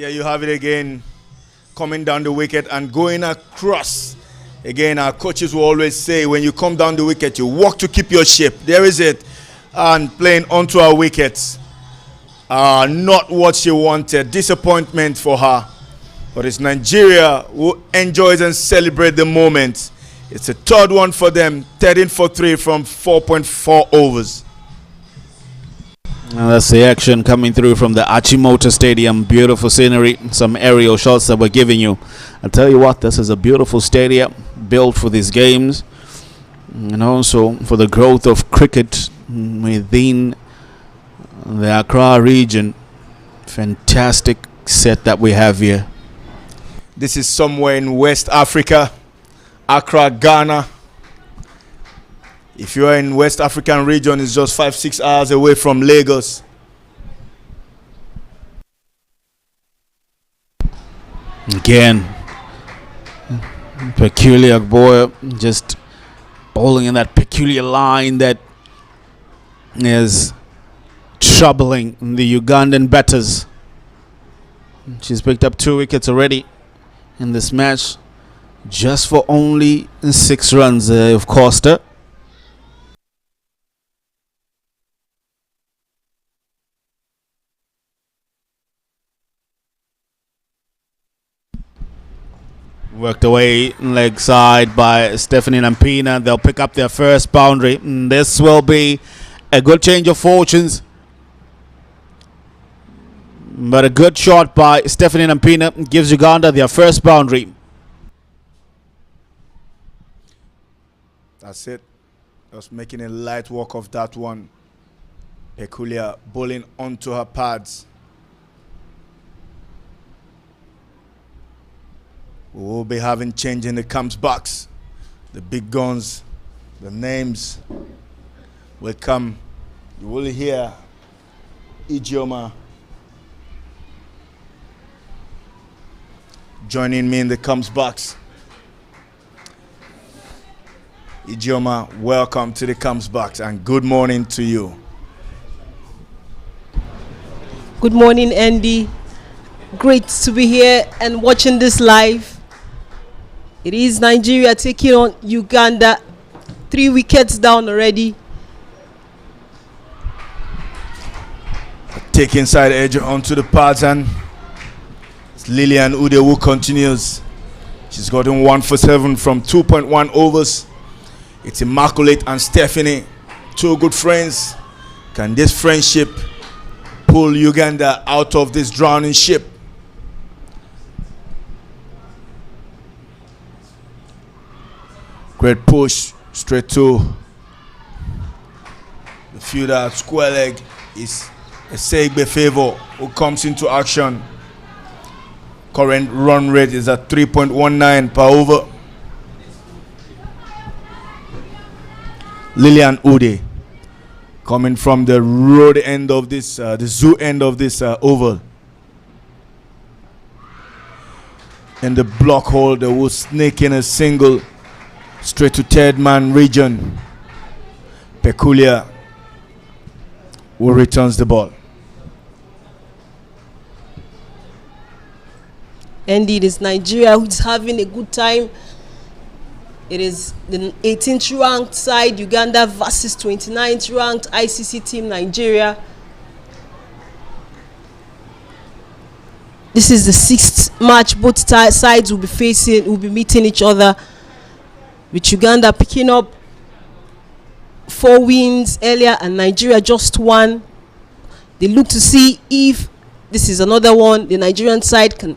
There you have it again, coming down the wicket and going across. Again, our coaches will always say, when you come down the wicket, you walk to keep your shape. There is it. And playing onto our wickets. Not what she wanted. Disappointment for her. But it's Nigeria who enjoys and celebrates the moment. It's a third one for them. 13 for 3 from 4.4 overs. And that's the action coming through from the Achimota Stadium. Beautiful scenery, some aerial shots that we're giving you. I tell you what, this is a beautiful stadium built for these games, and also for the growth of cricket within the Accra region. Fantastic set that we have here. This is somewhere in West Africa, Accra, Ghana. If you are in West African region, it's just 5-6 hours away from Lagos. Again, peculiar boy, just bowling in that peculiar line that is troubling the Ugandan batters. She's picked up 2 wickets already in this match, just for only 6 runs of Costa. Worked away leg side by Stephanie Nampina. They'll pick up their first boundary. This will be a good change of fortunes. But a good shot by Stephanie Nampina gives Uganda their first boundary. That's it. Just making a light work of that one. Peculiar bowling onto her pads. We will be having change in the camps box. The big guns, the names will come. You will hear Ijeoma joining me in the camps box. Ijeoma, welcome to the camps box and good morning to you. Good morning, Andy. Great to be here and watching this live. It is Nigeria taking on Uganda. 3 wickets down already. Taking side edge onto the pads, and it's Lillian Ude who continues. She's gotten 1 for 7 from 2.1 overs. It's Immaculate and Stephanie, 2 good friends. Can this friendship pull Uganda out of this drowning ship? Great push straight to the fielder. Square leg is a Segbe Favor who comes into action. Current run rate is at 3.19 per over. Lillian Ude coming from the road end of this, the zoo end of this oval. In the block hole, they will snake in a single straight to third man region. Peculiar who returns the ball. Indeed, it's Nigeria who's having a good time. It is the 18th ranked side, Uganda versus 29th ranked ICC team, Nigeria. This is the 6th match both sides will be meeting each other, with Uganda picking up 4 wins earlier and Nigeria just 1. They look to see if this is another one the Nigerian side can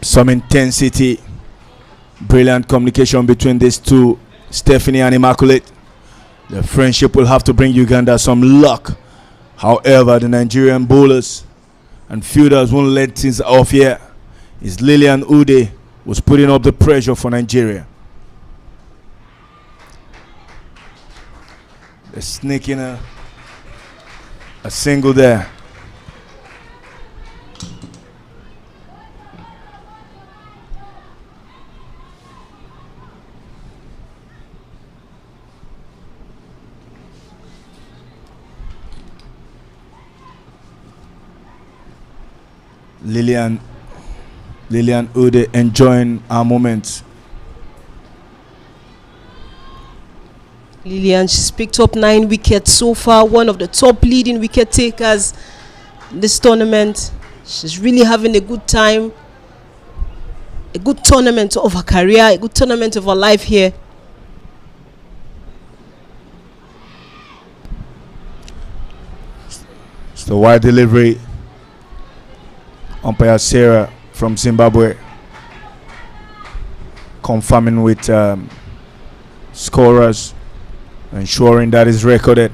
some intensity, brilliant communication between these two, Stephanie and Immaculate. The friendship will have to bring Uganda some luck. However, the Nigerian bowlers and fielders won't let things off here. It's Lillian Ude who's putting up the pressure for Nigeria. They're sneaking a single there. Lillian Ude enjoying our moment. Lillian, she's picked up 9 wickets so far, one of the top leading wicket takers in this tournament. She's really having a good time, a good tournament of her career, a good tournament of her life here. It's the wide delivery. Umpire Sarah from Zimbabwe confirming with scorers, ensuring that is recorded.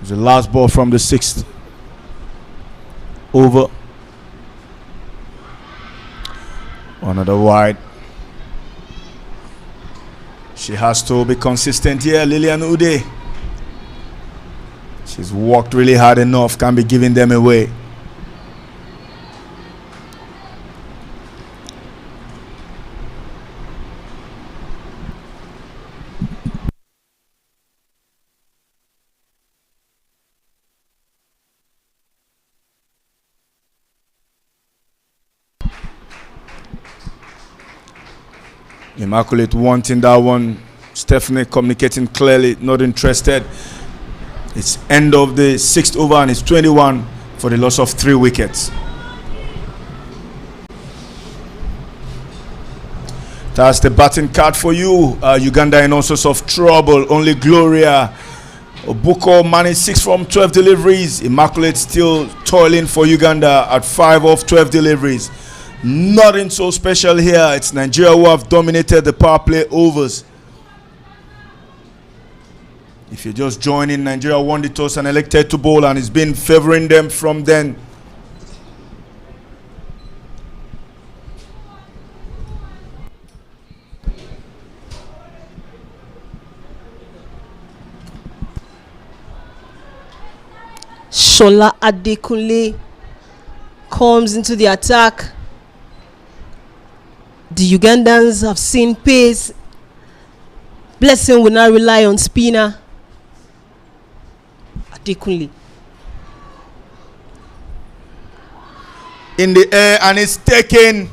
The last ball from the 6th over. Another wide. She has to be consistent here, Lillian Ude. She's worked really hard enough, can't be giving them away. Immaculate wanting that one. Stephanie communicating clearly, not interested. It's end of the 6th over and it's 21 for the loss of 3 wickets. That's the batting card for you. Uganda in all sorts of trouble. Only Gloria Obuko managed 6 from 12 deliveries. Immaculate still toiling for Uganda at 5 of 12 deliveries. Nothing so special here. It's Nigeria who have dominated the power play overs. If you're just joining, Nigeria won the toss and elected to bowl, and it's been favoring them from then. Shola Adekunle comes into the attack. The Ugandans have seen pace. Blessing will now rely on spinner Adekunle. In the air, and it's taken.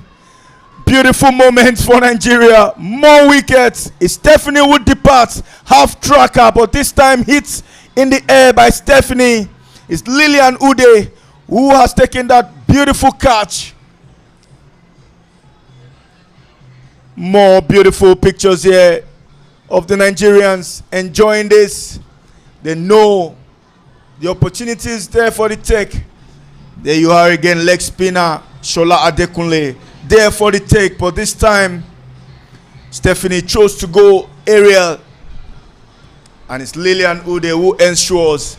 Beautiful moments for Nigeria. More wickets. It's Stephanie would depart. Half tracker, but this time hits in the air by Stephanie. It's Lillian Ude who has taken that beautiful catch. More beautiful pictures here of the Nigerians enjoying this. They know the opportunity is there for the take. There you are again, leg spinner Shola Adekunle, there for the take, but this time Stephanie chose to go aerial, and it's Lillian Ude who ensures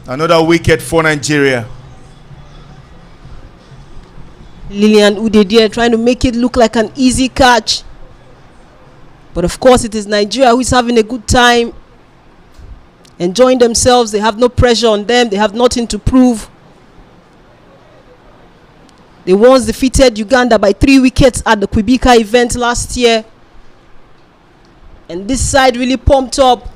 another wicket for Nigeria. Lillian Ude there trying to make it look like an easy catch. But of course it is Nigeria who is having a good time, enjoying themselves. They have no pressure on them. They have nothing to prove. They once defeated Uganda by 3 wickets at the Quebec event last year. And this side really pumped up,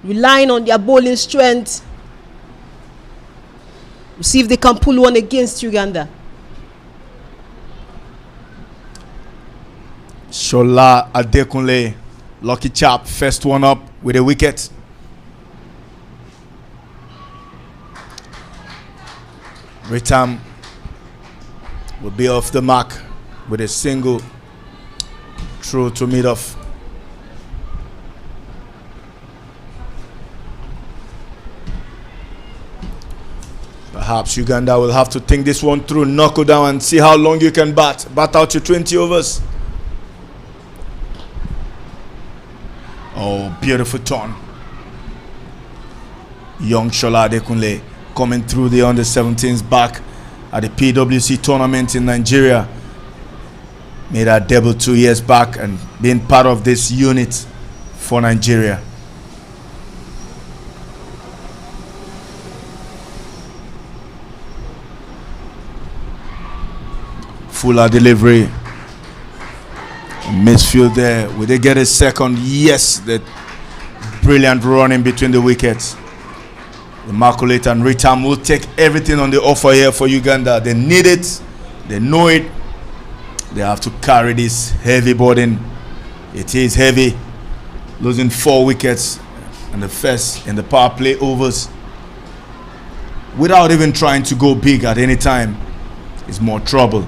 relying on their bowling strength. We'll see if they can pull one against Uganda. Shola Adekunle, lucky chap, first one up with a wicket. Ritam will be off the mark with a single through to mid off. Perhaps Uganda will have to think this one through, knuckle down and see how long you can bat out your 20 overs. Oh, beautiful turn. Young Shola Adekunle coming through the under-17s back at the PWC tournament in Nigeria. Made her debut 2 years back and being part of this unit for Nigeria. Fuller delivery. Misfield there. Will they get a second? Yes. That brilliant running between the wickets. Immaculate and Ritam will take everything on the offer here for Uganda. They need it. They know it. They have to carry this heavy burden. It is heavy. Losing 4 wickets in the power play overs without even trying to go big at any time is more trouble.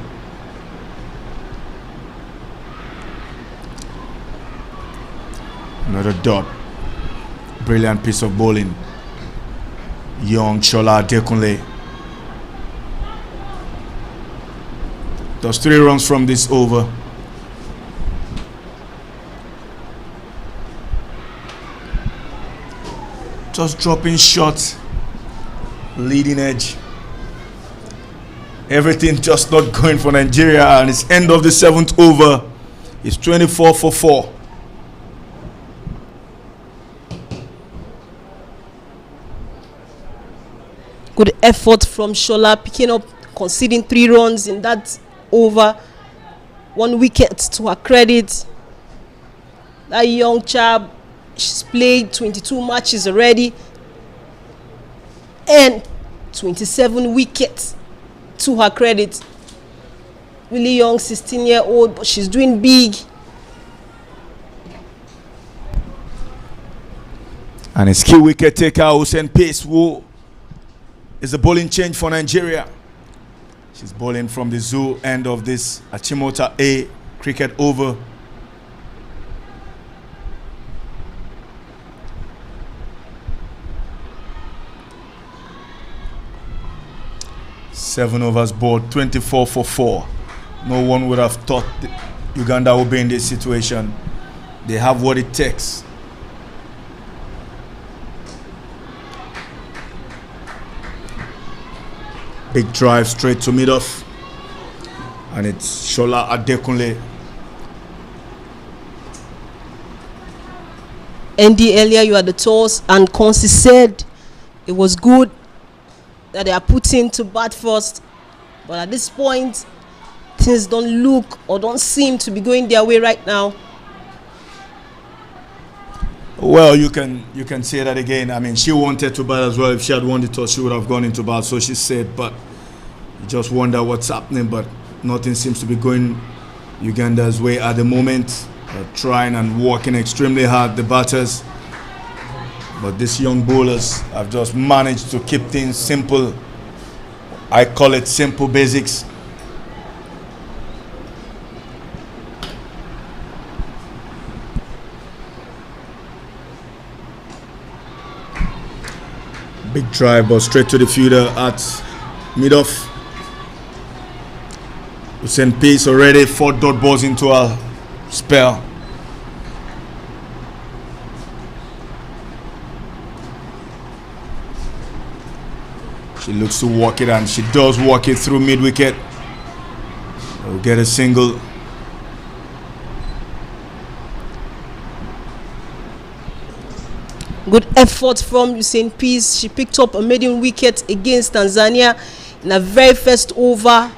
Another dot. Brilliant piece of bowling. Young Shola Adekunle does 3 runs from this over. Just dropping shots, leading edge. Everything just not going for Nigeria, and it's end of the 7th over. It's 24 for 4. Good effort from Shola, picking up, conceding 3 runs in that over. 1 wicket to her credit. That young chap, she's played 22 matches already and 27 wickets to her credit. Really young, 16-year-old, but she's doing big. And his key wicket taker, Hussein Pace, who is a bowling change for Nigeria. She's bowling from the zoo end of this Achimota A cricket over. Seven overs bowled, 24 for 4. No one would have thought Uganda would be in this situation. They have what it takes. Big drive straight to mid-off. And it's Shola Adekunle. Andy, earlier you had the toss, and Konsi said it was good that they are putting to bat first, but at this point things don't look or don't seem to be going their way right now. Well, you can say that again. I mean, she wanted to bat as well. If she had won the toss, she would have gone into bat, so she said, but you just wonder what's happening. But nothing seems to be going Uganda's way at the moment. They're trying and working extremely hard, the batters. But these young bowlers have just managed to keep things simple. I call it simple basics. Big drive, but straight to the fielder at mid-off. Hussein Pace already 4 dot balls into a spell. She looks to walk it, and she does walk it through mid-wicket. We'll get a single. Good effort from Hussein Pace. She picked up a maiden wicket against Tanzania in the very first over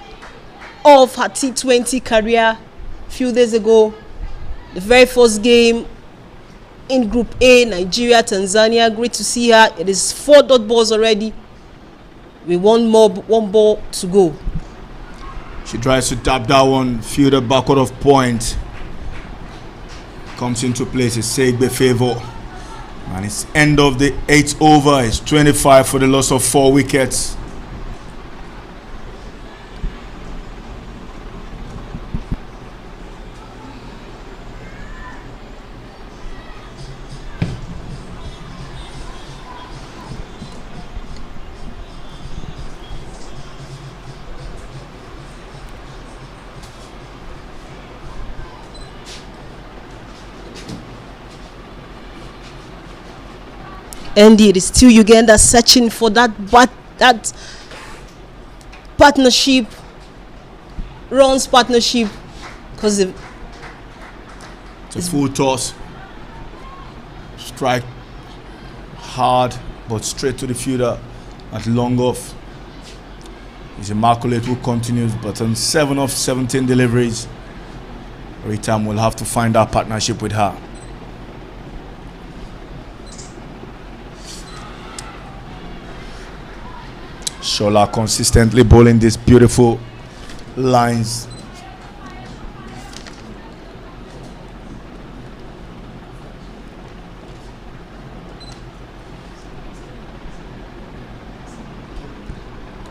of her T20 career a few days ago. The very first game in Group A, Nigeria, Tanzania. Great to see her. It is 4 dot balls already, with one ball to go. She tries to tap that one, fielder backward of point. Comes into place, it's Segbe favor. And it's end of the 8th over. It's 25 for the loss of 4 wickets. Indeed, it's still Uganda searching for that partnership, runs partnership, because it's a full toss. Strike hard, but straight to the fielder at long off. It's Immaculate who continues, but on 7 of 17 deliveries, Ritam will have to find our partnership with her. Shola consistently bowling these beautiful lines.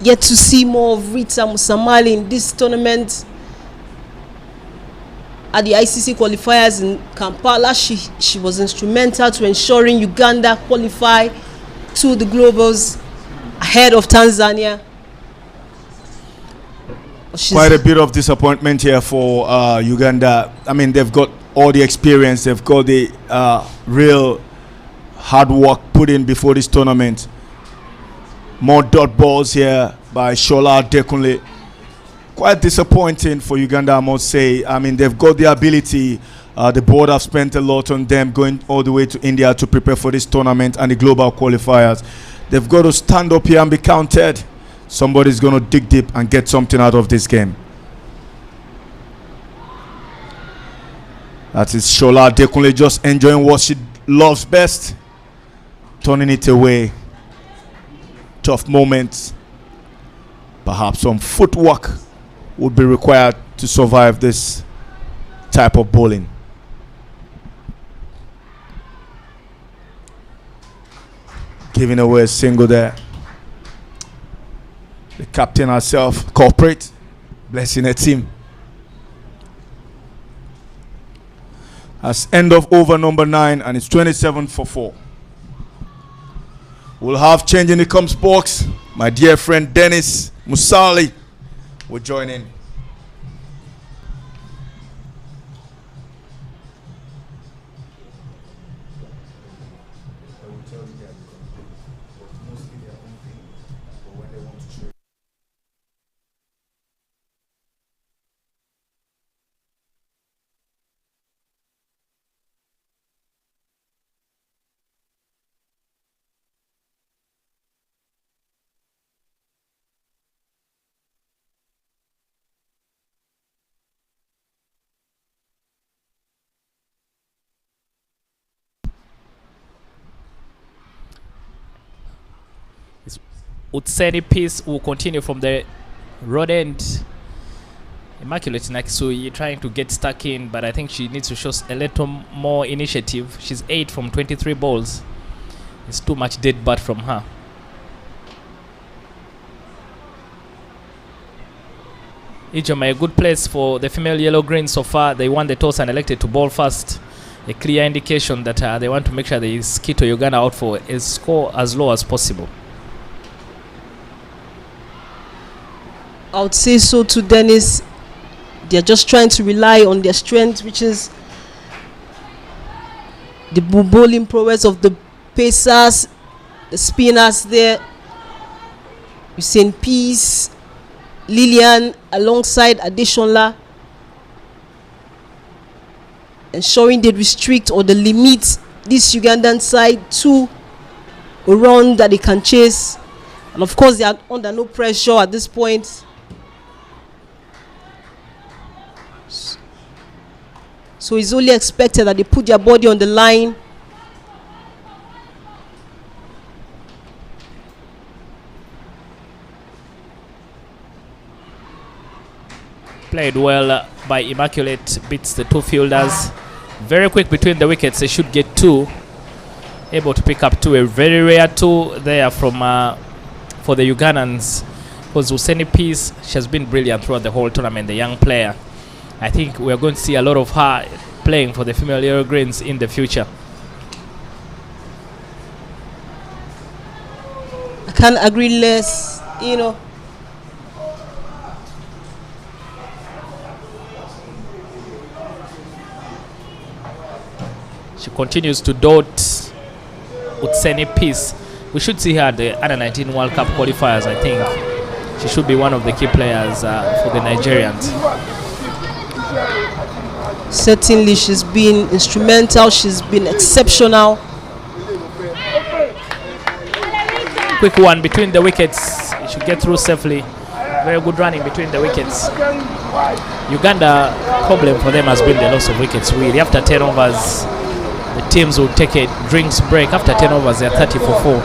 Yet to see more of Rita Musamali in this tournament. At the ICC qualifiers in Kampala, she was instrumental to ensuring Uganda qualify to the Globals ahead of Tanzania. Quite a bit of disappointment here for Uganda. I mean, they've got all the experience, they've got the real hard work put in before this tournament. More dot balls here by Shola Adekunle. Quite disappointing for Uganda, I must say. I mean, they've got the ability. The board have spent a lot on them going all the way to India to prepare for this tournament and the global qualifiers. They've got to stand up here and be counted. Somebody's going to dig deep and get something out of this game. That is Shola Adekunle just enjoying what she loves best, turning it away. Tough moments. Perhaps some footwork would be required to survive this type of bowling. Giving away a single there. The captain herself, corporate, blessing her team. That's end of over number 9, and it's 27 for 4. We'll have change in the comes box. My dear friend Dennis Musali will join in. Utseni Peace will continue from the road end. Immaculate Nakisui trying to get stuck in, but I think she needs to show a little more initiative. She's 8 from 23 balls. It's too much dead butt from her. Ijoma, a good place for the female yellow green so far. They won the toss and elected to bowl first. A clear indication that they want to make sure they skittle Uganda out for a score as low as possible. I would say so to Dennis. They're just trying to rely on their strength, which is the bowling prowess of the pacers, the spinners there. Usain Peace, Lillian alongside Adeshola, ensuring they restrict or they limit this Ugandan side to a run that they can chase. And of course, they are under no pressure at this point. So it's only expected that they put their body on the line. Played well by Immaculate, beats the two fielders. Very quick between the wickets, they should get 2. Able to pick up 2, a very rare 2 there from for the Ugandans. Because Useni Peace, she has been brilliant throughout the whole tournament, the young player. I think we're going to see a lot of her playing for the female Yellow Greens in the future. I can't agree less, you know. She continues to dot Utseni Peace. We should see her at the Under-19 World Cup qualifiers, I think. She should be one of the key players for the Nigerians. Certainly, she's been instrumental. She's been exceptional. Quick one between the wickets. It should get through safely. Very good running between the wickets. Uganda, problem for them has been the loss of wickets. Really, after 10 overs, the teams will take a drinks break. After 10 overs, they're 30 for 4.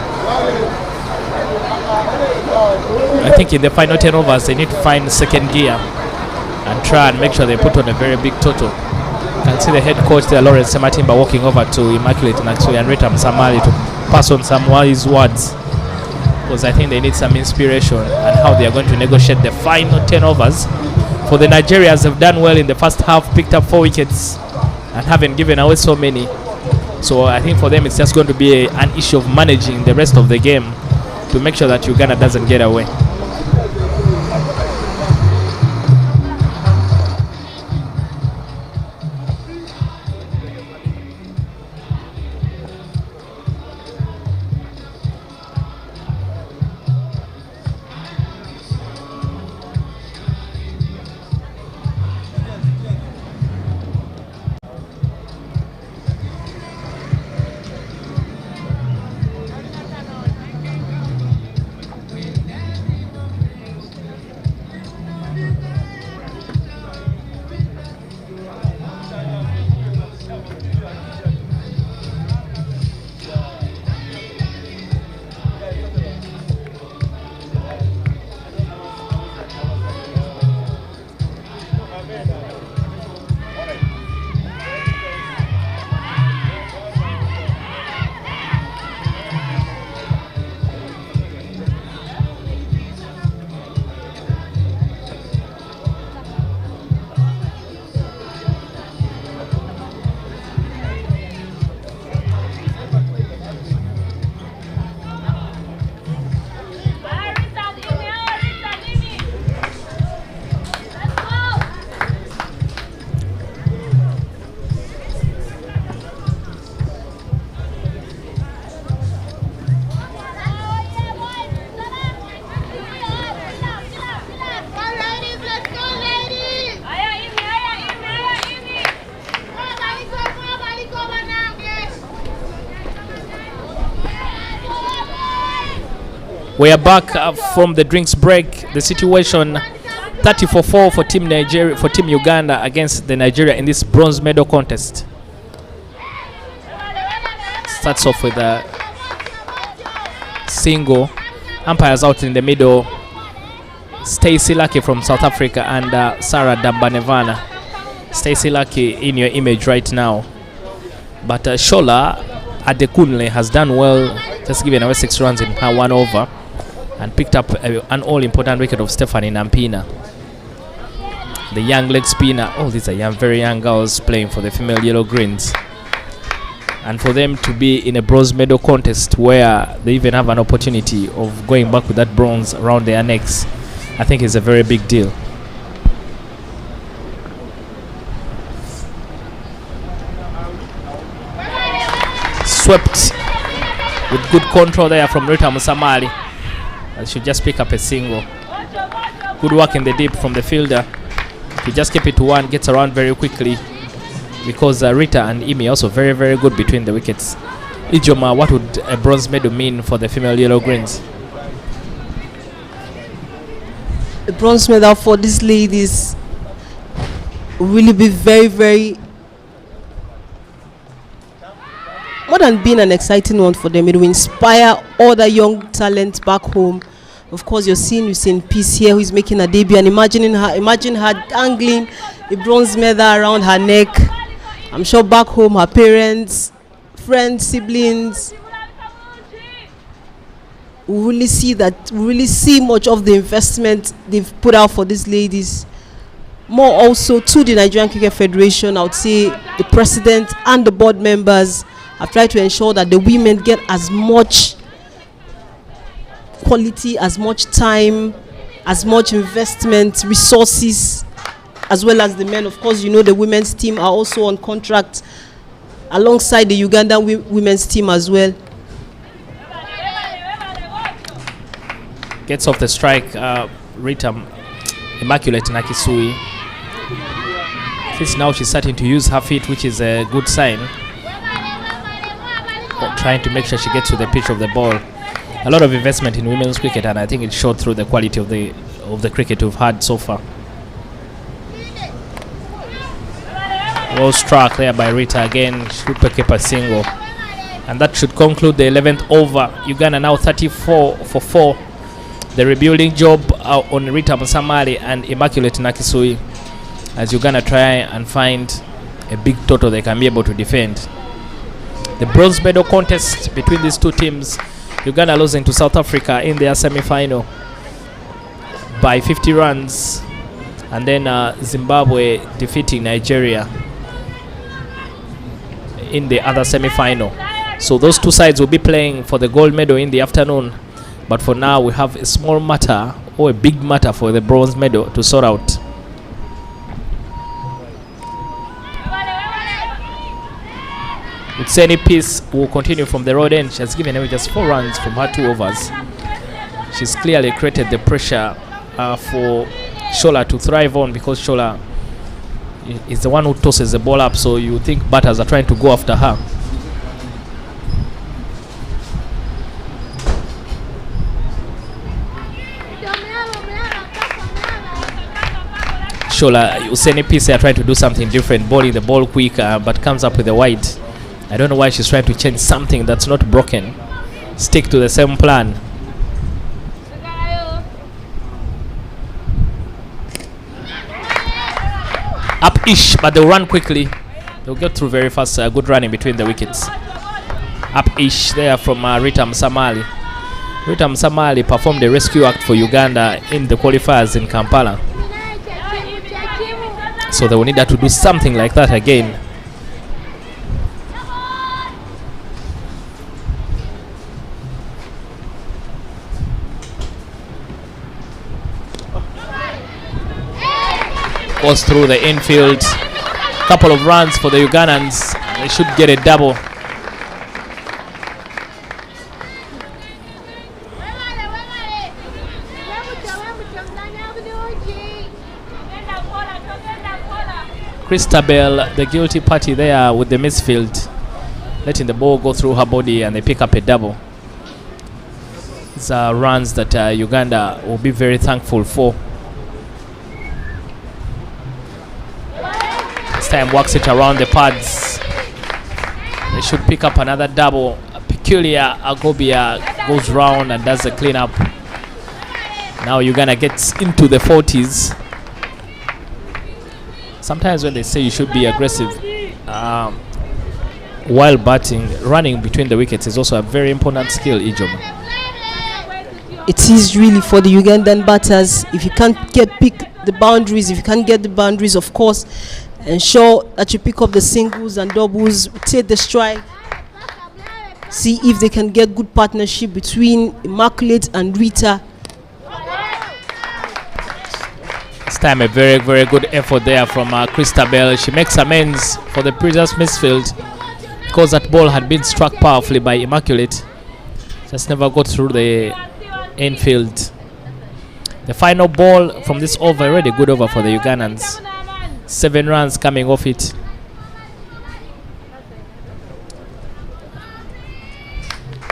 I think in the final 10 overs, they need to find second gear and try and make sure they put on a very big total. You can see the head coach there, Lawrence Sematimba, walking over to Immaculate Naksui and Rita Msamali to pass on some wise words, because I think they need some inspiration on how they are going to negotiate the final 10 overs. For the Nigerians, have done well in the first half, picked up 4 wickets and haven't given away so many. So I think for them it's just going to be an issue of managing the rest of the game to make sure that Uganda doesn't get away. We are back from the drinks break. The situation 30-4 for Team Nigeria, for Team Uganda against the Nigeria in this bronze medal contest. Starts off with a single. Umpires out in the middle. Stacey Lucky from South Africa and Sarah Dambanevana. Stacey Lucky in your image right now. But Shola Adekunle has done well, just given away 6 runs in her 1 over and picked up an all-important wicket of Stephanie Nampina. The young leg spinner. Oh, these are young, very young girls playing for the female Yellow Greens. And for them to be in a bronze medal contest where they even have an opportunity of going back with that bronze around their necks, I think is a very big deal. Swept with good control there from Rita Musamali. I should just pick up a single. Good work in the deep from the fielder. To just keep it to 1, gets around very quickly, because Rita and Imi also very, very good between the wickets. Ijoma, what would a bronze medal mean for the female Yellow Greens? A bronze medal for these ladies will really be very, very, more than being an exciting one for them, it will inspire other young talent back home. Of course, you're seeing Usain Peace here, who is making a debut, and imagine her dangling a bronze medal around her neck. I'm sure back home, her parents, friends, siblings will really see much of the investment they've put out for these ladies. More also to the Nigerian Cricket Federation, I would say the president and the board members have tried to ensure that the women get as much quality, as much time, as much investment, resources, as well as the men. Of course, you know the women's team are also on contract alongside the Ugandan women's team as well. Gets off the strike, Rita Immaculate Nakisui. At least now she's starting to use her feet, which is a good sign. Trying to make sure she gets to the pitch of the ball. A lot of investment in women's cricket, and I think it showed through the quality of the cricket we've had so far. Well struck there by Rita again. Should pick up a single, and that should conclude the 11th over. Uganda now 34-4 the rebuilding job on Rita Musamali and Immaculate Nakisui, as Uganda try and find a big total they can be able to defend. The bronze medal contest between these two teams, Uganda losing to South Africa in their semi-final by 50 runs, and then Zimbabwe defeating Nigeria in the other semi-final. So those two sides will be playing for the gold medal in the afternoon, but for now we have a small matter or a big matter for the bronze medal to sort out. Utseni Peace will continue from the road end. She has given away just 4 runs from her 2 overs. She's clearly created the pressure for Shola to thrive on, because Shola is the one who tosses the ball up, so you think batters are trying to go after her. Shola, Utseni Peace are trying to do something different, bowling the ball quick, but comes up with a wide. I don't know why she's trying to change something that's not broken. Stick to the same plan. Up-ish, but they'll run quickly. They'll get through very fast. Good running between the wickets. Up-ish there from Rita Musamali. Rita Musamali performed a rescue act for Uganda in the qualifiers in Kampala. So they will need her to do something like that again. Goes through the infield. Couple of runs for the Ugandans. They should get a double. Christabel, the guilty party there with the misfield, letting the ball go through her body, and they pick up a double. These are runs that Uganda will be very thankful for. This time works it around the pads. They should pick up another double. Peculiar Agobia goes round and does the cleanup. Now Uganda gets into the 40s. Sometimes when they say you should be aggressive while batting, running between the wickets is also a very important skill, Ijoma. It is really for the Ugandan batters. If you can't pick the boundaries, if you can't get the boundaries, of course, ensure that you pick up the singles and doubles, take the strike, see if they can get good partnership between Immaculate and Rita. This time a very, very good effort there from Christabel. She makes amends for the previous misfield, because that ball had been struck powerfully by Immaculate. Just never got through the infield. The final ball from this over, already good over for the Ugandans. 7 runs coming off it.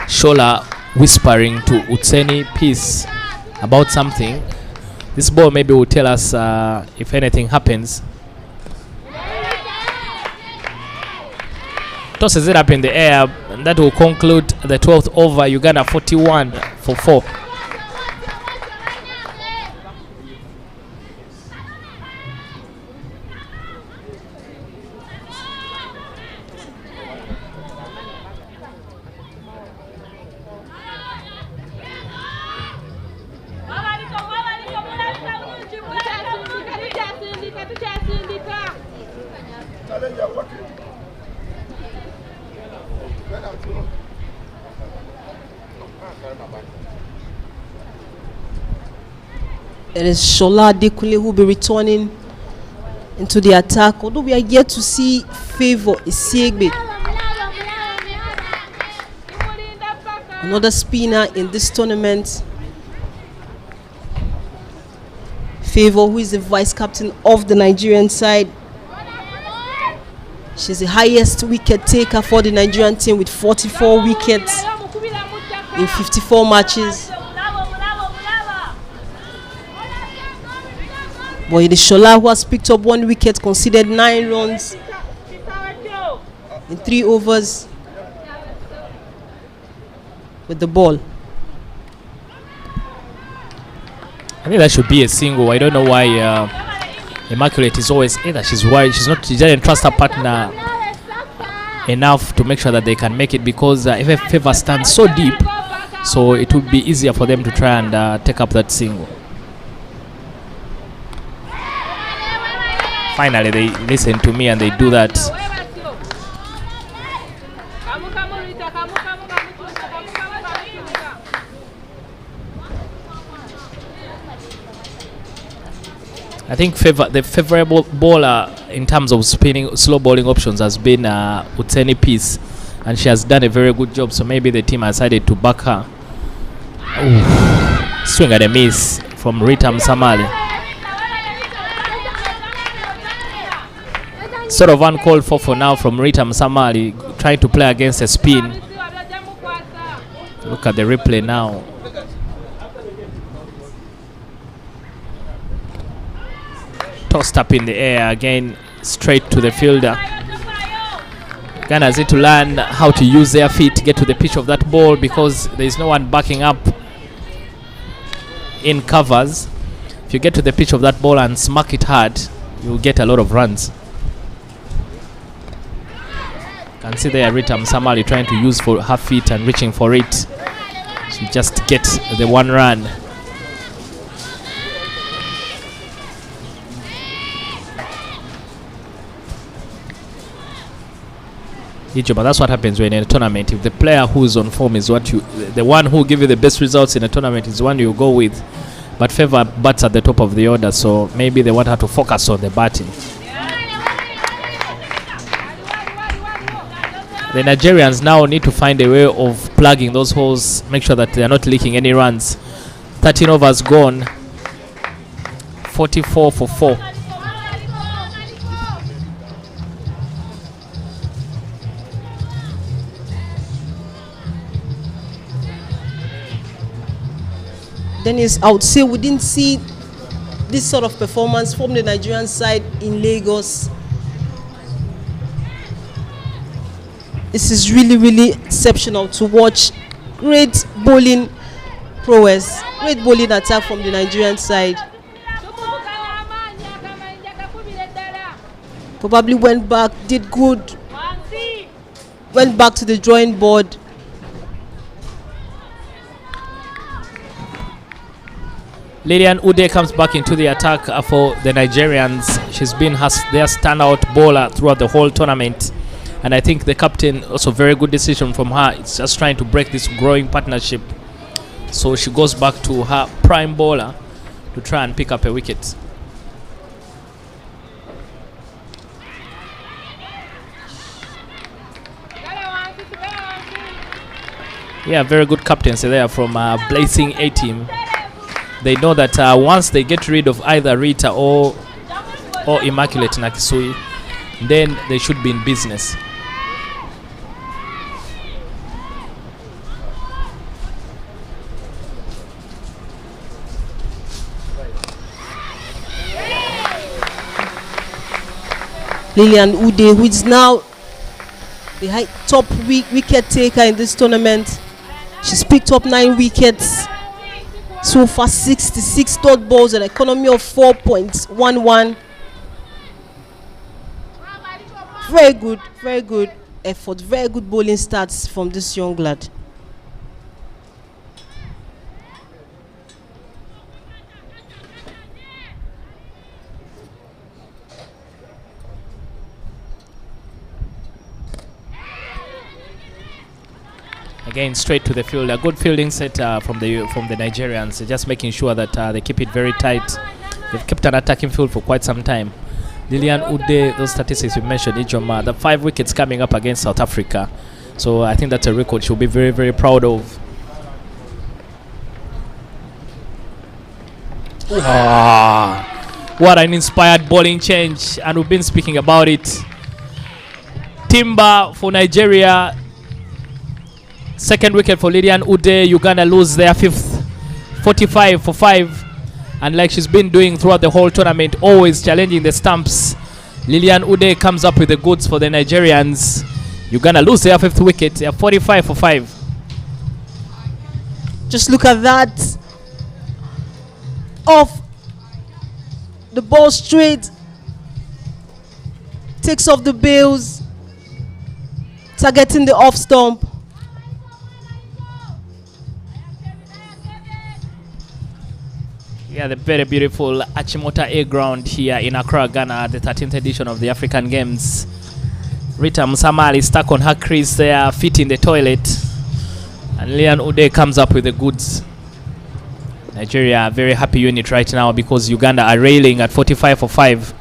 Shola whispering to Utseni Peace about something. This ball maybe will tell us if anything happens. Tosses it up in the air, and that will conclude the 12th over. Uganda 41 for 4. It is Shola Adekunle who will be returning into the attack, although we are yet to see Favour Isiegbe, another spinner in this tournament. Favour, who is the vice captain of the Nigerian side. She's the highest wicket taker for the Nigerian team with 44 wickets in 54 matches. But it is Shola who has picked up 1 wicket, conceded 9 runs in 3 overs with the ball. I think that should be a single. I don't know why Immaculate is always either she's worried, she doesn't trust her partner enough to make sure that they can make it, because if Favor stands so deep, so it would be easier for them to try and take up that single. Finally, they listen to me and they do that. I think the favorable bowler in terms of spinning slow bowling options has been Utseni Peace, and she has done a very good job, so maybe the team has decided to back her. Ooh. Swing and a miss from Ritam Samali. Sort of uncalled for now from Ritam Samali, trying to play against a spin. Look at the replay now. Tossed up in the air again, straight to the fielder. Ghana need to learn how to use their feet to get to the pitch of that ball, because there is no one backing up in covers. If you get to the pitch of that ball and smack it hard, you'll get a lot of runs. You can see there Ritam Samali trying to use for her feet and reaching for it to just get the one run. But that's what happens when in a tournament. If the player who is on form is the one who give you the best results in a tournament is the one you go with. But Favor bats at the top of the order, so maybe they want her to focus on the batting. The Nigerians now need to find a way of plugging those holes, make sure that they are not leaking any runs. 13 overs gone, 44 for 4. Dennis, I would say we didn't see this sort of performance from the Nigerian side in Lagos. This is really, really exceptional to watch. Great bowling prowess, great bowling attack from the Nigerian side. Probably went back, did good, went back to the drawing board. Lilian Ude comes back into the attack for the Nigerians. She's been their standout bowler throughout the whole tournament. And I think the captain, also very good decision from her. It's just trying to break this growing partnership. So she goes back to her prime bowler to try and pick up a wicket. Yeah, very good captaincy there from Blazing A-Team. They know that once they get rid of either Rita or Immaculate Nakisui, then they should be in business. Lilian Ude, who is now the top wicket taker in this tournament. She's picked up 9 wickets. So far 66 dot balls, an economy of 4.11. Very good effort, very good bowling stats from this young lad. Again, straight to the field. A good fielding set from the Nigerians, just making sure that they keep it very tight. They've kept an attacking field for quite some time. Lilian Ude, those statistics you mentioned, Ijoma, the 5 wickets coming up against South Africa. So I think that's a record she'll be very, very proud of. What an inspired bowling change, and we've been speaking about it. Timber for Nigeria. Second wicket for Lilian Ude. Uganda lose their 5th, 45 for 5. And like she's been doing throughout the whole tournament, always challenging the stumps, Lilian Ude comes up with the goods for the Nigerians. Uganda lose their 5th wicket. They are 45 for 5. Just look at that. off the ball straight, takes off the bails, targeting the off stump. Yeah, the very beautiful Achimota A ground here in Accra, Ghana, the 13th edition of the African Games. Rita Musamali stuck on her crease there, feet in the toilet. And Leon Ude comes up with the goods. Nigeria, a very happy unit right now because Uganda are railing at 45 for 5.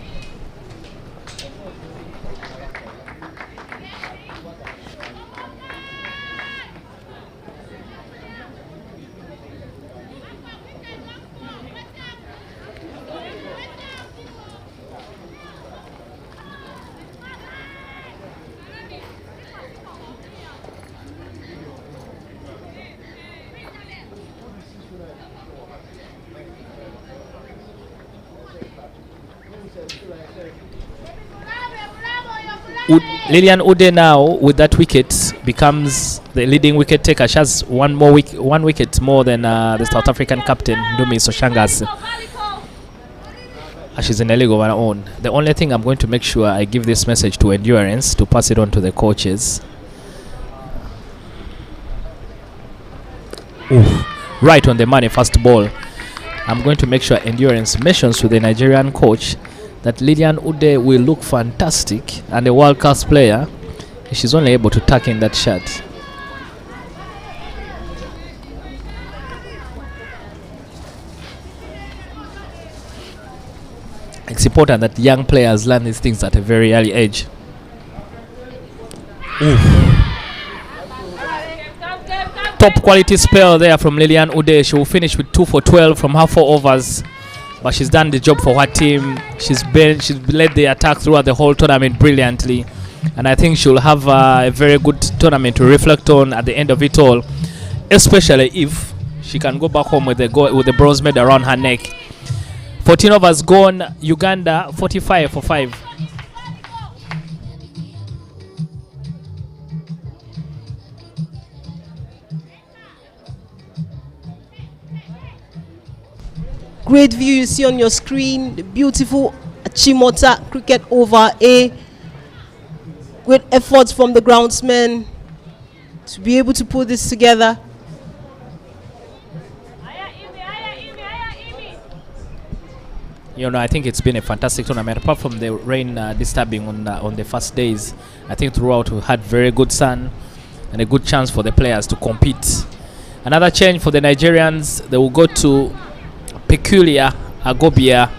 Lilian Ude now with that wicket becomes the leading wicket taker. She has one wicket more than the South African captain Dumi Soshangas. She's in a league of her own. The only thing I'm going to make sure I give this message to Endurance to pass it on to the coaches. Ooh, right on the money, first ball. I'm going to make sure Endurance mentions to the Nigerian coach that Lilian Ude will look fantastic and a world-class player if she's only able to tuck in that shot. It's important that young players learn these things at a very early age. Top quality spell there from Lilian Ude. She will finish with 2 for 12 from her 4 overs. But she's done the job for her team. She's led the attack throughout the whole tournament brilliantly, and I think she'll have a very good tournament to reflect on at the end of it all, especially if she can go back home with the bronze medal around her neck. 14 overs gone. Uganda 45 for 5. Great view you see on your screen, the beautiful Achimota cricket over A. Great efforts from the groundsmen to be able to put this together. You know, I think it's been a fantastic tournament. Apart from the rain disturbing on the first days, I think throughout we had very good sun and a good chance for the players to compete. Another change for the Nigerians, they will go to Peculiar Agobia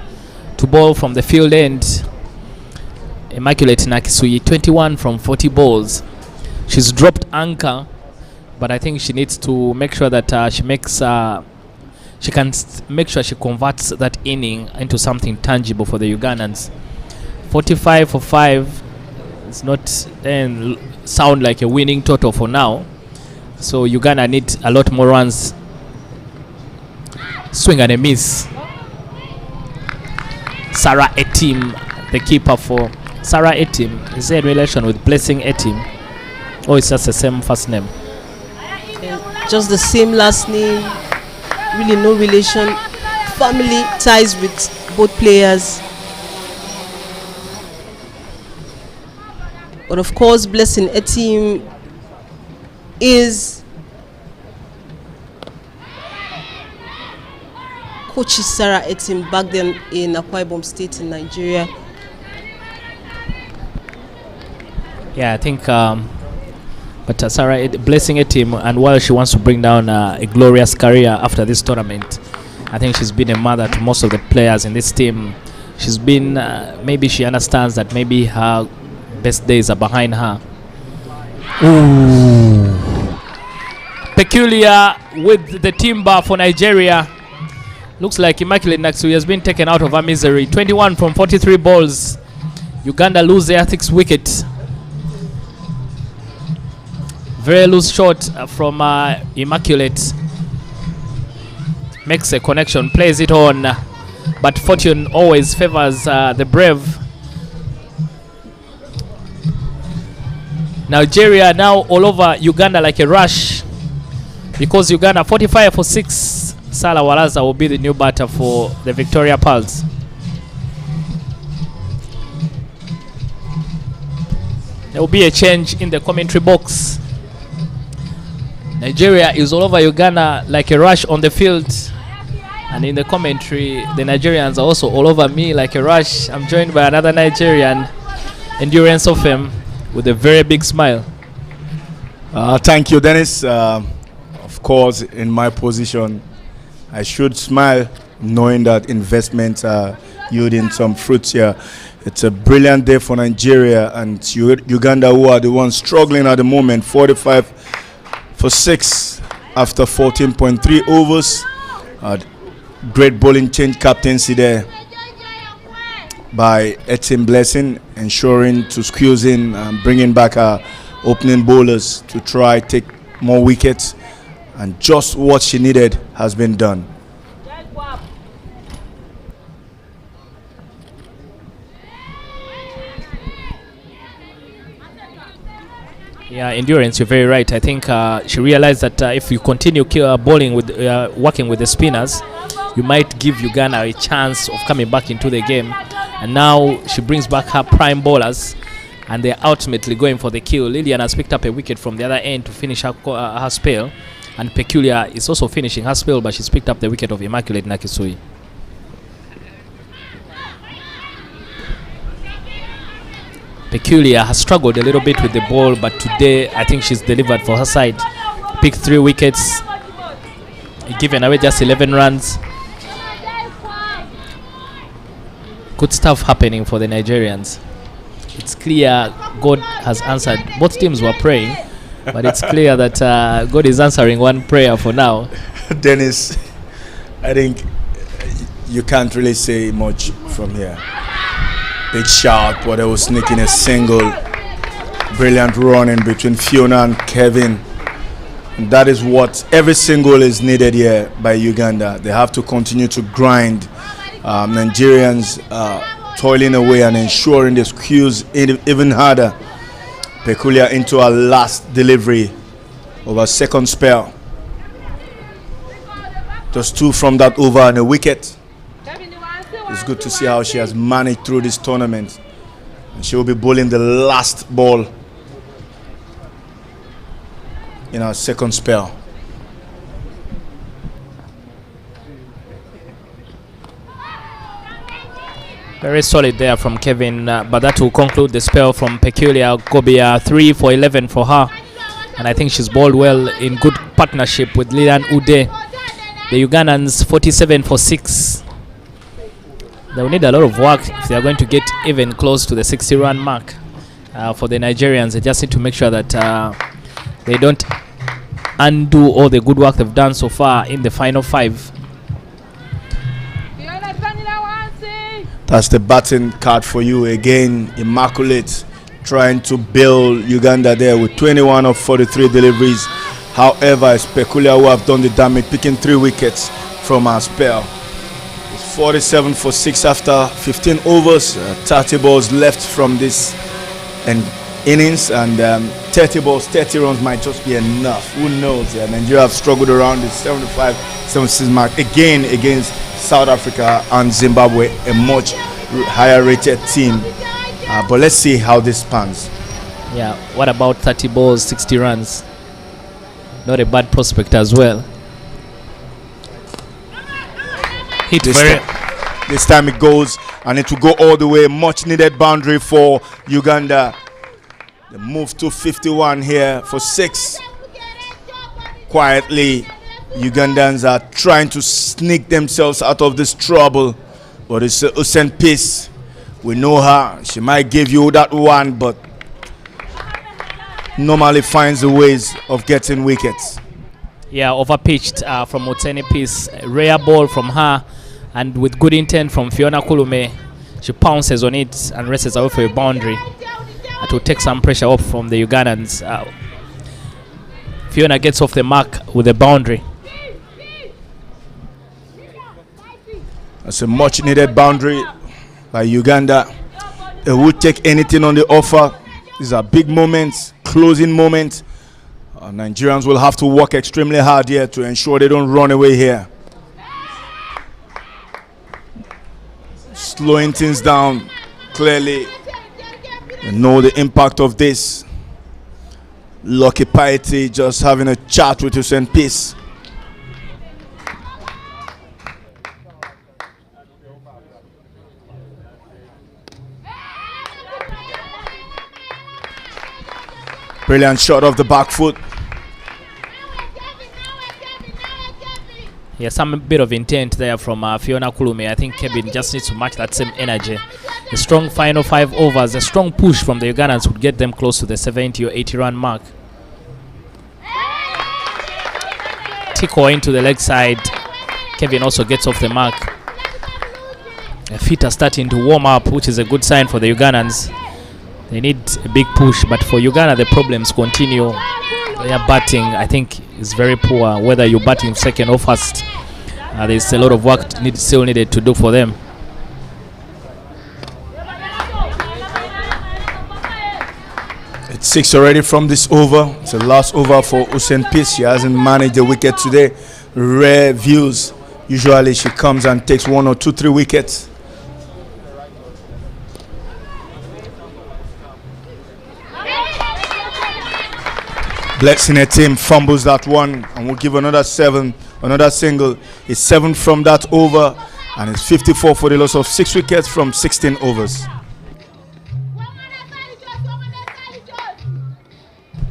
to bowl from the field end. Immaculate Nakisuyi, 21 from 40 balls. She's dropped anchor, but I think she needs to make sure that she can make sure she converts that inning into something tangible for the Ugandans. 45 for 5 it's not sound like a winning total for now, so Uganda need a lot more runs. Swing and a miss. Sarah Etim, the keeper for Sarah Etim. Is there a relation with Blessing Etim? Or it's just the same first name? Just the same last name. Really no relation. Family ties with both players. But of course, Blessing Etim is Coach Sarah Etim back then in Akwa Ibom State in Nigeria. Yeah, I think but Sarah Blessing Etim, and while she wants to bring down a glorious career after this tournament, I think she's been a mother to most of the players in this team. She's been maybe she understands that maybe her best days are behind her. Ooh. Peculiar with the timber for Nigeria. Looks like Immaculate Nakisuyi has been taken out of her misery. 21 from 43 balls. Uganda lose their 6th wicket. Very loose shot from Immaculate. Makes a connection, plays it on. But fortune always favors the brave. Nigeria now all over Uganda like a rush, because Uganda 45 for 6, Salah Walaza will be the new batter for the Victoria Pearls. There will be a change in the commentary box. Nigeria is all over Uganda like a rush on the field. And in the commentary, the Nigerians are also all over me like a rush. I'm joined by another Nigerian, Endurance of him, with a very big smile. Thank you, Dennis. Of course, in my position, I should smile knowing that investments are yielding some fruits here. It's a brilliant day for Nigeria and Uganda, who are the ones struggling at the moment. 45 for 6 after 14.3 overs. Great bowling change captaincy there by Etim Blessing, ensuring to squeeze in and bringing back our opening bowlers to try take more wickets, and just what she needed has been done. Yeah, Endurance, you're very right. I think she realized that if you continue bowling with working with the spinners, you might give Uganda a chance of coming back into the game. And now she brings back her prime bowlers, and they're ultimately going for the kill. Lillian has picked up a wicket from the other end to finish her spell, and Peculiar is also finishing her spell, but she's picked up the wicket of Immaculate Nakisui. Peculiar has struggled a little bit with the ball, but today I think she's delivered for her side. Picked 3 wickets, given away just 11 runs. Good stuff happening for the Nigerians. It's clear God has answered. Both teams were praying, but it's clear that God is answering one prayer for now. Dennis, I think you can't really say much from here. Big shot, but they was sneaking a single. Brilliant running between Fiona and Kevin. And that is what every single is needed here by Uganda. They have to continue to grind. Nigerians toiling away and ensuring they squeeze even harder. Peculiar into our last delivery of our second spell. Just 2 from that over and a wicket. It's good to see how she has managed through this tournament. And she will be bowling the last ball in our second spell. Very solid there from Kevin, but that will conclude the spell from Peculiar. Gobia 3 for 11 for her, and I think she's bowled well in good partnership with Lilian Ude. The Ugandans 47 for 6. They will need a lot of work if they are going to get even close to the 60-run mark. For the Nigerians, they just need to make sure that they don't undo all the good work they've done so far in the final 5. That's the batting card for you again. Immaculate trying to build Uganda there with 21 of 43 deliveries. However, it's Peculiar who have done the damage, picking 3 wickets from our spell. It's 47 for 6 after 15 overs. 30 balls left from this innings, and 30 balls, 30 runs might just be enough. Who knows? Nigeria have struggled around the 75, 76 mark again against South Africa and Zimbabwe, a much higher rated team. But let's see how this pans. Yeah, what about 30 balls, 60 runs? Not a bad prospect as well. Hit this time it goes, and it will go all the way. Much needed boundary for Uganda. They move to 51 here for 6. Quietly, Ugandans are trying to sneak themselves out of this trouble. But it's Usain Peace. We know her. She might give you that one, but normally finds the ways of getting wickets. Yeah, overpitched from Usain Peace. Rare ball from her, and with good intent from Fiona Kulume. She pounces on it and races away for a boundary. To take some pressure off from the Ugandans. Fiona gets off the mark with a boundary. That's a much needed boundary by Uganda. They would take anything on the offer. These are big moments, closing moments. Nigerians will have to work extremely hard here to ensure they don't run away here. slowing things down. Clearly, they know the impact of this. Lucky Piety just having a chat with Hussein Peace. Brilliant shot off the back foot. Yeah, some bit of intent there from Fiona Kulume. I think Kevin just needs to match that same energy. A strong final 5 overs, a strong push from the Ugandans would get them close to the 70 or 80 run mark. Tickle into the leg side. Kevin also gets off the mark. The feet are starting to warm up, which is a good sign for the Ugandans. They need a big push, but for Uganda the problems continue. Their batting, I think, is very poor. Whether you're batting second or first, there's a lot of work still needed to do for them. It's 6 already from this over. It's the last over for Hussein Peace. She hasn't managed the wicket today. Rare views. Usually she comes and takes 1 or 2, 3 wickets. Blessing her team fumbles that one and will give another 7, another single. It's 7 from that over and it's 54 for the loss of 6 wickets from 16 overs.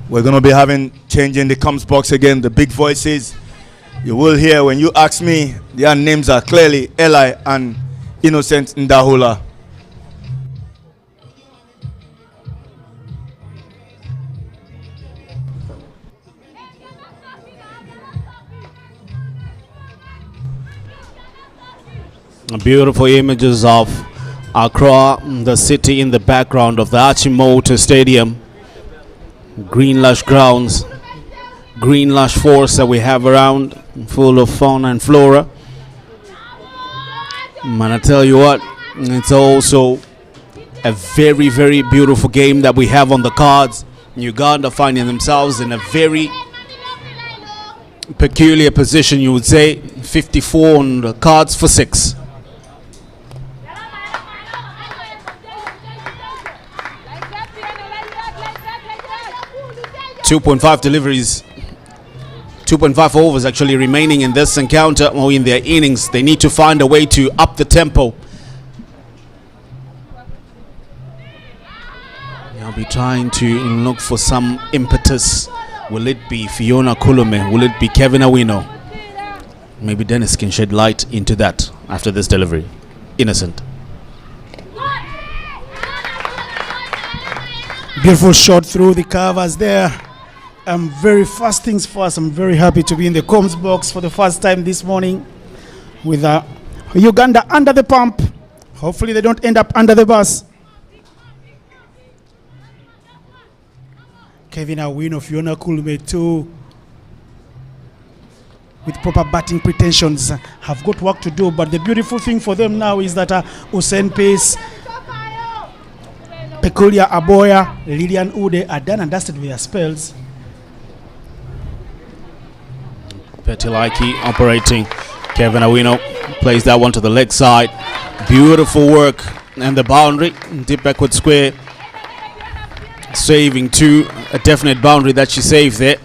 We're going to be having change in the comms box again. The big voices you will hear when you ask me, their names are clearly Eli and Innocent Ndahula. Beautiful images of Accra, the city in the background of the Achimota Stadium. Green lush grounds, green lush forests that we have around, full of fauna and flora. And I tell you what, it's also a very, very beautiful game that we have on the cards. Uganda finding themselves in a very peculiar position, you would say. 54 on the cards for 6. 2.5 deliveries, 2.5 overs actually remaining in this encounter or in their innings. They need to find a way to up the tempo. They'll be trying to look for some impetus. Will it be Fiona Kulume? Will it be Kevin Awino? Maybe Dennis can shed light into that after this delivery. Innocent. Beautiful shot through the covers there. Very first things first, I'm very happy to be in the comms box for the first time this morning with Uganda under the pump. Hopefully they don't end up under the bus. Kevin Awino, Fiona Kulume too, with proper batting pretensions, have got work to do. But the beautiful thing for them now is that Hussein Peace, Peculiar Aboya, Lillian Ude are done and dusted with their spells. Petilaki operating. Kevin Awino plays that one to the leg side. Beautiful work. And the boundary, deep backward square. Saving to a definite boundary that she saved there.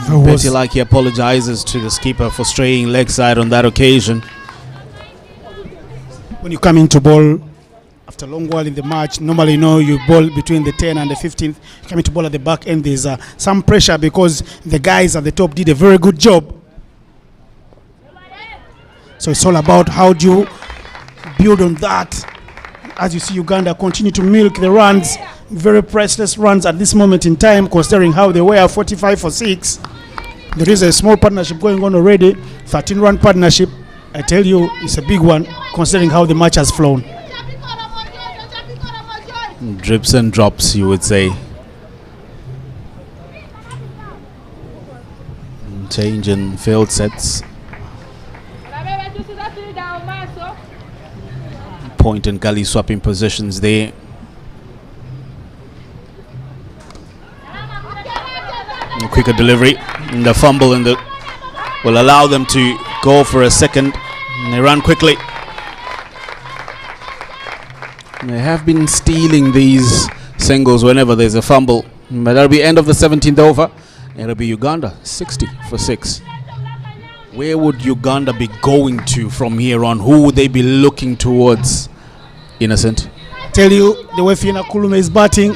Petilaki apologizes to the skipper for straying leg side on that occasion. When you come into ball after a long while in the match, normally you bowl between the 10 and the 15th. Coming to ball at the back end, there's some pressure because the guys at the top did a very good job. So it's all about how do you build on that. As you see, Uganda continue to milk the runs, very priceless runs at this moment in time, considering how they were 45 for 6. There is a small partnership going on already, 13-run partnership. I tell you, it's a big one, considering how the match has flown. Drips and drops, you would say. Change in field sets. Point and gully swapping positions there. A quicker delivery. And the fumble will allow them to go for a second. And they run quickly. They have been stealing these singles whenever there's a fumble. But that'll be end of the 17th over. It'll be Uganda 60 for 6. Where would Uganda be going to from here on? Who would they be looking towards, Innocent? Tell you, the way Fiona Kulume is batting,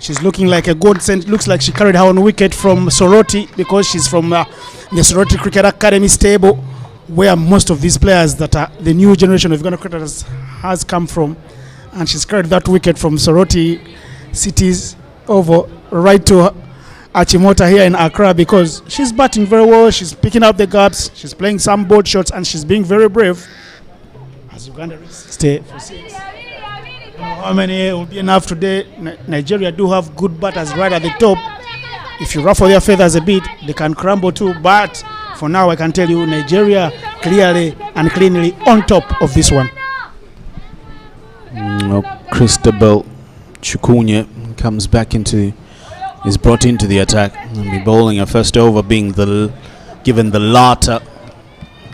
she's looking like a godsend. Looks like she carried her own wicket from Soroti, because she's from the Soroti Cricket Academy stable, where most of these players that are the new generation of Uganda cricketers has come from. And she's carried that wicket from Soroti cities over right to Achimota here in Accra, because she's batting very well. She's picking up the gaps. She's playing some board shots, and she's being very brave. As Uganda stay for 6. How many will be enough today? Nigeria do have good batters right at the top. If you ruffle their feathers a bit, they can crumble too. But for now, I can tell you, Nigeria clearly and cleanly on top of this one. Christabel Chukunye comes back is brought into the attack and be bowling a first over, being given the latter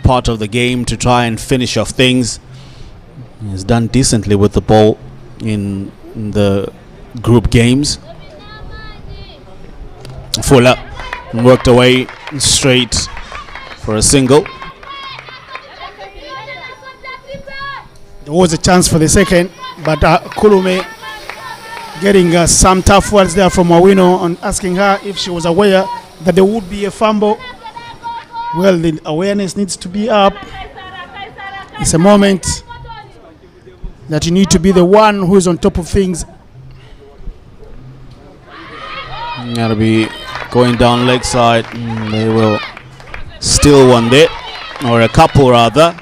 part of the game to try and finish off things. He's done decently with the ball in the group games. Fuller worked away straight for a single. There was a chance for the second, but Kulume getting some tough words there from Awino and asking her if she was aware that there would be a fumble. Well, the awareness needs to be up. It's a moment that you need to be the one who is on top of things. That'll be going down leg side. They will steal one there, or a couple rather.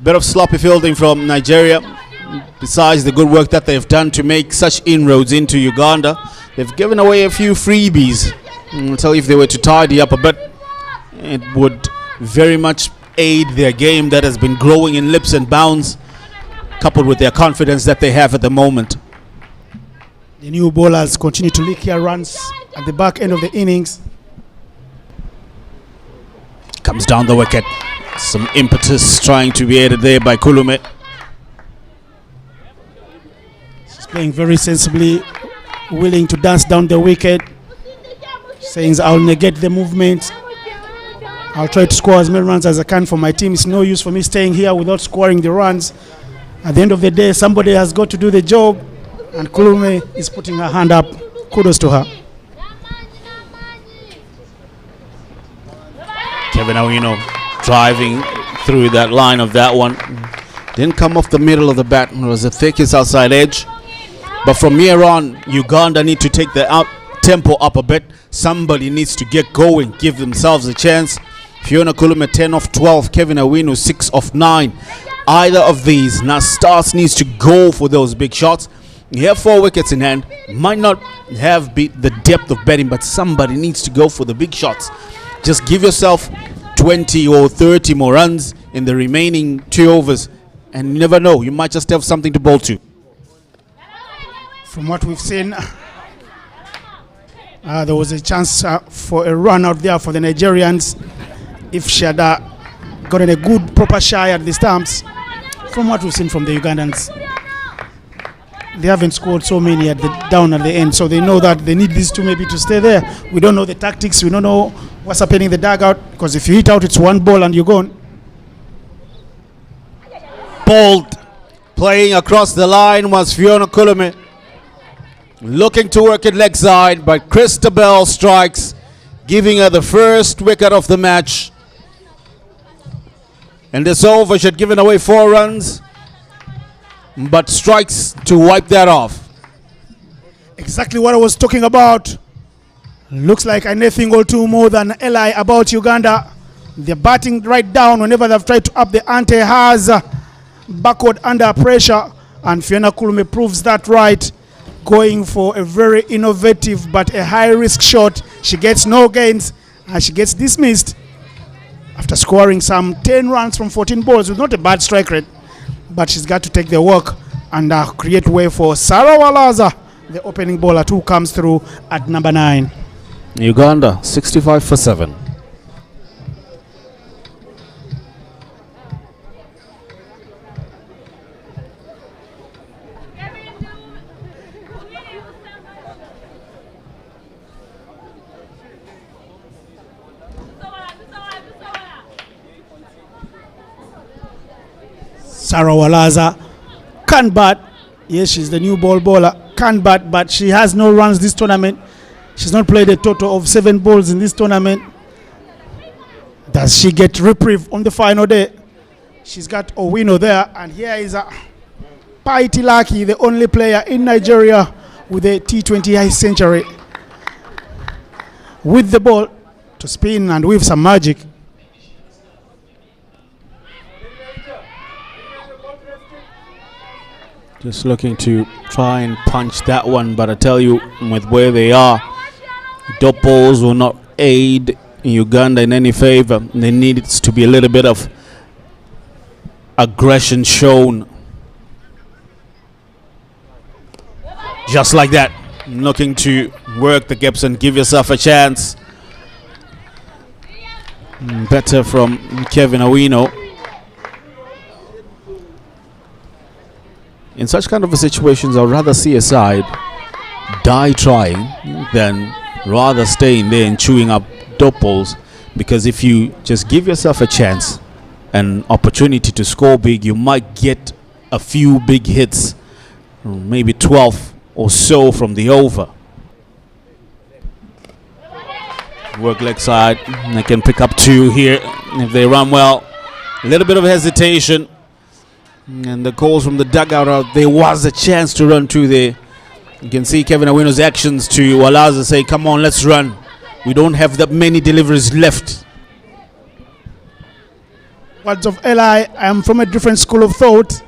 Bit of sloppy fielding from Nigeria. Besides the good work that they've done to make such inroads into Uganda, they've given away a few freebies. I'll tell you, if they were to tidy up a bit, it would very much aid their game that has been growing in leaps and bounds, coupled with their confidence that they have at the moment. The new bowlers continue to lick their runs at the back end of the innings. Comes down the wicket. Some impetus trying to be aided there by Kulume. She's playing very sensibly, willing to dance down the wicket, saying, I'll negate the movement. I'll try to score as many runs as I can for my team. It's no use for me staying here without scoring the runs. At the end of the day, somebody has got to do the job, and Kulume is putting her hand up. Kudos to her. Kevin Awino driving through that line of that one. Didn't come off the middle of the bat. It was the thickest outside edge. But from here on, Uganda need to take the tempo up a bit. Somebody needs to get going, give themselves a chance. Fiona Kulume 10 of 12, Kevin Awino 6 of 9. Either of these, now Stars needs to go for those big shots. You have 4 wickets in hand. Might not have the depth of batting, but somebody needs to go for the big shots. Just give yourself 20 or 30 more runs in the remaining 2 overs, and you never know, you might just have something to bowl to. From what we've seen, there was a chance for a run out there for the Nigerians if she had gotten a good proper shy at the stumps. From what we've seen from the Ugandans, they haven't scored so many down at the end, so they know that they need these two maybe to stay there. We don't know the tactics, we don't know what's happening in the dugout, because if you hit out, it's one ball and you're gone. Bold playing across the line was Fiona Kulume, looking to work it leg side, but Christabel strikes, giving her the first wicket of the match. And this over, she had given away 4 runs, but strikes to wipe that off. Exactly what I was talking about. Looks like anything or two more than Eli about Uganda. They're batting right down whenever they've tried to up the ante, has backward under pressure, and Fiona Kulume proves that right, going for a very innovative but a high risk shot. She gets no gains and she gets dismissed after scoring some 10 runs from 14 balls with not a bad strike rate, but she's got to take the work and create way for Sarah Walaza, the opening bowler, who comes through at number 9. Uganda 65 for 7. Sarah Walaza can bat. Yes, she's the new ball bowler. Can bat, but she has no runs this tournament. She's not played a total of 7 balls in this tournament. Does she get reprieve on the final day? She's got Owino there, and here is a Paiti Laki, the only player in Nigeria with a T20I century, with the ball to spin and with some magic. Just looking to try and punch that one, but I tell you, with where they are, dot balls will not aid Uganda in any favor. There needs to be a little bit of aggression shown. Just like that, looking to work the Gibson, give yourself a chance. Better from Kevin Owino. In such kind of situations, I'd rather see a side die trying than rather staying there and chewing up dot balls, because if you just give yourself a chance, an opportunity to score big, you might get a few big hits, maybe 12 or so from the over. Work leg side, they can pick up 2 here if they run well. A little bit of hesitation, and the calls from the dugout are there was a chance to run 2 there. You can see Kevin Owino's actions to Walaza say, come on, let's run. We don't have that many deliveries left. Words of Eli, I am from a different school of thought.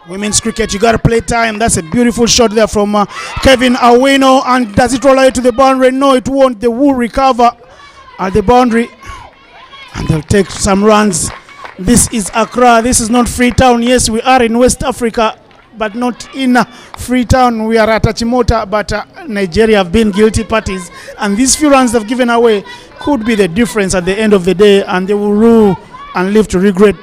Women's cricket, you got to play time. That's a beautiful shot there from Kevin Owino. And does it roll out to the boundary? No, it won't. They will recover at the boundary, and they'll take some runs. This is Accra. This is not Freetown. Yes, we are in West Africa, but not in Freetown. We are at Achimota, but Nigeria have been guilty parties. And these few runs they've given away could be the difference at the end of the day, and they will rue and live to regret.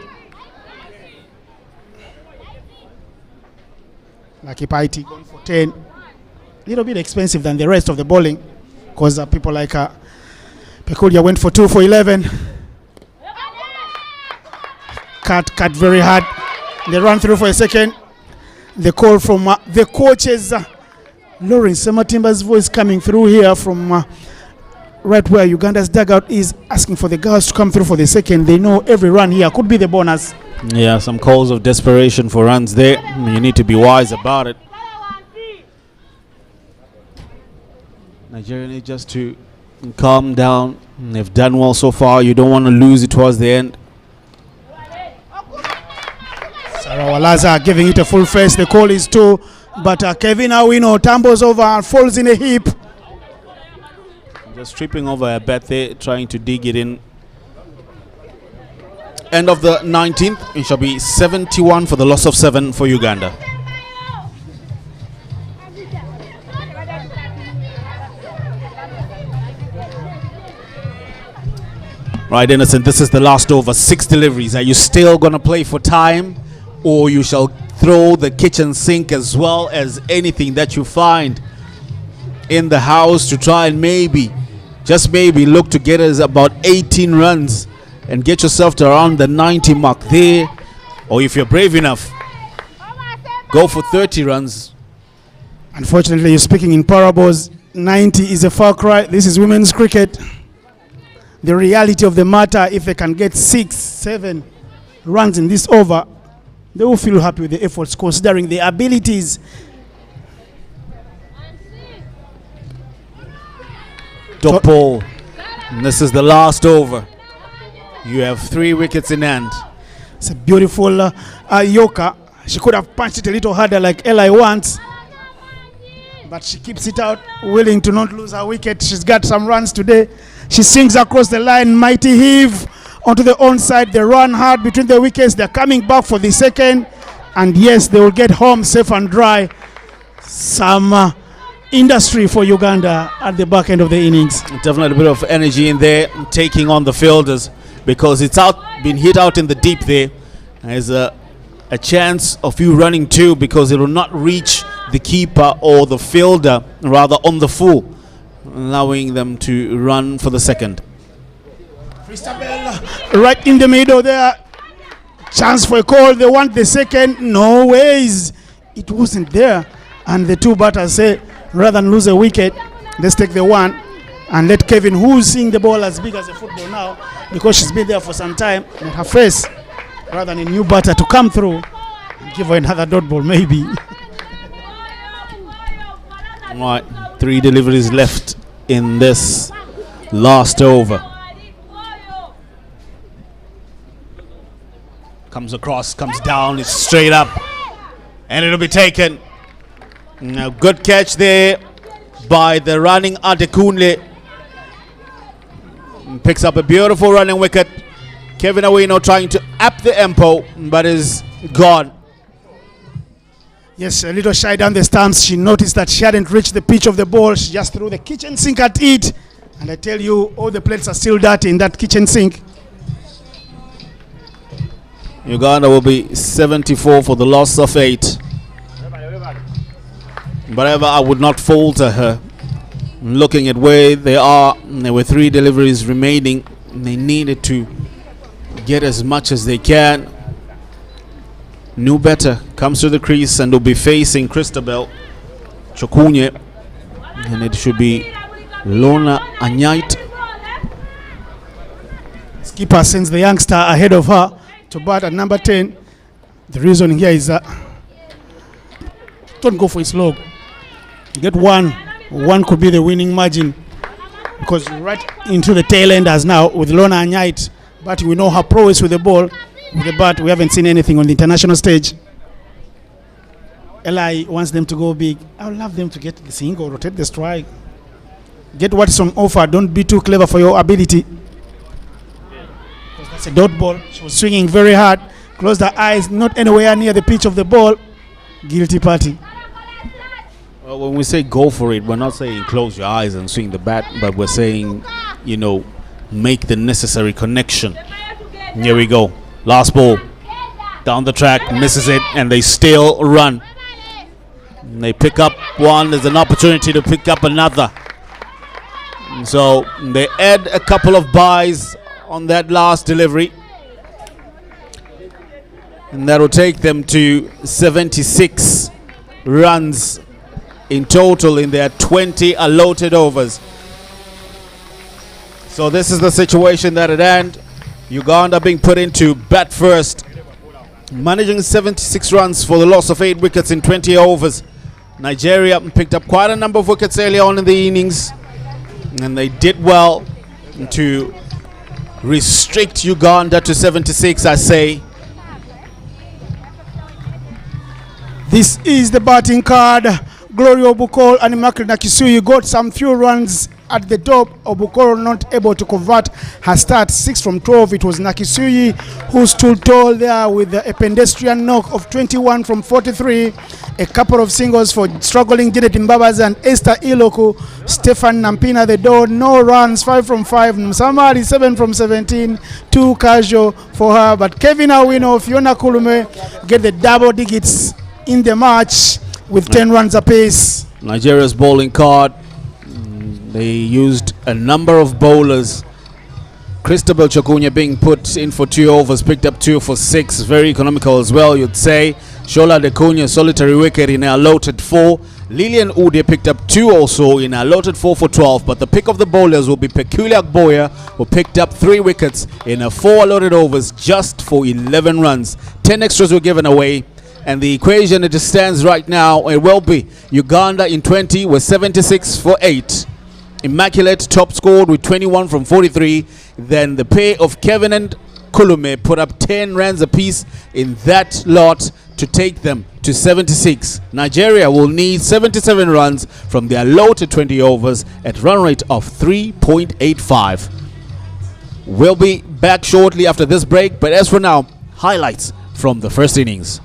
Lucky Paiti going for 10. A little bit expensive than the rest of the bowling, because people like Pekulia went for 2 for 11. Cut very hard. They run through for a second. The call from the coaches, Lawrence Sematimba's voice coming through here from right where Uganda's dugout is, asking for the girls to come through for the second. They know every run here could be the bonus. Yeah, some calls of desperation for runs there. You need to be wise about it. Nigeria need just to calm down. They've done well so far. You don't want to lose it towards the end. Sarah Walaza giving it a full face. The call is 2, but Kevin Owino tumbles over and falls in a heap. Just tripping over a bat there, trying to dig it in. End of the 19th, it shall be 71 for the loss of 7 for Uganda. Right, Innocent, this is the last over. 6 deliveries. Are you still going to play for time, or you shall throw the kitchen sink as well as anything that you find in the house to try and maybe, just maybe, look to get us about 18 runs and get yourself to around the 90 mark there? Or if you're brave enough, go for 30 runs. Unfortunately, you're speaking in parables. 90 is a far cry. This is women's cricket. The reality of the matter, if they can get 6, 7 runs in this over, they will feel happy with the efforts, considering the abilities. Top ball. And this is the last over. You have 3 wickets in hand. It's a beautiful Yoka. She could have punched it a little harder like Eli wants, but she keeps it out, willing to not lose her wicket. She's got some runs today. She swings across the line, mighty heave onto the onside. They run hard between the wickets. They're coming back for the second, and yes, they will get home safe and dry. Some industry for Uganda at the back end of the innings. Definitely a bit of energy in there, taking on the fielders, because it's been hit out in the deep there. There's a chance of you running too, because it will not reach the keeper or the fielder, rather on the full, allowing them to run for the second. Christabel right in the middle there. Chance for a call. They want the second. No ways. It wasn't there. And the two batters say, rather than lose a wicket, let's take the one and let Kevin, who's seeing the ball as big as a football now, because she's been there for some time, let her face, rather than a new batter to come through and give her another dot ball, maybe. Right, 3 deliveries left in this last over. Comes across, comes down, it's straight up, and it'll be taken. Now, good catch there by the running Adekunle. Picks up a beautiful running wicket. Kevin Awino trying to up the tempo, but is gone. Yes, a little shy down the stumps. She noticed that she hadn't reached the pitch of the ball. She just threw the kitchen sink at it. And I tell you, all the plates are still dirty in that kitchen sink. Uganda will be 74 for the loss of 8. But I would not falter her. Looking at where they are, there were 3 deliveries remaining. They needed to get as much as they can. Knew better, comes to the crease and will be facing Christabel Chokunye. And it should be Lorna Anyait. Skipper sends the youngster ahead of her to bat at number 10. The reason here is that don't go for his log. Get one. One could be the winning margin, because right into the tail enders now with Lorna Anyait. But we know her prowess with the ball. With the bat, we haven't seen anything on the international stage. Eli wants them to go big. I would love them to get the single, rotate the strike. Get what's on offer. Don't be too clever for your ability. Because that's a dot ball. She was swinging very hard. Closed her eyes, not anywhere near the pitch of the ball. Guilty party. Well, when we say go for it, we're not saying close your eyes and swing the bat, but we're saying, make the necessary connection. Here we go. Last ball. Down the track, misses it, and they still run. And they pick up one. There's an opportunity to pick up another. And so they add a couple of byes on that last delivery. And that will take them to 76 runs in total in their 20 allotted overs. So this is the situation at hand. Uganda being put into bat first, managing 76 runs for the loss of 8 wickets in 20 overs. Nigeria picked up quite a number of wickets early on in the innings, and they did well to restrict Uganda to 76, I say. This is the batting card. Glory Obukoro and Immaculate Nakisuyi got some few runs at the top. Obukoro not able to convert her start. 6 from 12. It was Nakisuyi who stood tall there with a pedestrian knock of 21 from 43. A couple of singles for struggling Janet Mbabazi and Esther Iloku. Stefan Nampina the door. No runs. 5 from 5. Msamari 7 from 17. 2 casual for her. But Kevin Awino, Fiona Kulume get the double digits in the match with 10 runs apiece. Nigeria's bowling card. They used a number of bowlers. Christabel Chokunye being put in for 2 overs, picked up 2 for 6. Very economical as well, you'd say. Shola Adekunle, solitary wicket in a allotted 4. Lillian Ude picked up 2 also in a allotted 4 for 12. But the pick of the bowlers will be Peculiar Boya, who picked up 3 wickets in a 4 allotted overs just for 11 runs. 10 extras were given away. And the equation it stands right now, it will be Uganda in 20 with 76 for 8. Immaculate top scored with 21 from 43. Then the pair of Kevin and Kulume put up 10 runs apiece in that lot to take them to 76. Nigeria will need 77 runs from their allotted 20 overs at run rate of 3.85. We'll be back shortly after this break, but as for now, highlights from the first innings.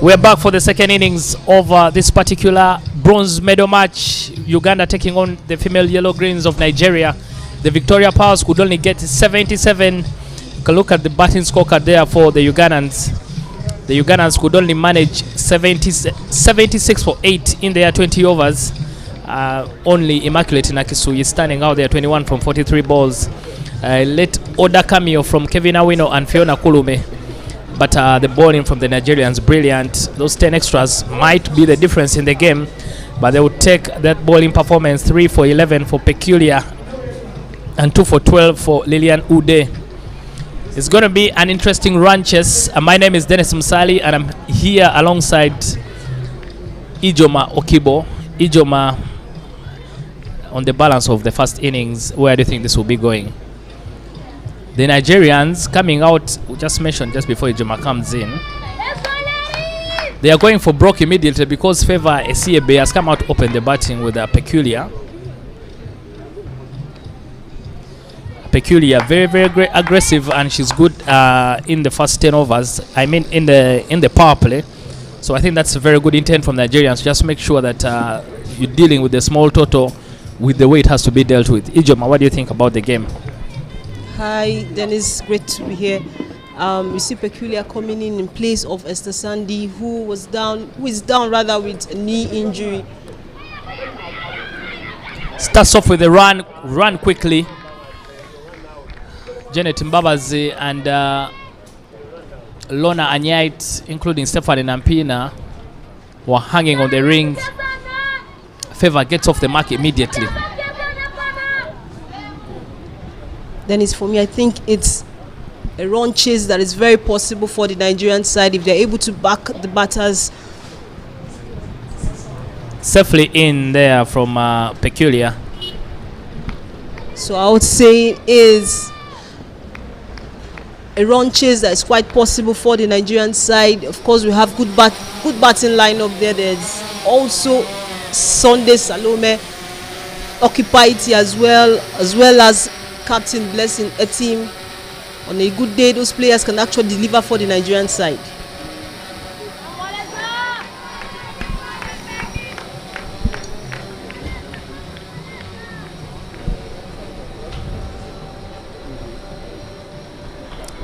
We're back for the second innings of this particular bronze medal match. Uganda taking on the female yellow greens of Nigeria. The Victoria Powers could only get 77. You can look at the batting scorecard there for the Ugandans. The Ugandans could only manage 76 for 8 in their 20 overs. Only Immaculate Nakisu is standing out there, 21 from 43 balls. Late order cameo from Kevin Awino and Fiona Kulume. But the bowling from the Nigerians, brilliant. Those 10 extras might be the difference in the game, but they would take that bowling performance. 3 for 11 for Peculiar and 2 for 12 for Lilian Ude. It's going to be an interesting run chase. My name is Dennis Msali, and I'm here alongside Ijoma Okibo. Ijoma, on the balance of the first innings, where do you think this will be going? The Nigerians coming out, we just mentioned just before Ijoma comes in, they are going for Brock immediately because Favor Esiebe has come out to open the batting with a Peculiar. Peculiar, very, very great, aggressive, and she's good in the first 10 overs. I mean, in the power play. So I think that's a very good intent from Nigerians. Just make sure that you're dealing with the small total with the way it has to be dealt with. Ijoma, what do you think about the game? Hi, Dennis. Great to be here. You see Peculiar coming in place of Esther Sandy, who is down rather with a knee injury. Starts off with a run quickly. Janet Mbabazi and Lona Anyait, including Stephanie Nampina, were hanging on the ring. Favor gets off the mark immediately. Dennis, for me, I think it's a run chase that is very possible for the Nigerian side if they're able to back the batters safely in there from Peculiar. So I would say is a run chase that is quite possible for the Nigerian side. Of course, we have good batting lineup there. There's also Sunday Salome occupied as well as Captain Blessing Etim. On a good day, those players can actually deliver for the Nigerian side.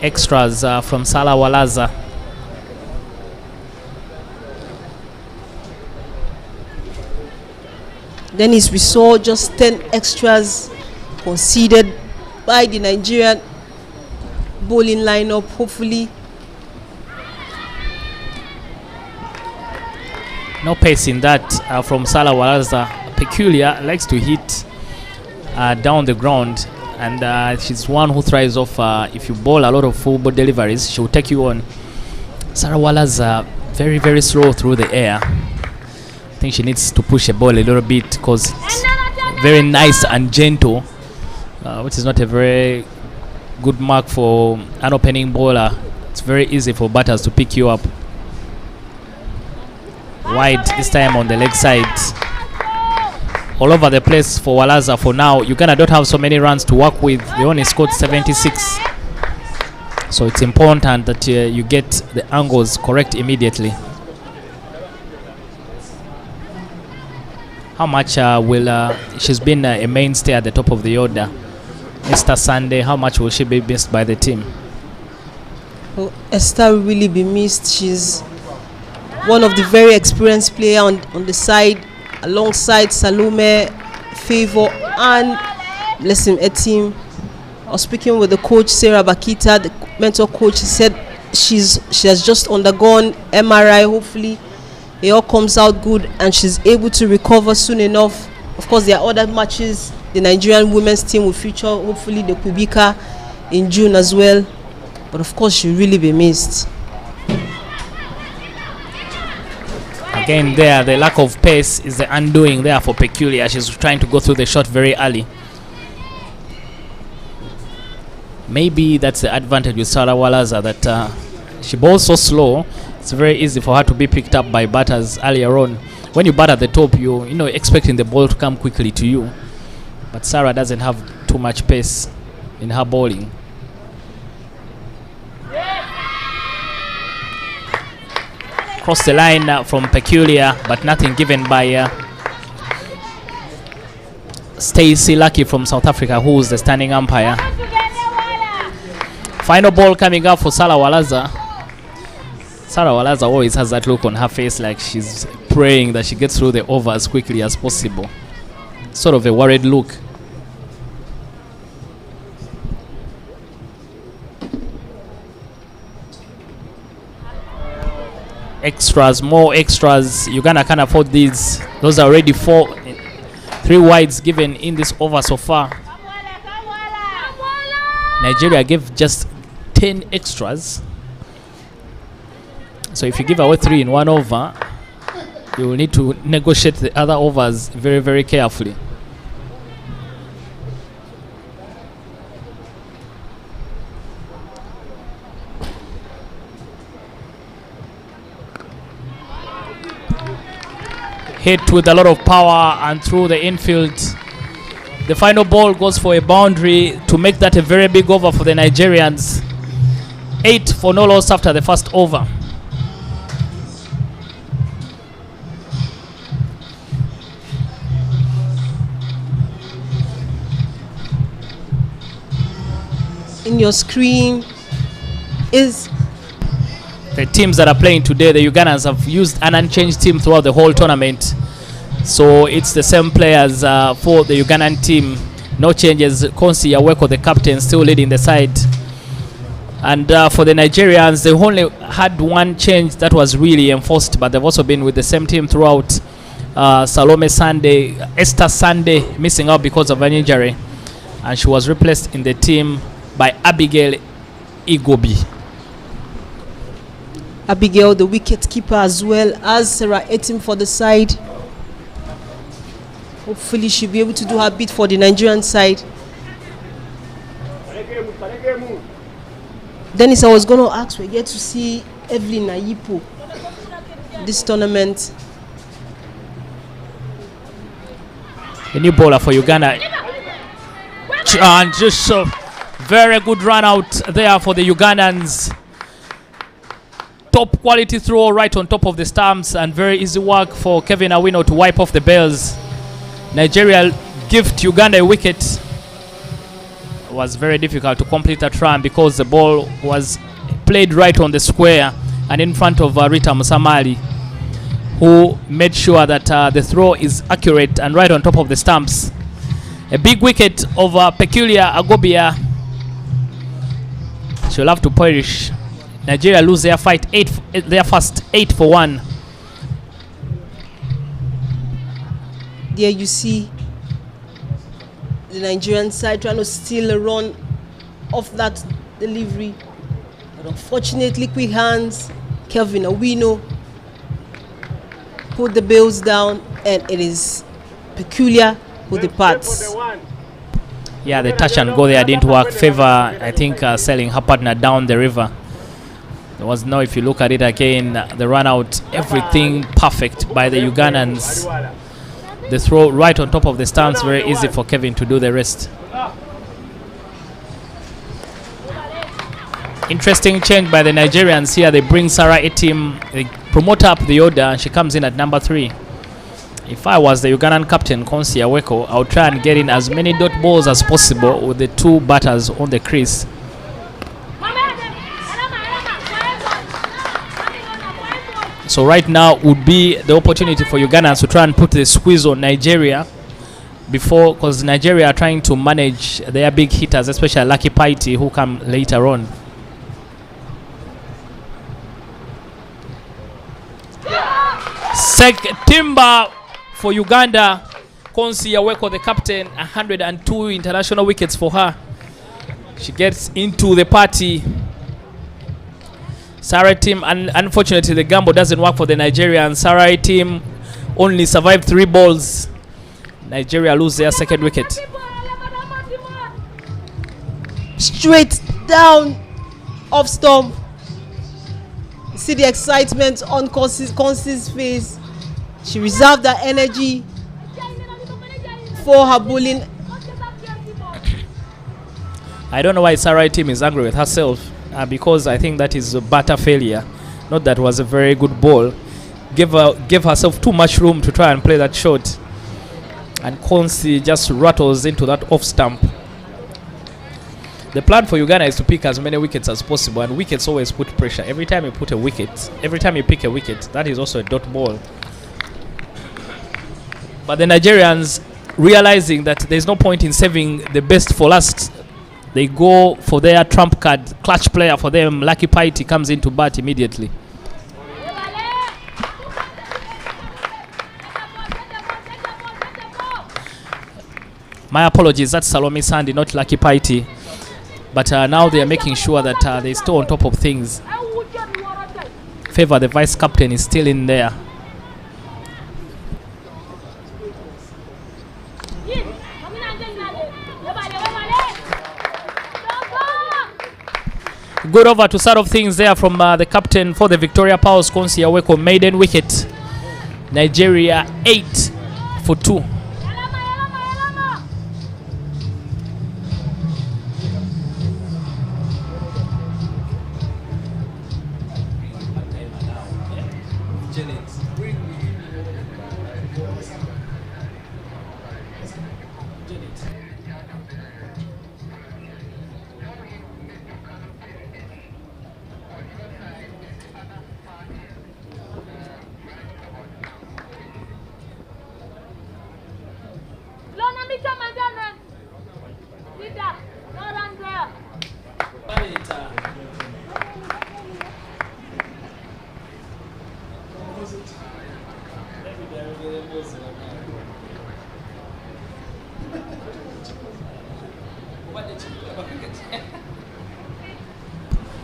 Extras from Salah Walaza. Then we saw just 10 extras conceded by the Nigerian bowling lineup. Hopefully, no pace in that from Salah Walaza. Peculiar, likes to hit down the ground. And she's one who thrives off if you bowl a lot of full ball deliveries, she'll take you on. Sarawala's very, very slow through the air. I think she needs to push a ball a little bit because it's very nice and gentle, which is not a very good mark for an opening bowler. It's very easy for batters to pick you up. Wide this time on the leg side. All over the place for Walaza for now. Uganda don't have so many runs to work with. They only scored 76. So it's important that you get the angles correct immediately. How much will she's been a mainstay at the top of the order? Mr. Sunday, how much will she be missed by the team? Well, Esther will really be missed. She's one of the very experienced players on the side, alongside Salome, Favor, and Blessing Etim. I was speaking with the coach, Sarah Bakita, the mentor coach. She said she has just undergone MRI. Hopefully, it all comes out good and she's able to recover soon enough. Of course, there are other matches. The Nigerian women's team will feature, hopefully, the Kubika in June as well. But of course, she'll really be missed. Again, there, the lack of pace is the undoing there for Peculiar. She's trying to go through the shot very early. Maybe that's the advantage with Sarah Walaza, that she bowls so slow. It's very easy for her to be picked up by batters earlier on. When you bat at the top, you know, expecting the ball to come quickly to you. But Sarah doesn't have too much pace in her bowling. Cross the line from Peculiar, but nothing given by Stacey Lucky from South Africa, who is the standing umpire. Final ball coming up for Sarah Walaza. Sarah Walaza always has that look on her face like she's praying that she gets through the over as quickly as possible. Sort of a worried look. Extras, more extras. Uganda can't afford these. Those are already 3 wides given in this over so far. Nigeria gave just 10 extras. So if you give away 3 in one over, you will need to negotiate the other overs very, very carefully. Hit with a lot of power and through the infield. The final ball goes for a boundary to make that a very big over for the Nigerians. 8 for no loss after the first over. In your screen is the teams that are playing today. The Ugandans have used an unchanged team throughout the whole tournament. So it's the same players for the Ugandan team. No changes. Konsi Yaweko, the captain, still leading the side. And for the Nigerians, they only had one change that was really enforced, but they've also been with the same team throughout. Salome Sunday, Esther Sunday missing out because of an injury. And she was replaced in the team by Abigail Igobi. Abigail, the wicket keeper, as well as Sarah Etim for the side. Hopefully she'll be able to do her bit for the Nigerian side. Dennis, I was going to ask, we get to see Evelyn Ayipo this tournament. The new bowler for Uganda. And just a very good run out there for the Ugandans. Top quality throw right on top of the stumps, and very easy work for Kevin Awino to wipe off the bails. Nigeria gift Uganda a wicket. It was very difficult to complete that run because the ball was played right on the square and in front of Rita Musamali, who made sure that the throw is accurate and right on top of the stumps. A big wicket of Peculiar Agobia. She'll have to perish. Nigeria lose their fight, their first 8-1. There you see the Nigerian side trying to steal a run off that delivery. But unfortunately, quick hands, Kelvin Awino put the bails down, and it is Peculiar who departs. Yeah, the touch and go there didn't work. Favor, I think, selling her partner down the river. There was no, if you look at it again, the run out, everything perfect by the Ugandans. The throw right on top of the stance, very easy for Kevin to do the rest. Interesting change by the Nigerians here. They bring Sarah Etim, they promote up the order, and she comes in at number 3. If I was the Ugandan captain, Konsi Aweko, I would try and get in as many dot balls as possible with the 2 batters on the crease. So right now would be the opportunity for Ugandans to try and put the squeeze on Nigeria before, because Nigeria are trying to manage their big hitters, especially Lucky Paiti, who come later on. Timber for Uganda. Konsi Aweko, the captain, 102 international wickets for her. She gets into the party. Sarah team, and unfortunately the gamble doesn't work for the Nigerians. Sarah team only survived 3 balls. Nigeria lose their second wicket. Straight down off stump. See the excitement on Konsi's face. She reserved that energy for her bowling. I don't know why Sarah team is angry with herself. Because I think that is a batter failure. Not that was a very good ball. Gave herself too much room to try and play that shot. And Konsi just rattles into that off stump. The plan for Uganda is to pick as many wickets as possible, and wickets always put pressure. Every time you put a wicket, every time you pick a wicket, that is also a dot ball. But the Nigerians, realizing that there's no point in saving the best for last, they go for their trump card, clutch player for them. Lucky Paiti comes into bat immediately. My apologies, that's Salome Sandi, not Lucky Paiti. But now they are making sure that they're still on top of things. Favor, the vice captain, is still in there. Good over to start off things there from the captain for the Victoria Powers, Konsi Aweko, maiden wicket. Nigeria 8-2.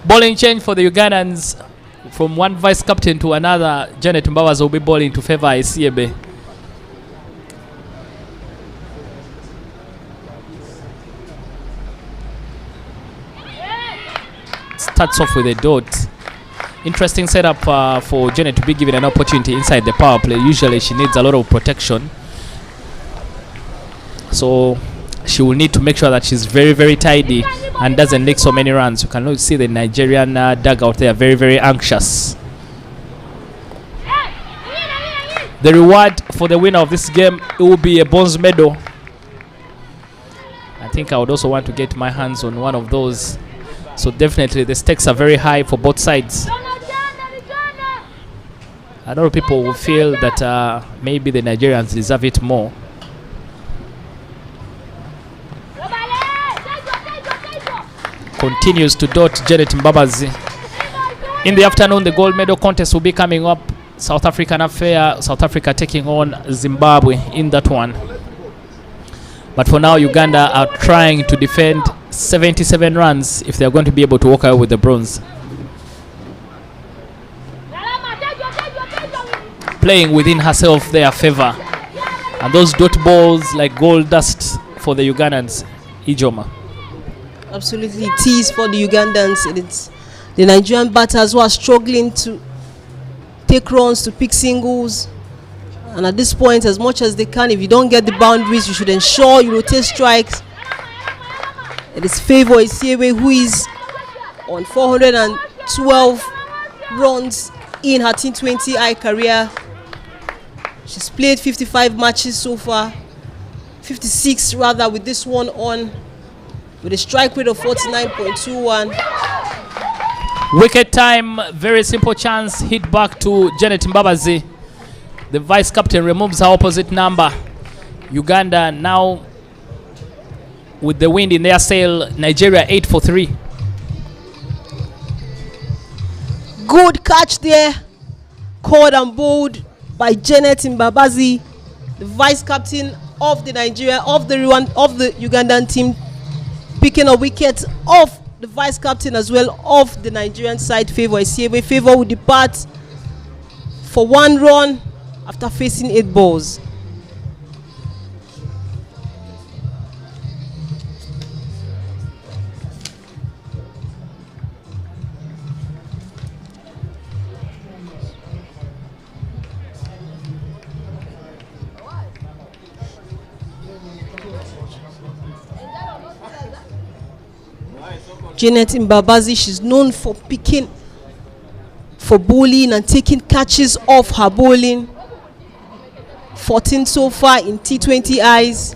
Bowling change for the Ugandans from one vice captain to another. Janet Mbawas will be bowling to favor Isiebe. starts off with a dot. Interesting setup for Janet to be given an opportunity inside the power play. Usually she needs a lot of protection, so she will need to make sure that she's very, very tidy and doesn't make so many runs. You can see the Nigerian dugout there, very, very anxious. The reward for the winner of this game, it will be a bronze medal. I think I would also want to get my hands on one of those. So definitely the stakes are very high for both sides. A lot of people will feel that maybe the Nigerians deserve it more. Continues to dot Janet Mbabazi. In the afternoon, the gold medal contest will be coming up. South African affair, South Africa taking on Zimbabwe in that one. But for now, Uganda are trying to defend 77 runs if they are going to be able to walk out with the bronze. Playing within herself their favor. And those dot balls like gold dust for the Ugandans. Ijoma. Absolutely, it is for the Ugandans. It's the Nigerian batters who are struggling to take runs, to pick singles. And at this point, as much as they can, if you don't get the boundaries, you should ensure you rotate strikes. It is Favour Isiewe, who is on 412 runs in her T20I career. She's played 55 matches so far, 56 rather, with this one on, with a strike rate of 49.21. Wicket time, very simple chance, hit back to Janet Mbabazi. The vice captain removes her opposite number. Uganda now with the wind in their sail. Nigeria 8 for 3. Good catch there, caught and bowled by Janet Mbabazi, the vice captain of the Ugandan team, picking a wicket off the vice captain as well of the Nigerian side, Favour Isiewe. Favour will depart for 1 run after facing 8 balls. Janet Mbabazi, she's known for picking, for bowling and taking catches off her bowling. 14 so far in T20Is.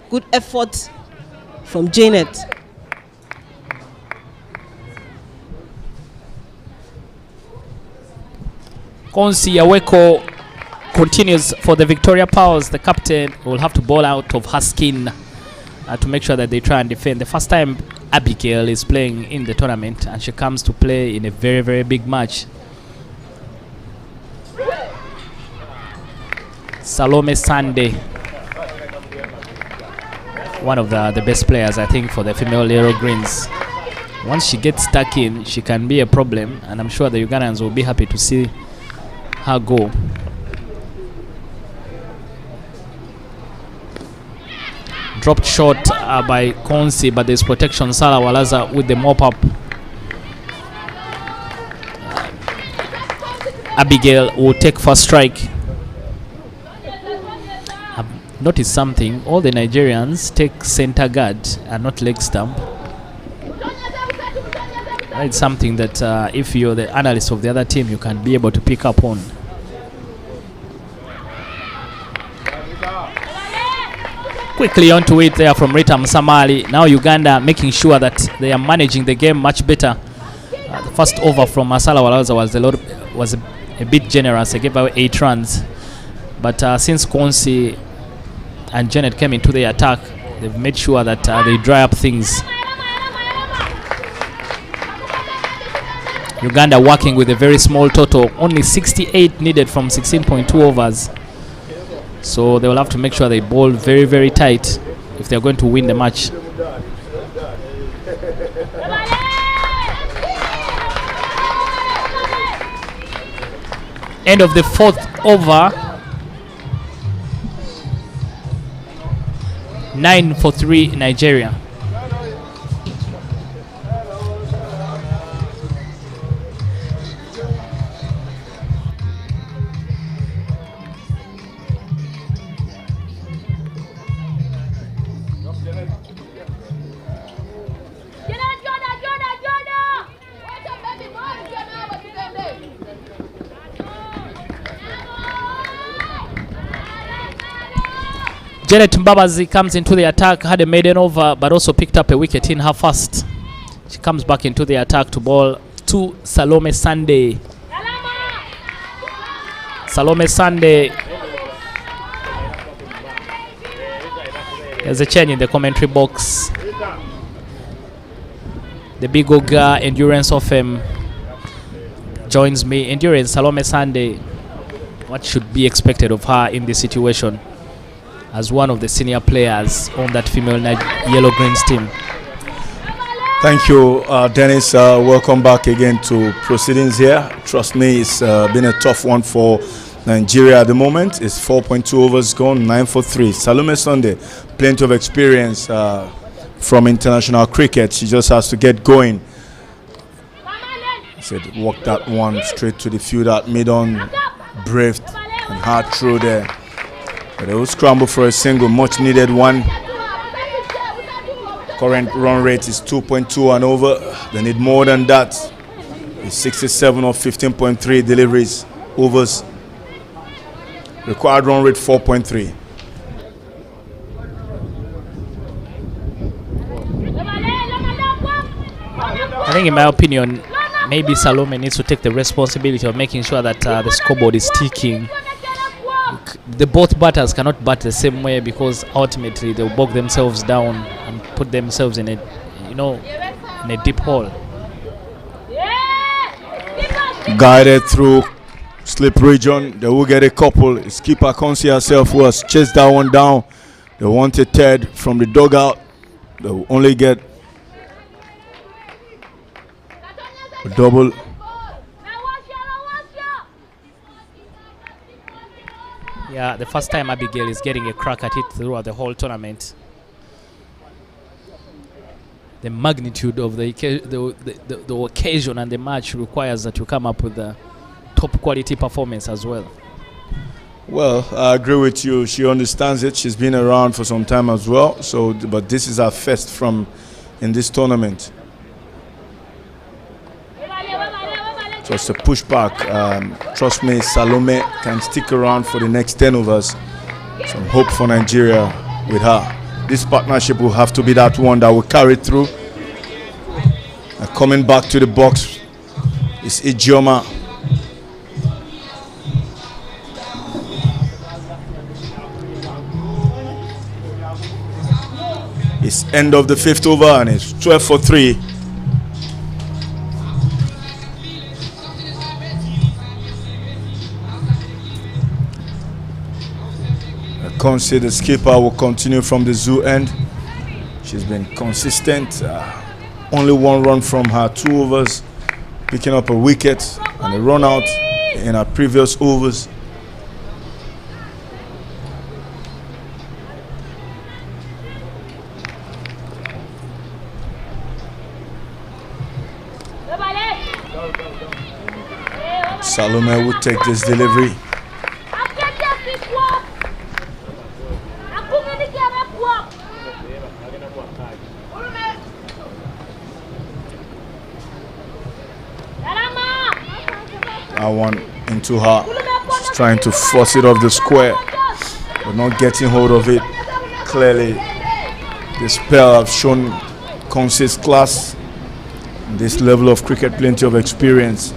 Good effort from Janet. Konsi Yaweko continues for the Victoria Powers. The captain will have to bowl out of her skin to make sure that they try and defend. The first time Abigail is playing in the tournament, and she comes to play in a very, very big match. Salome Sande, one of the best players, I think, for the female Aero Greens. Once she gets stuck in, she can be a problem, and I'm sure the Ugandans will be happy to see her go. Dropped short by Konsi, but there's protection. Salah Walaza with the mop-up. Abigail will take first strike. I've noticed something. All the Nigerians take center guard and not leg stump. It's something that if you're the analyst of the other team, you can be able to pick up on. Quickly onto it there from Rita Msamali. Now Uganda making sure that they are managing the game much better. The first over from Masala Walaza was a bit generous. They gave away 8 runs. But since Konsi and Janet came into the attack, they've made sure that they dry up things. Uganda working with a very small total. Only 68 needed from 16.2 overs. So they will have to make sure they bowl very, very tight if they're going to win the match. End of the 4th over. 9 for 3 Nigeria. Janet Mbabazi comes into the attack, had a maiden over, but also picked up a wicket in her first. She comes back into the attack to bowl to Salome Sunday. Salome Sunday. There's a change in the commentary box. The big Oga Endurance of him joins me. Endurance, Salome Sunday. What should be expected of her in this situation as one of the senior players on that female Yellow Greens team? Thank you, Dennis. Welcome back again to proceedings here. Trust me, it's been a tough one for Nigeria at the moment. It's 4.2 overs gone, 9 for 3. Salome Sunday, plenty of experience from international cricket. She just has to get going. He said, walk that one straight to the field at mid-on, braved and hard through there. But they will scramble for a single, much needed one. Current run rate is 2.2 and over. They need more than that. It's 67 of 15.3 deliveries, overs. Required run rate 4.3. I think in my opinion, maybe Salome needs to take the responsibility of making sure that the scoreboard is ticking. The both batters cannot bat the same way, because ultimately they'll bog themselves down and put themselves in a, in a deep hole. Guided through slip region, they will get a couple. His keeper can't see herself was chase that one down. They want a third from the dugout. They will only get a double. Yeah, the first time Abigail is getting a crack at it throughout the whole tournament. The magnitude of the occasion and the match requires that you come up with a top quality performance as well. Well, I agree with you. She understands it. She's been around for some time as well. So, but this is her first from in this tournament. Just a pushback. Trust me, Salome can stick around for the next 10 overs. Some hope for Nigeria with her. This partnership will have to be that one that will carry through. Coming back to the box is Ijeoma. It's end of the 5th over and it's 12 for 3. Consi, the skipper, will continue from the zoo end. She's been consistent. Only one run from her 2 overs, picking up a wicket and a run out in her previous overs. Salome will take this delivery. That one into her. She's trying to force it off the square, but not getting hold of it. Clearly, this pair have shown consist class. This level of cricket, plenty of experience.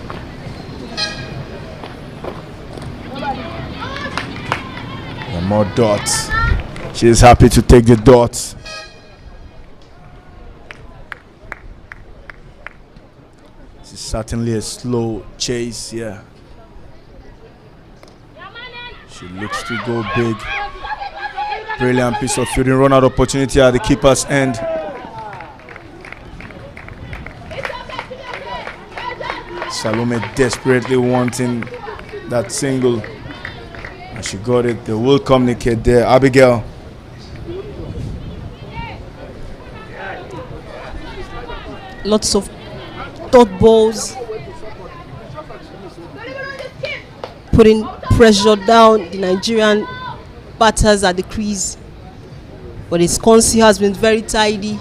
And more dots. She is happy to take the dots. This is certainly a slow chase, yeah. She looks to go big. Brilliant piece of fielding, run out opportunity at the keeper's end. Salome desperately wanting that single, and she got it. They will communicate there. Abigail. Lots of dot balls, putting pressure down the Nigerian batters at the crease. But Iskonsi has been very tidy.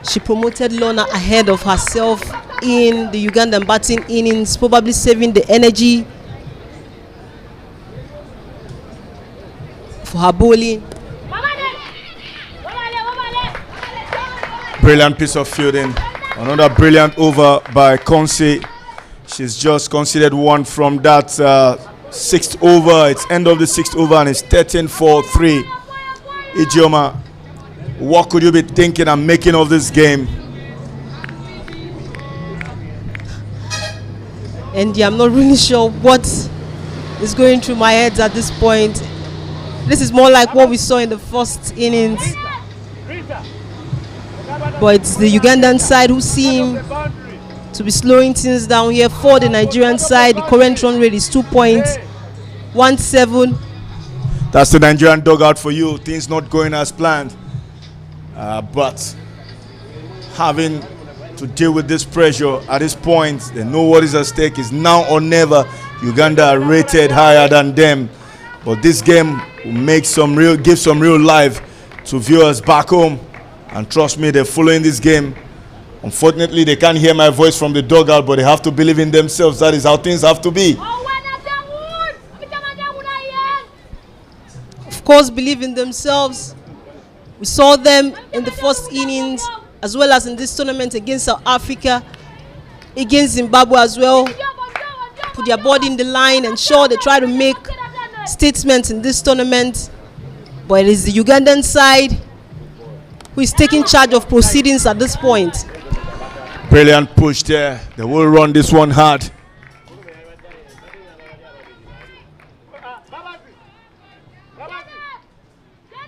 She promoted Lorna ahead of herself in the Ugandan batting innings, probably saving the energy. her bowling. Brilliant piece of fielding. Another brilliant over by Konsi. She's just conceded one from that sixth over. It's end of the sixth over and it's 13-4-3. Ijeoma, what could you be thinking and making of this game? And I'm not really sure what is going through my head at this point. This is more like what we saw in the first innings. But it's the Ugandan side who seem to be slowing things down here. For the Nigerian side, the current run rate is 2.17. That's the Nigerian dugout for you. Things not going as planned. But having to deal with this pressure at this point, they know what is at stake. Is now or never. Uganda are rated higher than them. But this game will give some real life to viewers back home. And trust me, they're following this game. Unfortunately, they can't hear my voice from the dugout, but they have to believe in themselves. That is how things have to be. Of course, believe in themselves. We saw them in the first innings, as well as in this tournament against South Africa, against Zimbabwe as well. Put their body in the line and sure they try to make statements in this tournament. But it is the Ugandan side who is taking charge of proceedings at this point. Brilliant push there. They will run this one hard.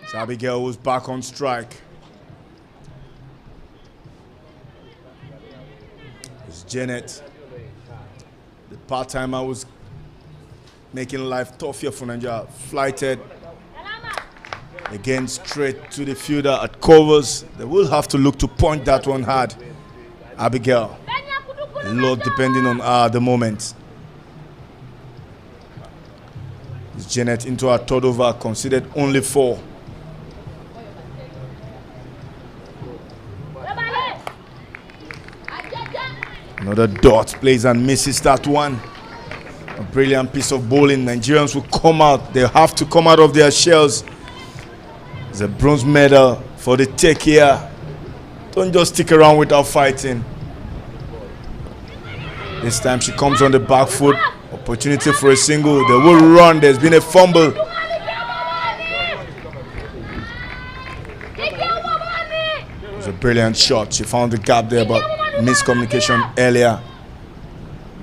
It's Abigail who's back on strike. It's Janet. The part-timer was making life tough here for Nigeria. Flighted. Again, straight to the fielder at covers. They will have to look to point that one hard. Abigail. A lot depending on her at the moment. It's Janet into her third over, considered only 4. Another dot, plays and misses that one. A brilliant piece of bowling. Nigerians will come out. They have to come out of their shells. It's a bronze medal for the take here. Don't just stick around without fighting. This time she comes on the back foot. Opportunity for a single. They will run. There's been a fumble. It was a brilliant shot. She found the gap there, but miscommunication earlier.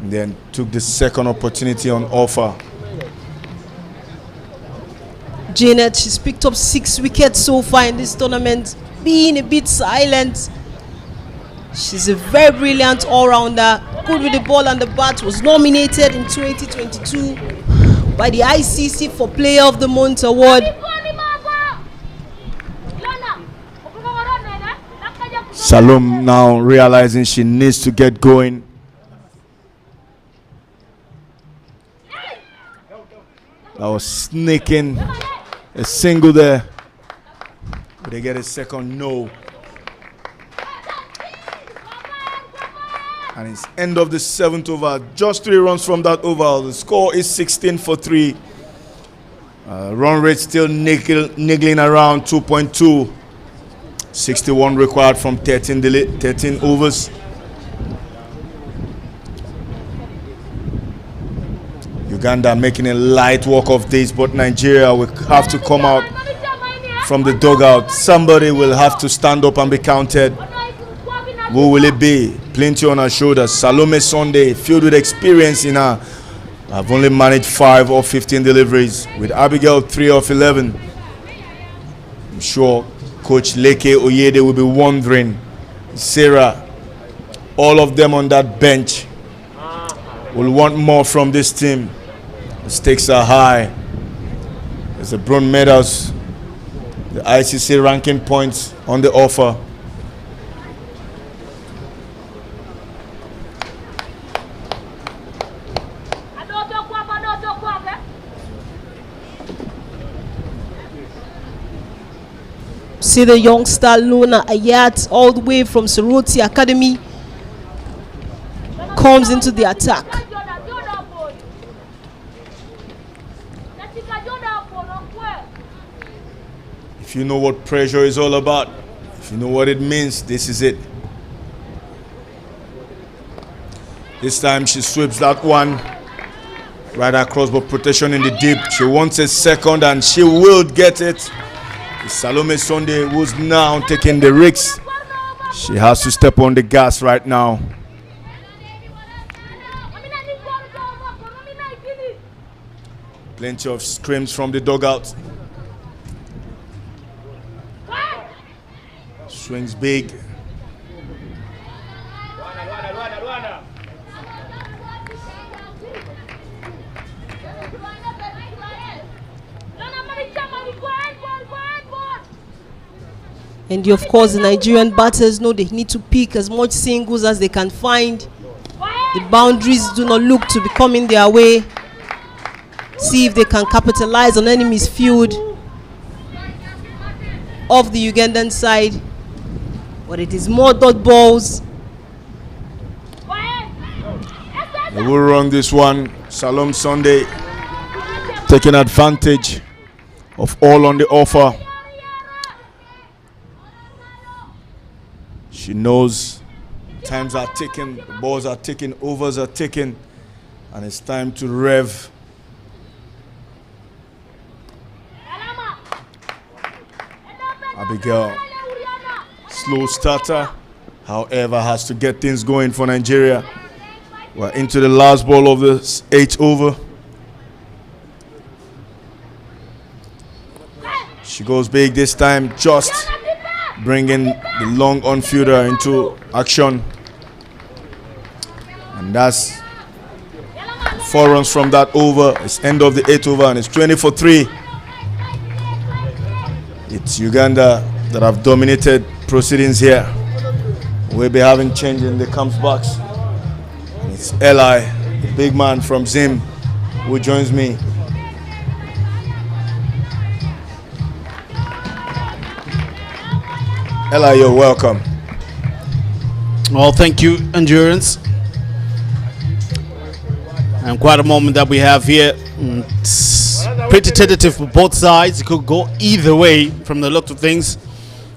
And then took the second opportunity on offer. Janet, she's picked up 6 wickets so far in this tournament, being a bit silent. She's a very brilliant all-rounder, good with the ball and the bat, was nominated in 2022 by the ICC for Player of the Month award. Salome now realizing she needs to get going. That was sneaking a single there. But they get a second no. And it's end of the 7th over. Just 3 runs from that over. The score is 16-3. Run rate still niggling around 2.2. 61 required from 13 overs. Uganda making a light work of this, but Nigeria will have to come out from the dugout. Somebody will have to stand up and be counted. Who will it be? Plenty on her shoulders. Salome Sunday, filled with experience in her. I've only managed 5 of 15 deliveries. With Abigail, 3 of 11. I'm sure Coach Leke Oyede will be wondering. Sarah, all of them on that bench will want more from this team. The stakes are high. There's the bronze medals, the ICC ranking points on the offer. See the youngster Luna Ayat, all the way from Soroti Academy, comes into the attack. If you know what pressure is all about, if you know what it means, this is it. This time she sweeps that one right across, but protection in the deep. She wants a second and she will get it. It's Salome Sunday who's now taking the risks. She has to step on the gas right now. Plenty of screams from the dugout. Swings big. And of course, the Nigerian batters know they need to pick as much singles as they can find. The boundaries do not look to be coming their way. See if they can capitalize on enemy's field of the Ugandan side. But it is more dot balls. They will run this one. Salome Sunday taking advantage of all on the offer. She knows times are ticking, the balls are ticking, overs are ticking, and it's time to rev. Abigail, slow starter, however, has to get things going for Nigeria. We're into the last ball of the 8th over. She goes big this time, just bringing the long on fielder into action. And that's 4 runs from that over. It's end of the 8th over and it's 20 for 3. It's Uganda that have dominated proceedings here. We'll be having change in the camps box. And it's Eli, the big man from Zim, who joins me. Eli, you're welcome. Well, thank you, Endurance. And quite a moment that we have here. It's pretty tentative for both sides. It could go either way from the look of things.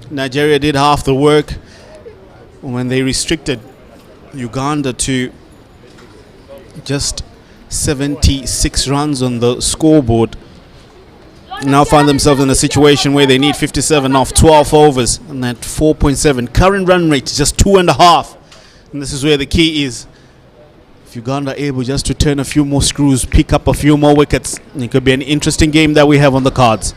Nigeria did half the work when they restricted Uganda to just 76 runs on the scoreboard. Now find themselves in a situation where they need 57 off 12 overs and at 4.7. Current run rate is just 2.5. And this is where the key is. If Uganda are able just to turn a few more screws, pick up a few more wickets, it could be an interesting game that we have on the cards.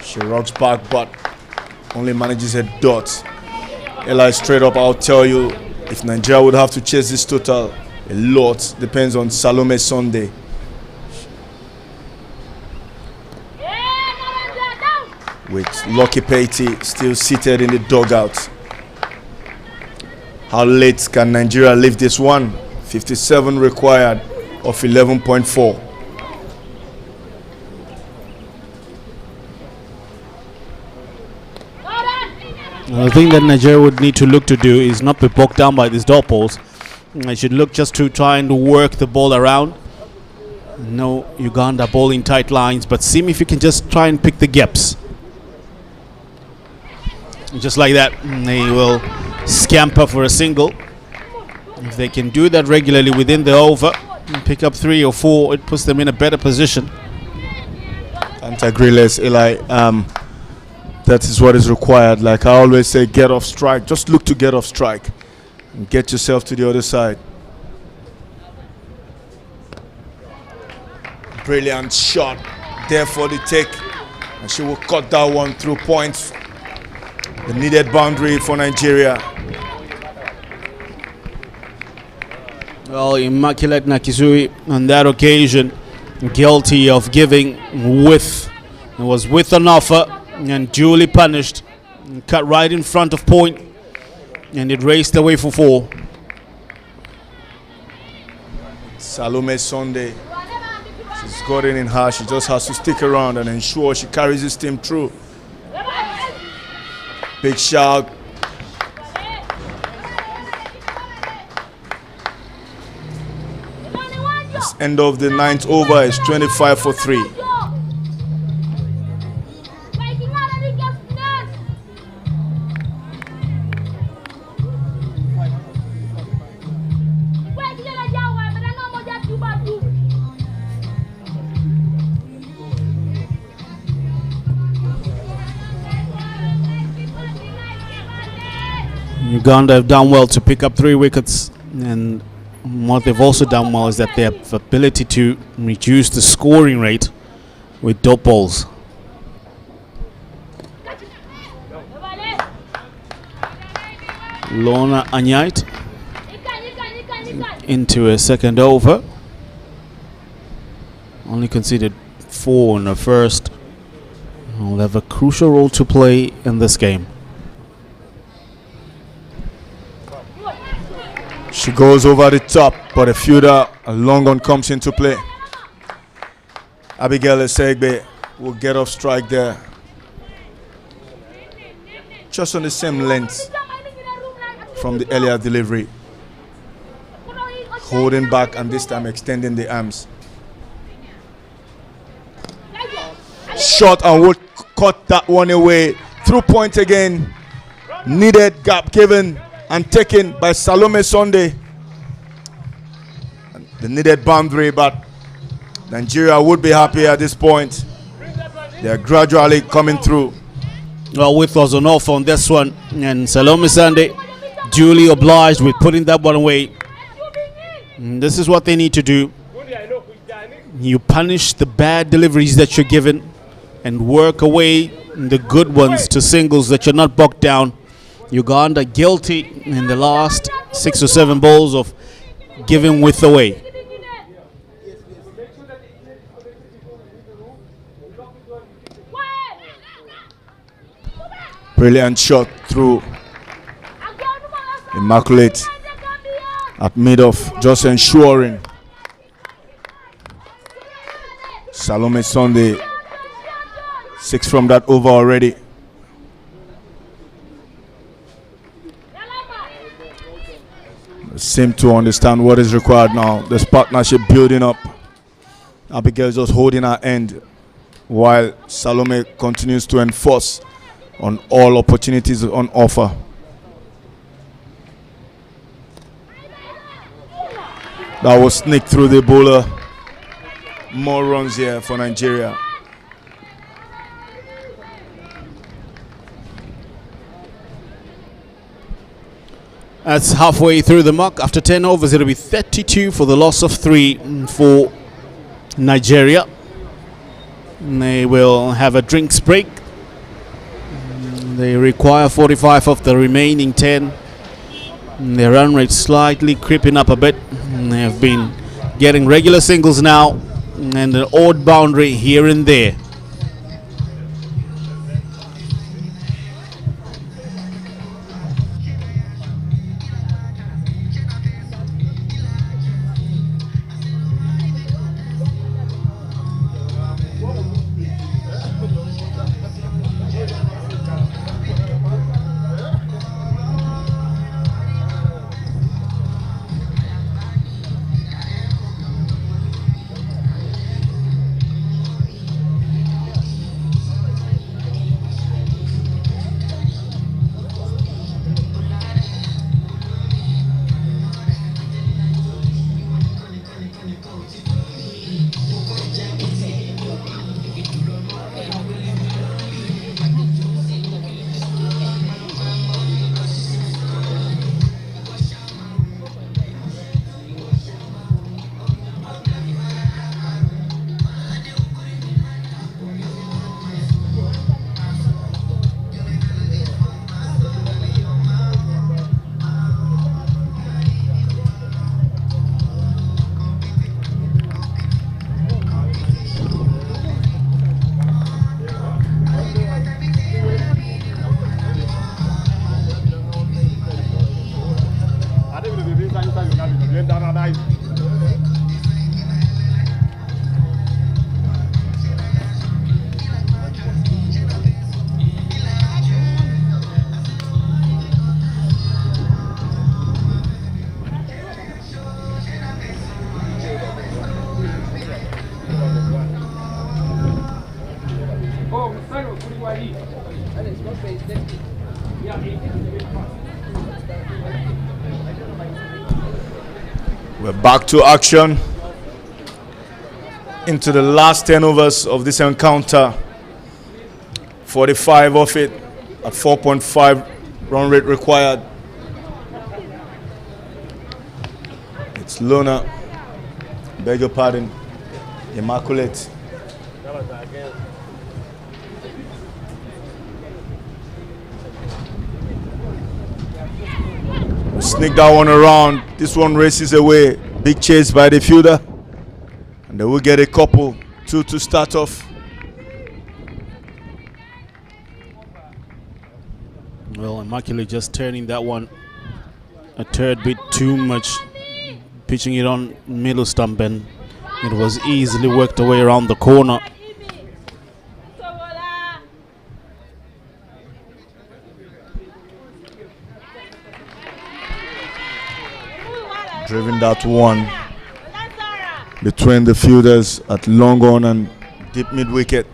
She rocks back but only manages a dot. Eli, straight up, I'll tell you, if Nigeria would have to chase this total, a lot depends on Salome Sunday. With Lucky Petty still seated in the dugout. How late can Nigeria leave this one? 57 required of 11.4. The thing that Nigeria would need to look to do is not be bogged down by these dot balls. They should look just to try and work the ball around. No Uganda bowling tight lines, but see if you can just try and pick the gaps. Just like that, they will scamper for a single. If they can do that regularly within the over and pick up 3 or 4, it puts them in a better position. Anti-Grilles, Eli. That is what is required. Like I always say, get off strike. Just look to get off strike and get yourself to the other side. Brilliant shot there for the take. And she will cut that one through points. The needed boundary for Nigeria. Well, Immaculate Nakizui on that occasion guilty of giving width. It was with an offer and duly punished. And cut right in front of point, and it raced away for 4. Salome Sunday. She's got it in her. She just has to stick around and ensure she carries this team through. Big shout. End of the ninth over is 25 for 3. Uganda have done well to pick up 3 wickets, and what they've also done well is that they have the ability to reduce the scoring rate with dot balls. Lorna Anyait into a second over. Only conceded 4 in the first. Will have a crucial role to play in this game. She goes over the top, but a fielder, a long one, comes into play. Abigail Esegbe will get off strike there. Just on the same length from the earlier delivery. Holding back and this time extending the arms. Shot and would cut that one away. Through point again. Needed gap given and taken by Salome Sunday. The needed boundary, but Nigeria would be happy at this point. They are gradually coming through. Well, width was on off on this one, and Salome Sunday duly obliged with putting that one away. And this is what they need to do. You punish the bad deliveries that you're given and work away the good ones to singles that you're not bogged down. Uganda guilty in the last 6 or 7 balls of giving width away. Brilliant shot through. Immaculate at mid-off, just ensuring. Salome Sunday, 6 from that over already. Seem to understand what is required now. This partnership building up. Abigail just holding her end while Salome continues to enforce on all opportunities on offer. That was sneaked through the bowler. More runs here for Nigeria. That's halfway through the mark. After 10 overs, it'll be 32 for the loss of 3 for Nigeria. And they will have a drinks break. They require 45 of the remaining 10. And their run rate slightly creeping up a bit. And they have been getting regular singles now and an odd boundary here and there. We're back to action into the last 10 overs of this encounter. 45 of it at 4.5 run rate required. It's Luna, beg your pardon, Immaculate. Sneak that one around. This one races away. Big chase by the fielder. And they will get a couple. 2 to start off. Well, Immaculate just turning that one a third bit too much. Pitching it on middle stump, and it was easily worked away around the corner. Driven that one between the fielders at long on and deep mid wicket.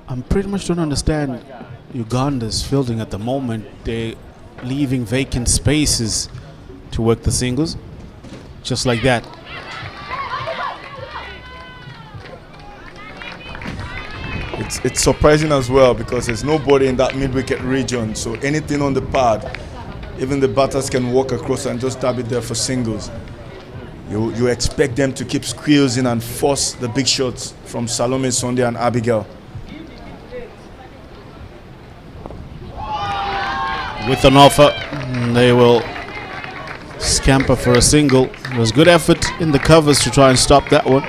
I'm pretty much don't understand Uganda's fielding at the moment. They're leaving vacant spaces to work the singles, just like that. It's surprising as well because there's nobody in that mid wicket region. So anything on the pad, even the batters can walk across and just dab it there for singles. You expect them to keep squeezing and force the big shots from Salome Sunday and Abigail. With an offer, they will scamper for a single. It was good effort in the covers to try and stop that one.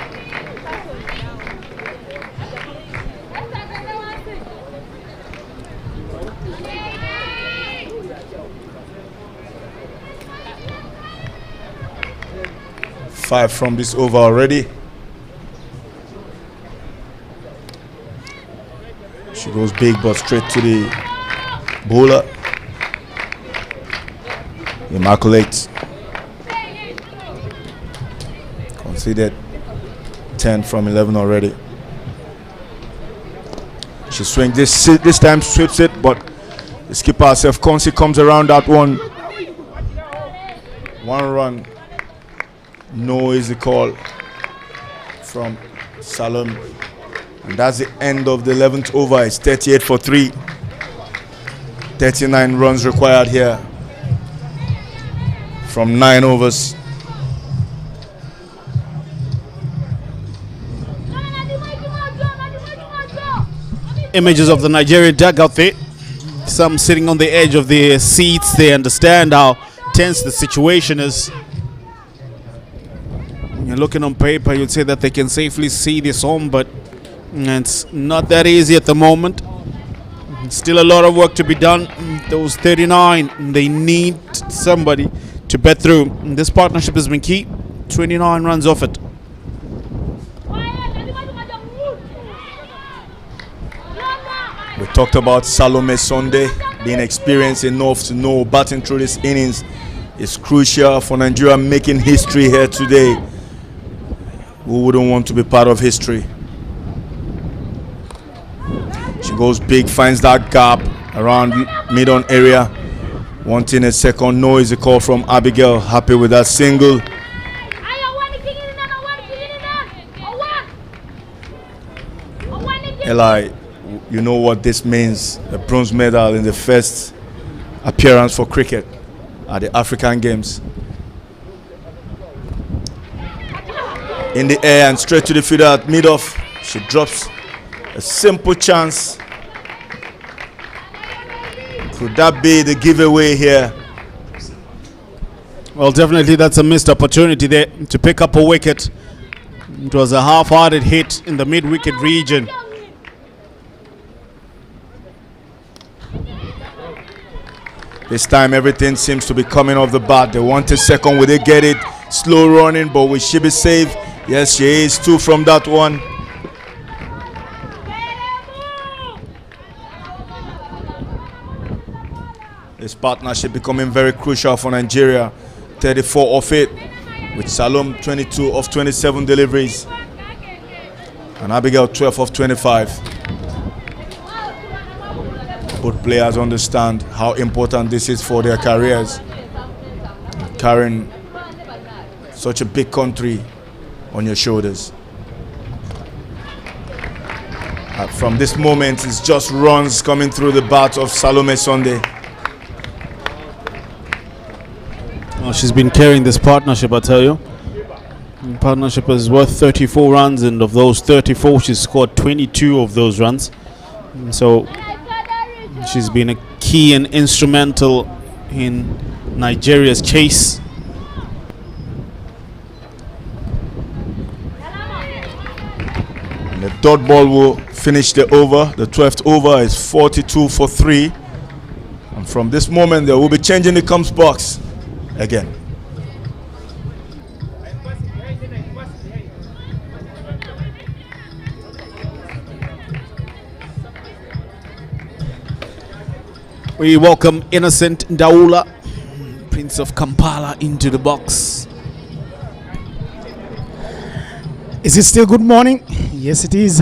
Five from this over already. She goes big but straight to the bowler. Immaculate. Conceded 10 from 11 already. She swings this time, sweeps it, but the skipper herself, Consi, comes around that one. 1 run. No is the call from Salom. And that's the end of the 11th over. It's 38 for 3. 39 runs required here from 9 overs. Images of the Nigerian dugout there. Some sitting on the edge of the seats. They understand how tense the situation is. When you're looking on paper, you'd say that they can safely see this home, but it's not that easy at the moment. Still a lot of work to be done. Those 39, they need somebody to bet through. This partnership has been key. 29 runs off it. We talked about Salome Sunday being experienced enough to know batting through this innings is crucial for Nigeria making history here today. Who wouldn't want to be part of history? She goes big, finds that gap around mid-on area. Wanting a second. No is a call from Abigail. Happy with that single. Eli, you know what this means. A bronze medal in the first appearance for cricket at the African Games. In the air and straight to the fielder at mid-off. She drops a simple chance. Could that be the giveaway here? Well, definitely that's a missed opportunity there to pick up a wicket. It was a half-hearted hit in the mid-wicket region. This time everything seems to be coming off the bat. They want a second. Will they get it? Slow running, but will she be safe? Yes, she is. 2 from that one. This partnership becoming very crucial for Nigeria. 34 of it, with Salom 22 of 27 deliveries. And Abigail 12 of 25. Both players understand how important this is for their careers. Carrying such a big country on your shoulders. From this moment, it's just runs coming through the bat of Salome Sunday. Well, she's been carrying this partnership, I tell you. The partnership is worth 34 runs, and of those 34, she's scored 22 of those runs. And so she's been a key and instrumental in Nigeria's chase. And the dot ball will finish the over. The 12th over is 42 for 3. And from this moment, they will be changing the comes box again. We welcome Innocent Ndaula, Prince of Kampala, into the box. Is it still good morning? Yes, it is.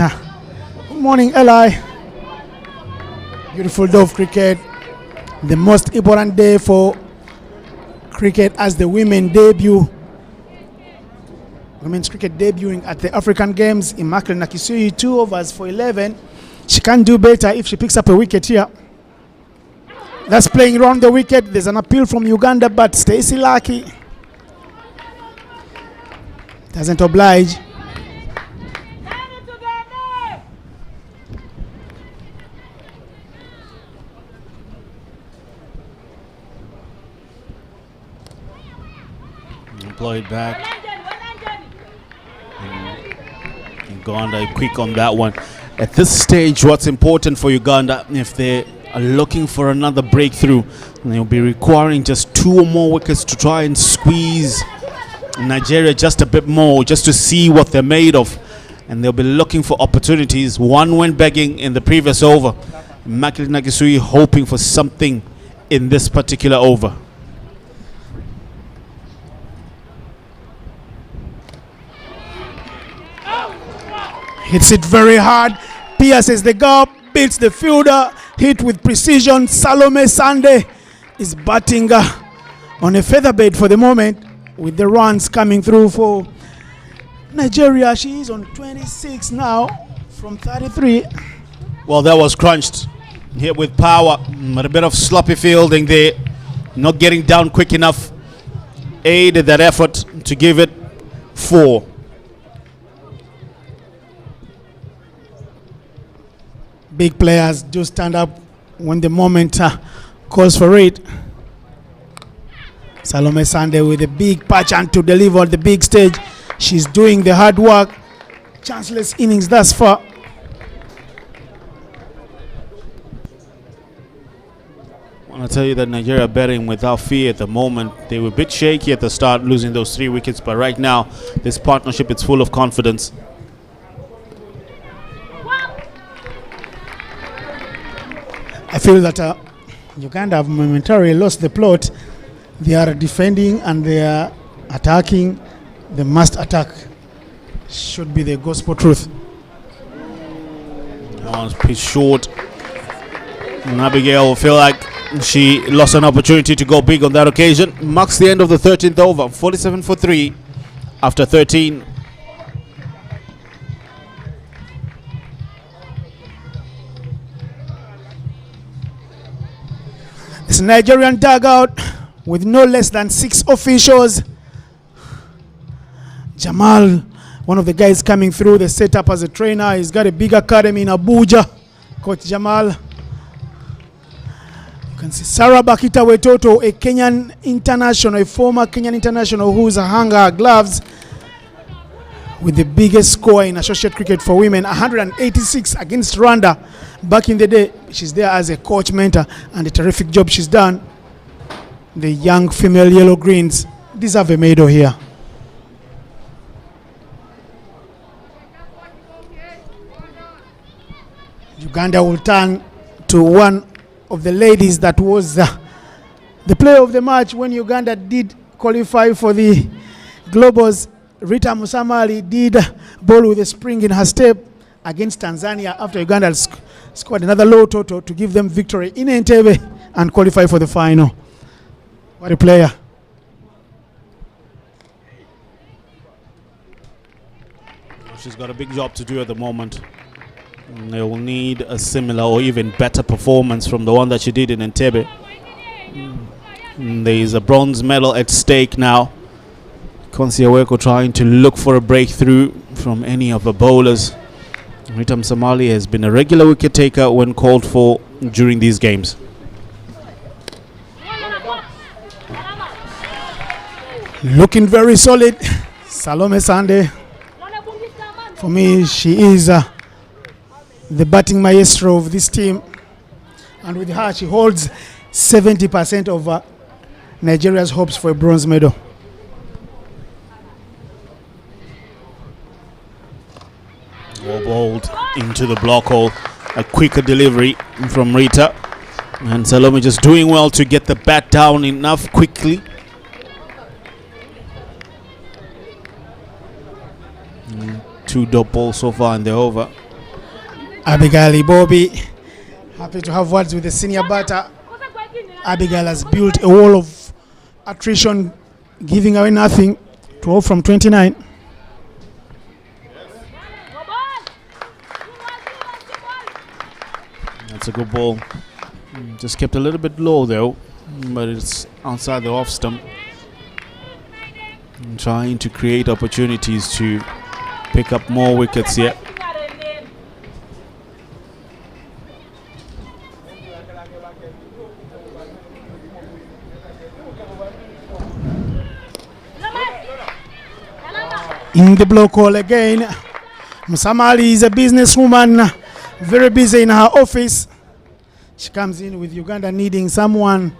Good morning, Eli. Beautiful day of cricket. The most important day for cricket as the women debut. Women's cricket debuting at the African Games. Immaculate Nakisui, 2 overs for 11. She can do better if she picks up a wicket here. That's playing around the wicket. There's an appeal from Uganda, but Stacey Lucky doesn't oblige. Blow it back. Uganda quick on that one. At this stage, what's important for Uganda, if they are looking for another breakthrough, they'll be requiring just 2 or more wickets to try and squeeze Nigeria just a bit more, just to see what they're made of. And they'll be looking for opportunities. One went begging in the previous over. Immaculate Nakisui hoping for something in this particular over. Hits it very hard, pierces the gap, beats the fielder, hit with precision. Salome Sunday is batting on a featherbed for the moment, with the runs coming through for Nigeria. She is on 26 now from 33. Well, that was crunched. Hit with power, but a bit of sloppy fielding there. Not getting down quick enough aided that effort to give it 4. Big players do stand up when the moment calls for it. Salome Sunday with a big patch and to deliver on the big stage. She's doing the hard work. Chanceless innings thus far. I want to tell you that Nigeria are betting without fear at the moment. They were a bit shaky at the start, losing those 3 wickets, but right now this partnership is full of confidence. I feel that Uganda have momentarily lost the plot. They are defending and they are attacking. They must attack. Should be the gospel truth. One's pitch short. And Abigail will feel like she lost an opportunity to go big on that occasion. Marks the end of the 13th over. 47 for 3 after 13. It's a Nigerian dugout with no less than 6 officials. Jamal, one of the guys coming through the setup as a trainer, he's got a big academy in Abuja. Coach Jamal. You can see Sarah Bakita Wetoto, a Kenyan international, a former Kenyan international who's a hanger gloves with the biggest score in associate cricket for women, 186 against Rwanda back in the day. She's there as a coach mentor, and a terrific job she's done. The young female yellow greens deserve a medal here. Uganda will turn to one of the ladies that was the player of the match when Uganda did qualify for the Globals. Rita Musamali did bowl with a spring in her step against Tanzania after Uganda scored another low total to give them victory in Entebbe and qualify for the final. What a player. She's got a big job to do at the moment. And they will need a similar or even better performance from the one that she did in Entebbe. There is a bronze medal at stake now. Konsi Aweko trying to look for a breakthrough from any of the bowlers. Rita Msamali has been a regular wicket taker when called for during these games. Looking very solid. Salome Sande. For me, she is the batting maestro of this team. And with her, she holds 70% of Nigeria's hopes for a bronze medal. Well bowled into the block hole. A quicker delivery from Rita. And Salome just doing well to get the bat down enough quickly. Two dot balls so far in the over. Abigail Bobby, happy to have words with the senior batter. Abigail has built a wall of attrition, giving away nothing. 12 from 29. That's a good ball. Just kept a little bit low though, but it's outside the off stump. And trying to create opportunities to pick up more wickets here. In the block hole again. Msamali is a businesswoman, very busy in her office. She comes in with Uganda needing someone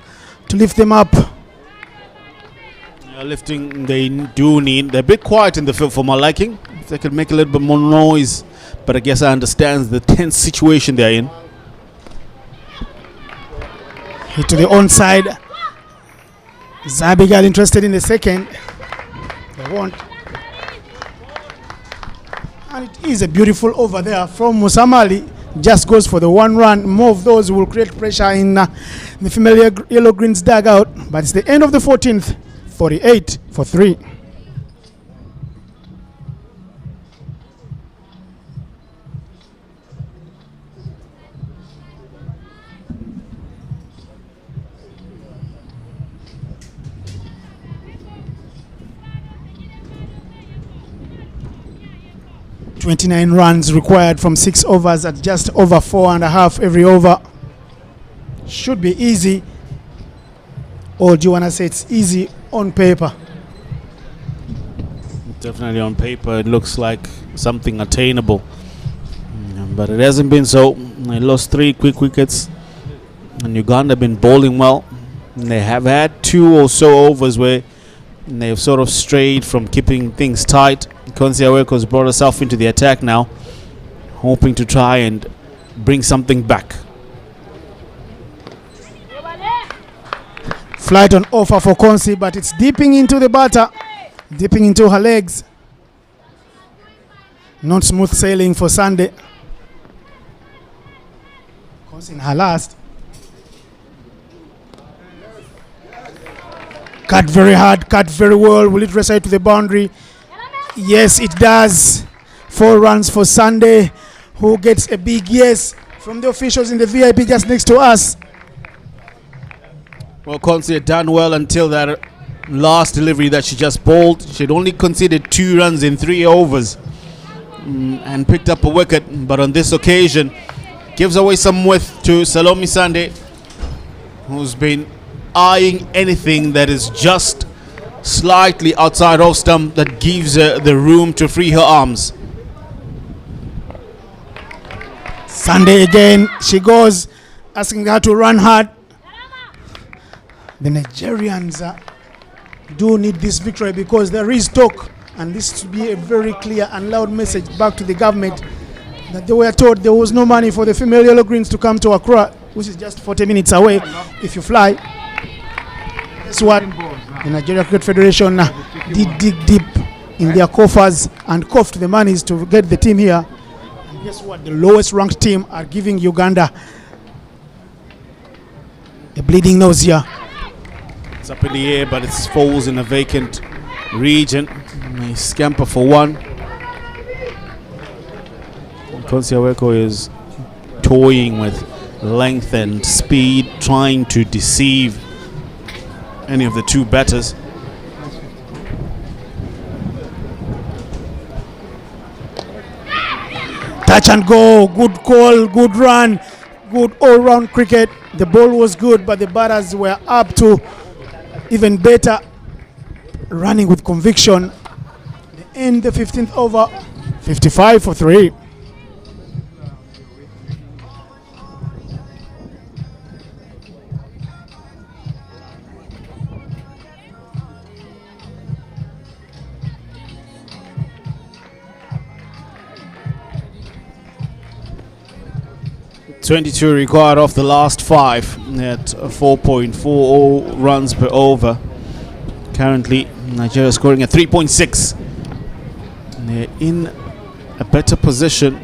to lift them up. Lifting they do need. They're a bit quiet in the field for my liking. If they could make a little bit more noise, but I guess I understand the tense situation they're in. Hit to the onside. Is Abigail interested in the second? They won't. And it is a beautiful over there from Musamali. Just goes for the one run. More of those will create pressure in the female Yellow Greens dugout. But it's the end of the 14th. 48 for 3. .29 runs required from 6 overs at just over 4.5 every over. Should be easy. Or do you want to say it's easy on paper? Definitely on paper it looks like something attainable, but it hasn't been so. They lost 3 quick wickets and Uganda have been bowling well. And they have had 2 or so overs where they've sort of strayed from keeping things tight. Konsi Aweko has brought herself into the attack now, hoping to try and bring something back. Flight on offer for Konsi, but it's dipping into the batter, dipping into her legs. Not smooth sailing for Sunday. Konsi in her last. Cut very hard, cut very well. Will it recite to the boundary? Yes, it does. 4 runs for Sunday, who gets a big yes from the officials in the VIP just next to us. Well, Konsi had done well until that last delivery that she just bowled. She'd only conceded 2 runs in 3 overs and picked up a wicket. But on this occasion, gives away some width to Salome Sande, who's been eyeing anything that is just slightly outside off stump that gives her the room to free her arms. Sunday again, she goes, asking her to run hard. The Nigerians do need this victory because there is talk, and this should be a very clear and loud message back to the government that they were told there was no money for the female Yellow Greens to come to Accra, which is just 40 minutes away if you fly. That's what the Nigeria Cricket Federation did dig deep in their coffers and coughed the monies to get the team here. Guess what? The lowest ranked team are giving Uganda a bleeding nausea. It's up in the air, but it falls in a vacant region. Nice scamper for one. Konsiaweko is toying with length and speed, trying to deceive any of the two batters. Touch and go, good call, good run, good all-round cricket. The ball was good, but the batters were up to even better, running with conviction. They end the 15th over, 55 for 3. .22 required off the last 5 at 4.40 runs per over. Currently, Nigeria scoring at 3.6. They're in a better position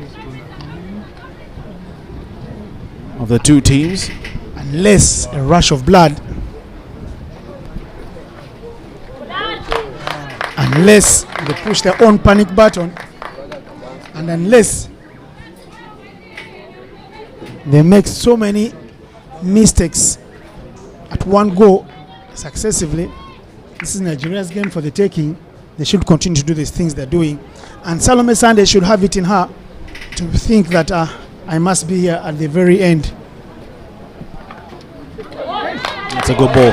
of the two teams. Unless a rush of blood, unless they push their own panic button, and unless they make so many mistakes at one go successively. This is Nigeria's game for the taking. They should continue to do these things they're doing. And Salome Sande should have it in her to think that I must be here at the very end. It's a good ball.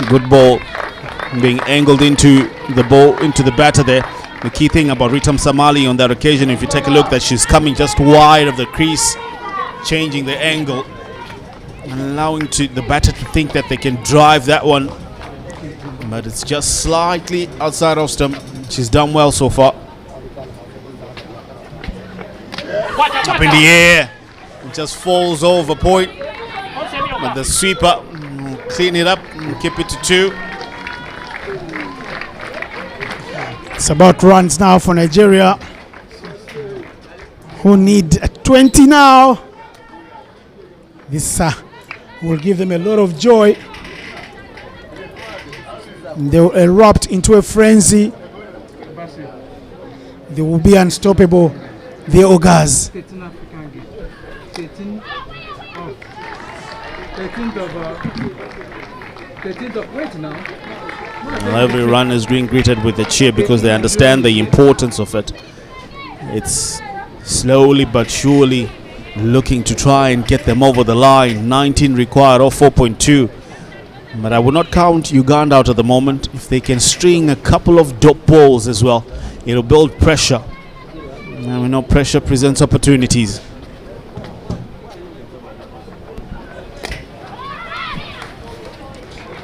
Good ball. Being angled into the ball, into the batter there. The key thing about Ritam Samali on that occasion, if you take a look, that she's coming just wide of the crease, changing the angle and allowing the batter to think that they can drive that one, but it's just slightly outside of stump. She's done well so far. Up in the air, it just falls over point, but the sweeper will clean it up and keep it to 2. It's about runs now for Nigeria, who need a 20 now. This will give them a lot of joy. They will erupt into a frenzy. They will be unstoppable. The Ogas. 13th of wait now. Well, every run is being greeted with a cheer because they understand the importance of it. It's slowly but surely looking to try and get them over the line. 19 required off 4.2. But I would not count Uganda out at the moment. If they can string a couple of dope balls as well, it'll build pressure. And we know pressure presents opportunities.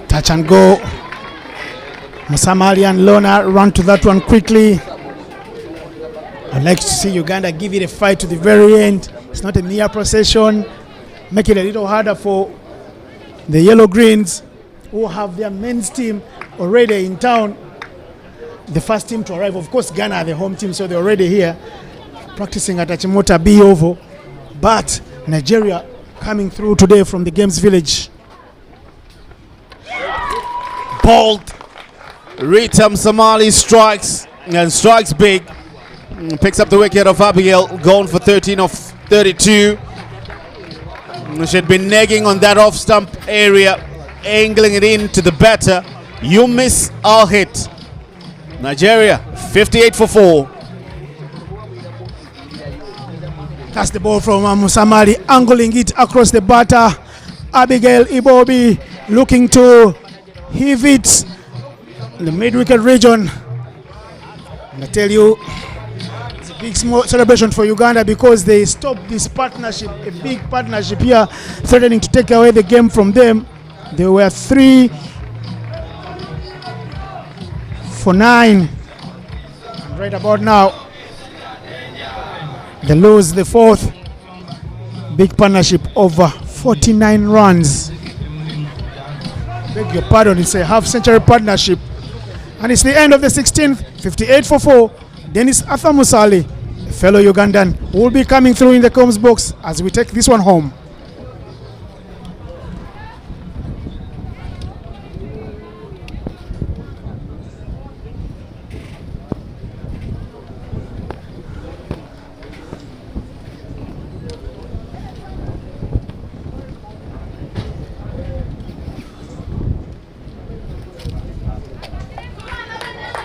Touch and go. Musamali and Lona run to that one quickly. I'd like to see Uganda give it a fight to the very end. It's not a near procession. Make it a little harder for the Yellow Greens, who have their men's team already in town. The first team to arrive, of course, Ghana are the home team, so they're already here practicing at Achimota B Oval. But Nigeria coming through today from the Games Village. Bold. Ritam Samali strikes and strikes big. Picks up the wicket of Abigail, gone for 13 of 32. She had been nagging on that off stump area, angling it into the batter. You miss, I'll hit. Nigeria 58 for 4. That's the ball from Musamali, angling it across the batter. Abigail Ibobi looking to heave it in the mid-wicket region. And I tell you, it's a big small celebration for Uganda because they stopped this partnership, a big partnership here, threatening to take away the game from them. They were 3 for 9. And right about now, they lose the 4th. Big partnership over 49 runs. Beg your pardon, it's a half-century partnership. And it's the end of the 16th, 58 for 4. Dennis Athamusali, fellow Ugandan will be coming through in the comms box as we take this one home.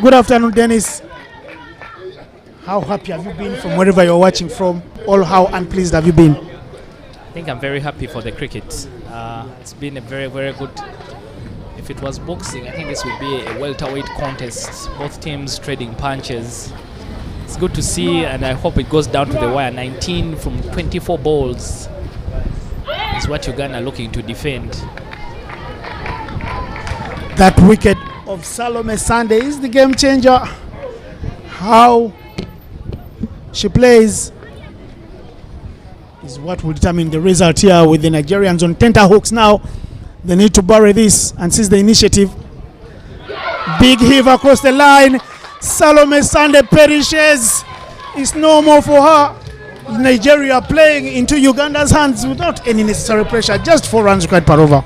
Good afternoon, Dennis. How happy have you been from wherever you're watching from? Or how unpleased have you been? I think I'm very happy for the cricket. It's been a very, very good. If it was boxing, I think this would be a welterweight contest. Both teams trading punches. It's good to see, and I hope it goes down to the wire. 19 from 24 balls is what Uganda are looking to defend. That wicket of Salome Sunday is the game changer. How she plays is what will determine the result here, with the Nigerians on tenterhooks now. They need to bury this and seize the initiative. Big heave across the line. Salome Sunday perishes. It's no more for her. Nigeria playing into Uganda's hands without any necessary pressure. Just 4 runs required per over.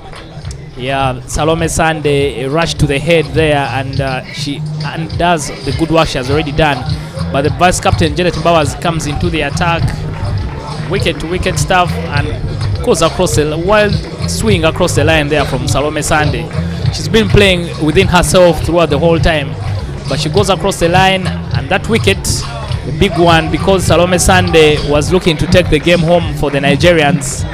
Yeah, Salome Sunday rushed to the head there, and she undoes the good work she has already done. But the vice captain Janet Mbawaz comes into the attack, wicket to wicket stuff, and goes across a wild swing across the line there from Salome Sunday. She's been playing within herself throughout the whole time, but she goes across the line, and that wicket, the big one, because Salome Sunday was looking to take the game home for the Nigerians.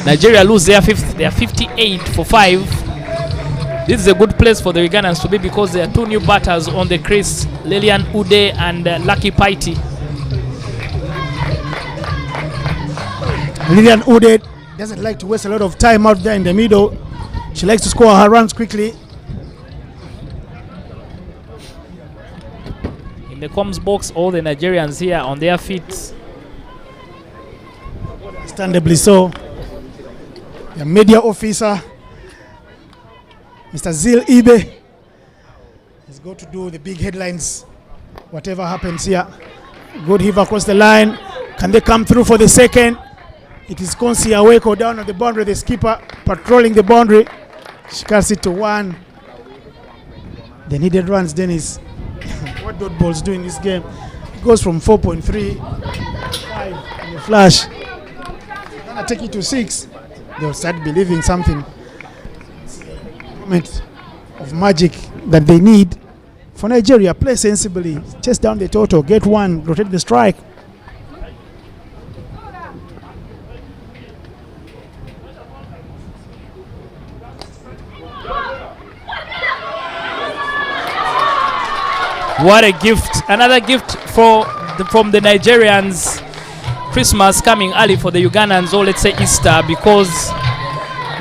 Nigeria lose their fifth. They are 58 for 5. This is a good place for the Ugandans to be, because there are 2 new batters on the crease, Lilian Ude and Lucky Paiti. Lilian Ude doesn't like to waste a lot of time out there in the middle. She likes to score her runs quickly. In the comms box, all the Nigerians here on their feet. Understandably so. The media officer, Mr. Zil Ibe, is going to do the big headlines, whatever happens here. Good heave across the line. Can they come through for the second? It is Konsi Aweko down on the boundary, the skipper patrolling the boundary. She cuts it to 1. The needed runs, Dennis. What dot balls do in this game? It goes from 4.3, 5 in the flash. Gonna take it to 6. They'll start believing something. It's a moment of magic that they need. For Nigeria, play sensibly, chase down the total, get 1, rotate the strike. What a gift. Another gift from the Nigerians. Christmas coming early for the Ugandans, or let's say Easter, because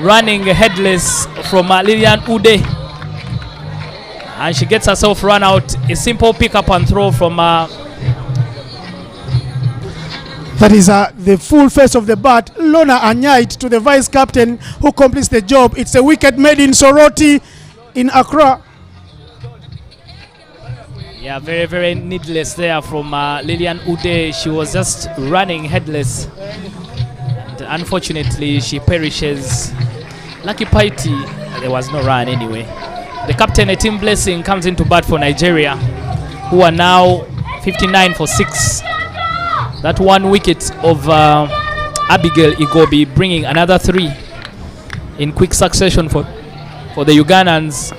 running headless from Lilian Ude, and she gets herself run out. A simple pick up and throw from that is the full face of the bat, Lona Anyait, to the vice captain, who completes the job. It's a wicket made in Soroti in Accra. Yeah, very, very needless there from Lilian Ude. She was just running headless, and unfortunately she perishes. Lucky Paiti, there was no run anyway. The captain, Etim Blessing, comes into bat for Nigeria, who are now 59 for 6. That 1 wicket of Abigail Igobi bringing another 3 in quick succession for the Ugandans.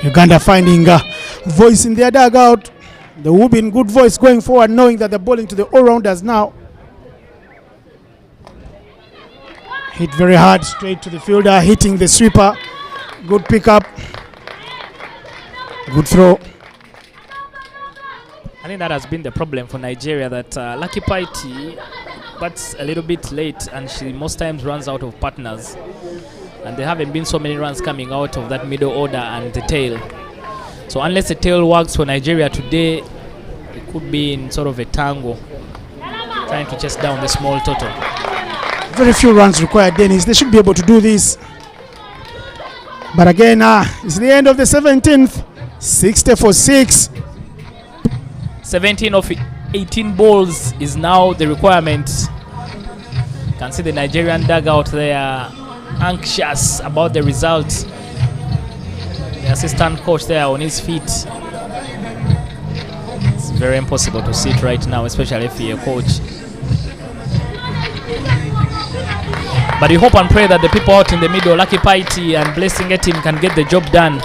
Uganda finding a voice in their dugout. There will be in good voice going forward, knowing that they're bowling to the all-rounders now. Hit very hard, straight to the fielder, hitting the sweeper. Good pickup. Good throw. I think that has been the problem for Nigeria, that Lucky Paiti bats a little bit late, and she most times runs out of partners. And there haven't been so many runs coming out of that middle order and the tail. So unless the tail works for Nigeria today, it could be in sort of a tango, trying to chase down the small total. Very few runs required, Dennis. They should be able to do this. But again, it's the end of the 17th. 60 for 6. 17 of 18 balls is now the requirement. You can see the Nigerian dugout there, anxious about the result. The assistant coach there on his feet. It's very impossible to sit right now, especially if you're a coach. But we hope and pray that the people out in the middle, Lucky Paiti and Blessing Etim, can get the job done.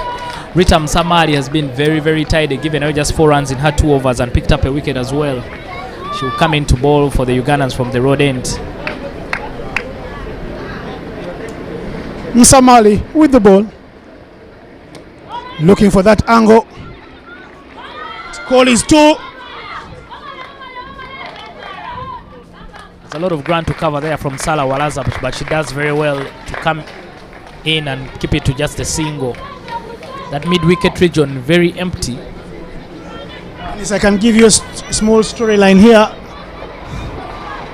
Ritam Samari has been very, very tidy, given away just 4 runs in her 2 overs and picked up a wicket as well. She will come into ball for the Ugandans from the road end. Nsamali with the ball. Looking for that angle. Call is 2. There's a lot of ground to cover there from Salah Walaza, but she does very well to come in and keep it to just a single. That mid-wicket region very empty. Yes, I can give you a small storyline here.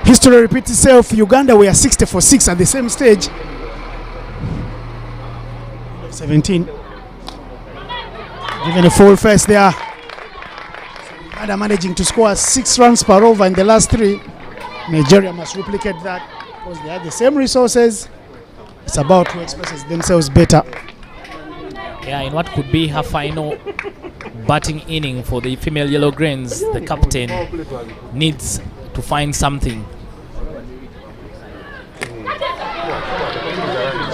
History repeats itself. Uganda were 60 for 6 at the same stage. 17. Given a full face there. Uganda managing to score 6 runs per over in the last 3. Nigeria must replicate that because they have the same resources. It's about who expresses themselves better. Yeah, in what could be her final batting inning for the female Yellow Greens, the captain needs to find something.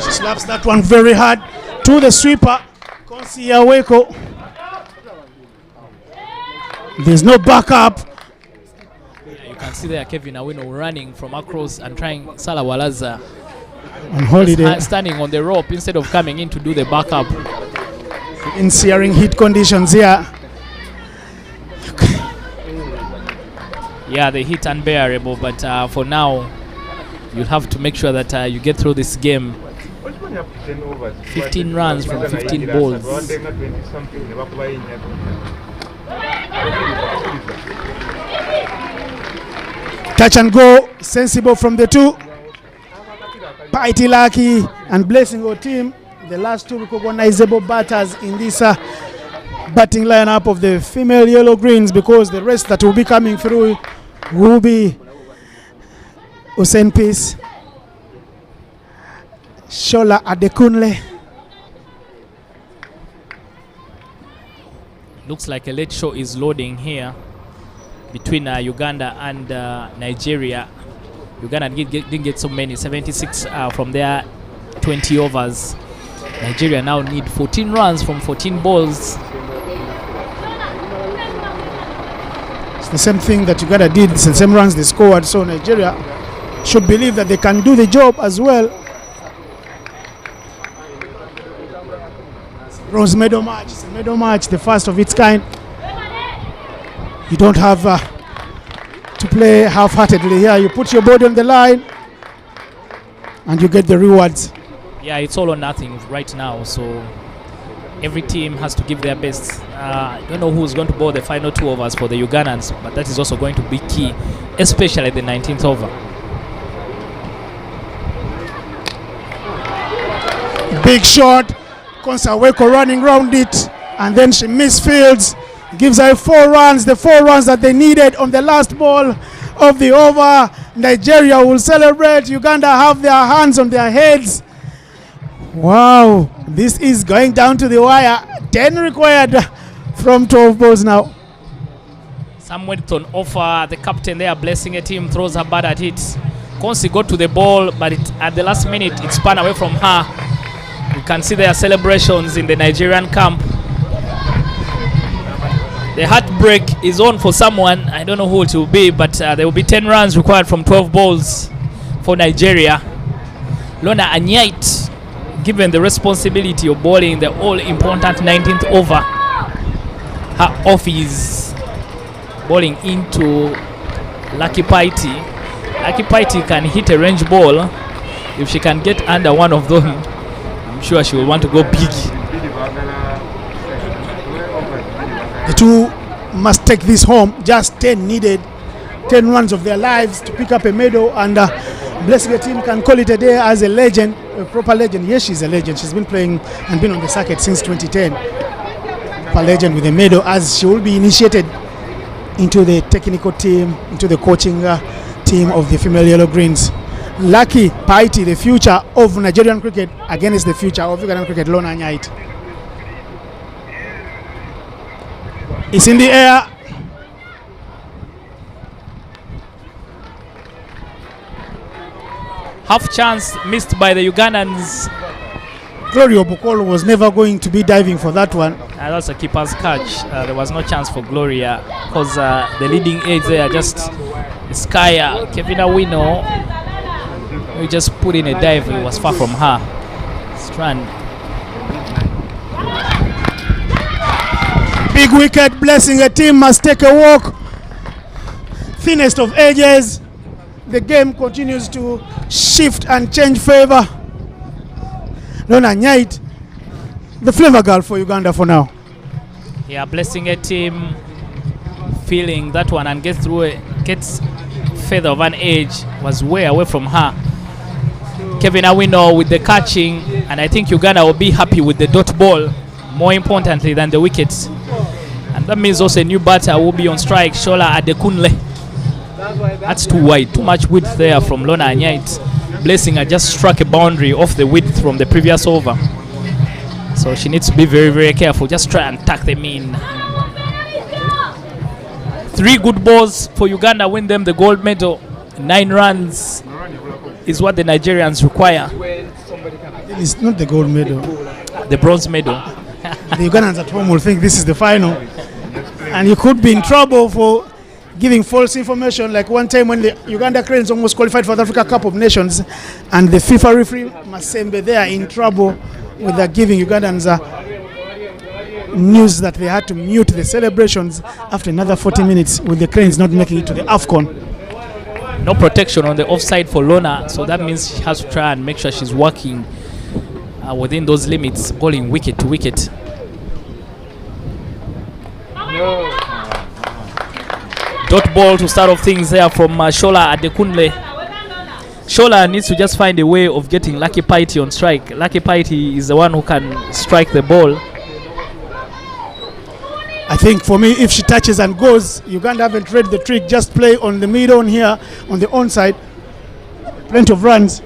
She slaps that one very hard to the sweeper. Konsi Yaweko. There's no backup. You can see there Kevin Awino running from across and trying Salah Walaza On holiday. standing on the rope instead of coming in to do the backup. In searing heat conditions here. Yeah, the heat unbearable, but for now you'll have to make sure that you get through this game. 15 runs from 15 balls. Touch and go, sensible from the 2. Paiti Lucky and Blessing our team, the last 2 recognizable batters in this batting lineup of the female Yellow Greens, because the rest that will be coming through will be Hussein Peace, Shola Adekunle. Looks like a late show is loading here between Uganda and Nigeria. Uganda didn't get so many, 76 from their 20 overs. Nigeria now need 14 runs from 14 balls. It's the same thing that Uganda did, it's the same runs they scored, so Nigeria should believe that they can do the job as well. Rose medal match, it's a medal match, the first of its kind. You don't have to play half-heartedly here. You put your body on the line and you get the rewards. Yeah, it's all or nothing right now, so every team has to give their best. I don't know who's going to bowl the final 2 overs for the Ugandans, but that is also going to be key, especially the 19th over. Big shot, Konsaweko running round it, and then she misfields, gives her 4 runs, the 4 runs that they needed on the last ball of the over. Nigeria will celebrate. Uganda have their hands on their heads. Wow, this is going down to the wire. 10 required from 12 balls now. Sam Wedton offer, the captain there, Blessing a team, throws her bat at it. Konsi got to the ball, but at the last minute it spun away from her. You can see their celebrations in the Nigerian camp. The heartbreak is on for someone. I don't know who it will be, but there will be 10 runs required from 12 balls for Nigeria. Lona Anyait, given the responsibility of bowling the all-important 19th over, her office bowling into Lucky Paiti. Lucky Paiti can hit a range ball. If she can get under one of them, I'm sure she will want to go big. The 2 must take this home. Just 10 needed, 10 runs of their lives to pick up a medal, and Blessing team can call it a day as a legend, a proper legend. Yes, she's a legend. She's been playing and been on the circuit since 2010. Super Legend with the medal, as she will be initiated into the technical team, into the coaching team of the female Yellow Greens. Lucky Paiti, the future of Nigerian cricket against the future of Ugandan cricket, Lona Nyait. It's in the air. Half chance missed by the Ugandans. Gloria Bukolo was never going to be diving for that one. That's a keeper's catch. There was no chance for Gloria because the leading edge there, just Skya, Kevin Awino, we just put in a dive. It was far from her. Strand. Big wicket, blessing a team must take a walk. Thinnest of edges. The game continues to shift and change favor. Lona Nyait, the flavor girl for Uganda for now. Yeah, blessing a team, feeling that one and gets further of an edge, was way away from her. Kevin Awino with the catching, and I think Uganda will be happy with the dot ball, more importantly than the wickets. And that means also a new batter will be on strike, Shola Adekunle. That's too wide, too much width there from Lona Nyait. Blessing had just struck a boundary off the width from the previous over. So she needs to be very, very careful. Just try and tuck them in. 3 good balls for Uganda, win them the gold medal. 9 runs is what the Nigerians require. It's not the gold medal. The bronze medal. The Ugandans at home will think this is the final. And you could be in trouble for giving false information, like one time when the Uganda Cranes almost qualified for the Africa Cup of Nations, and the FIFA referee Masembe, they are in trouble with giving Ugandans news that they had to mute the celebrations after another 40 minutes with the Cranes not making it to the AFCON. No protection on the offside for Lona, so that means she has to try and make sure she's working within those limits, bowling wicket to wicket. Dot ball to start off things there from Shola Adekunle. Shola needs to just find a way of getting Lucky Paiti on strike. Lucky Paiti is the one who can strike the ball. I think for me, if she touches and goes, Uganda haven't read the trick. Just play on the middle here, on the onside. Plenty of runs.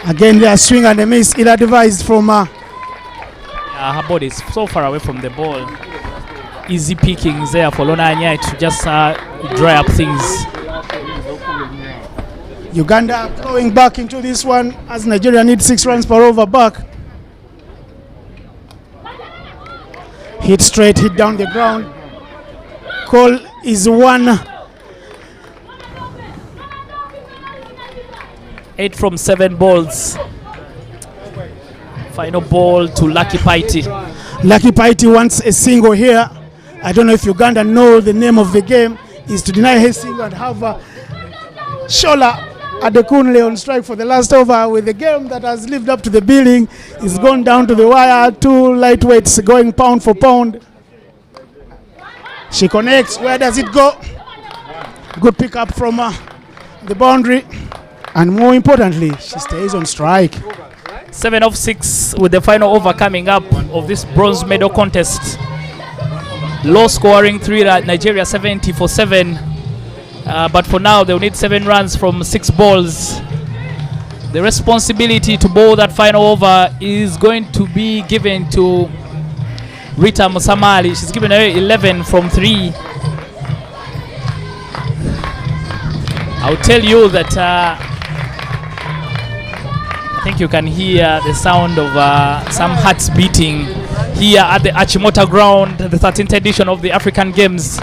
Again, they are swing and a miss. Ill-advised from her body is so far away from the ball. Easy pickings there for Lona Nyait to just dry up things. Uganda going back into this one as Nigeria needs 6 runs per over back. Hit straight, hit down the ground. Call is 1. 8 from 7 balls. Final ball to Lucky Paiti. Lucky Paiti wants a single here. I don't know if Uganda know the name of the game is to deny his single and have Shola Adekunle on strike for the last over. With the game that has lived up to the billing, is gone down to the wire. 2 lightweights going pound for pound. She connects. Where does it go? Good pick up from the boundary, and more importantly, she stays on strike. 7 of 6 with the final over coming up of this bronze medal contest. Low scoring 3, Nigeria 70 for 7. But for now, they'll need 7 runs from 6 balls. The responsibility to bowl that final over is going to be given to Rita Musamali. She's given her 11 from 3. I'll tell you that I think you can hear the sound of some hearts beating here at the Achimota ground, the 13th edition of the African Games,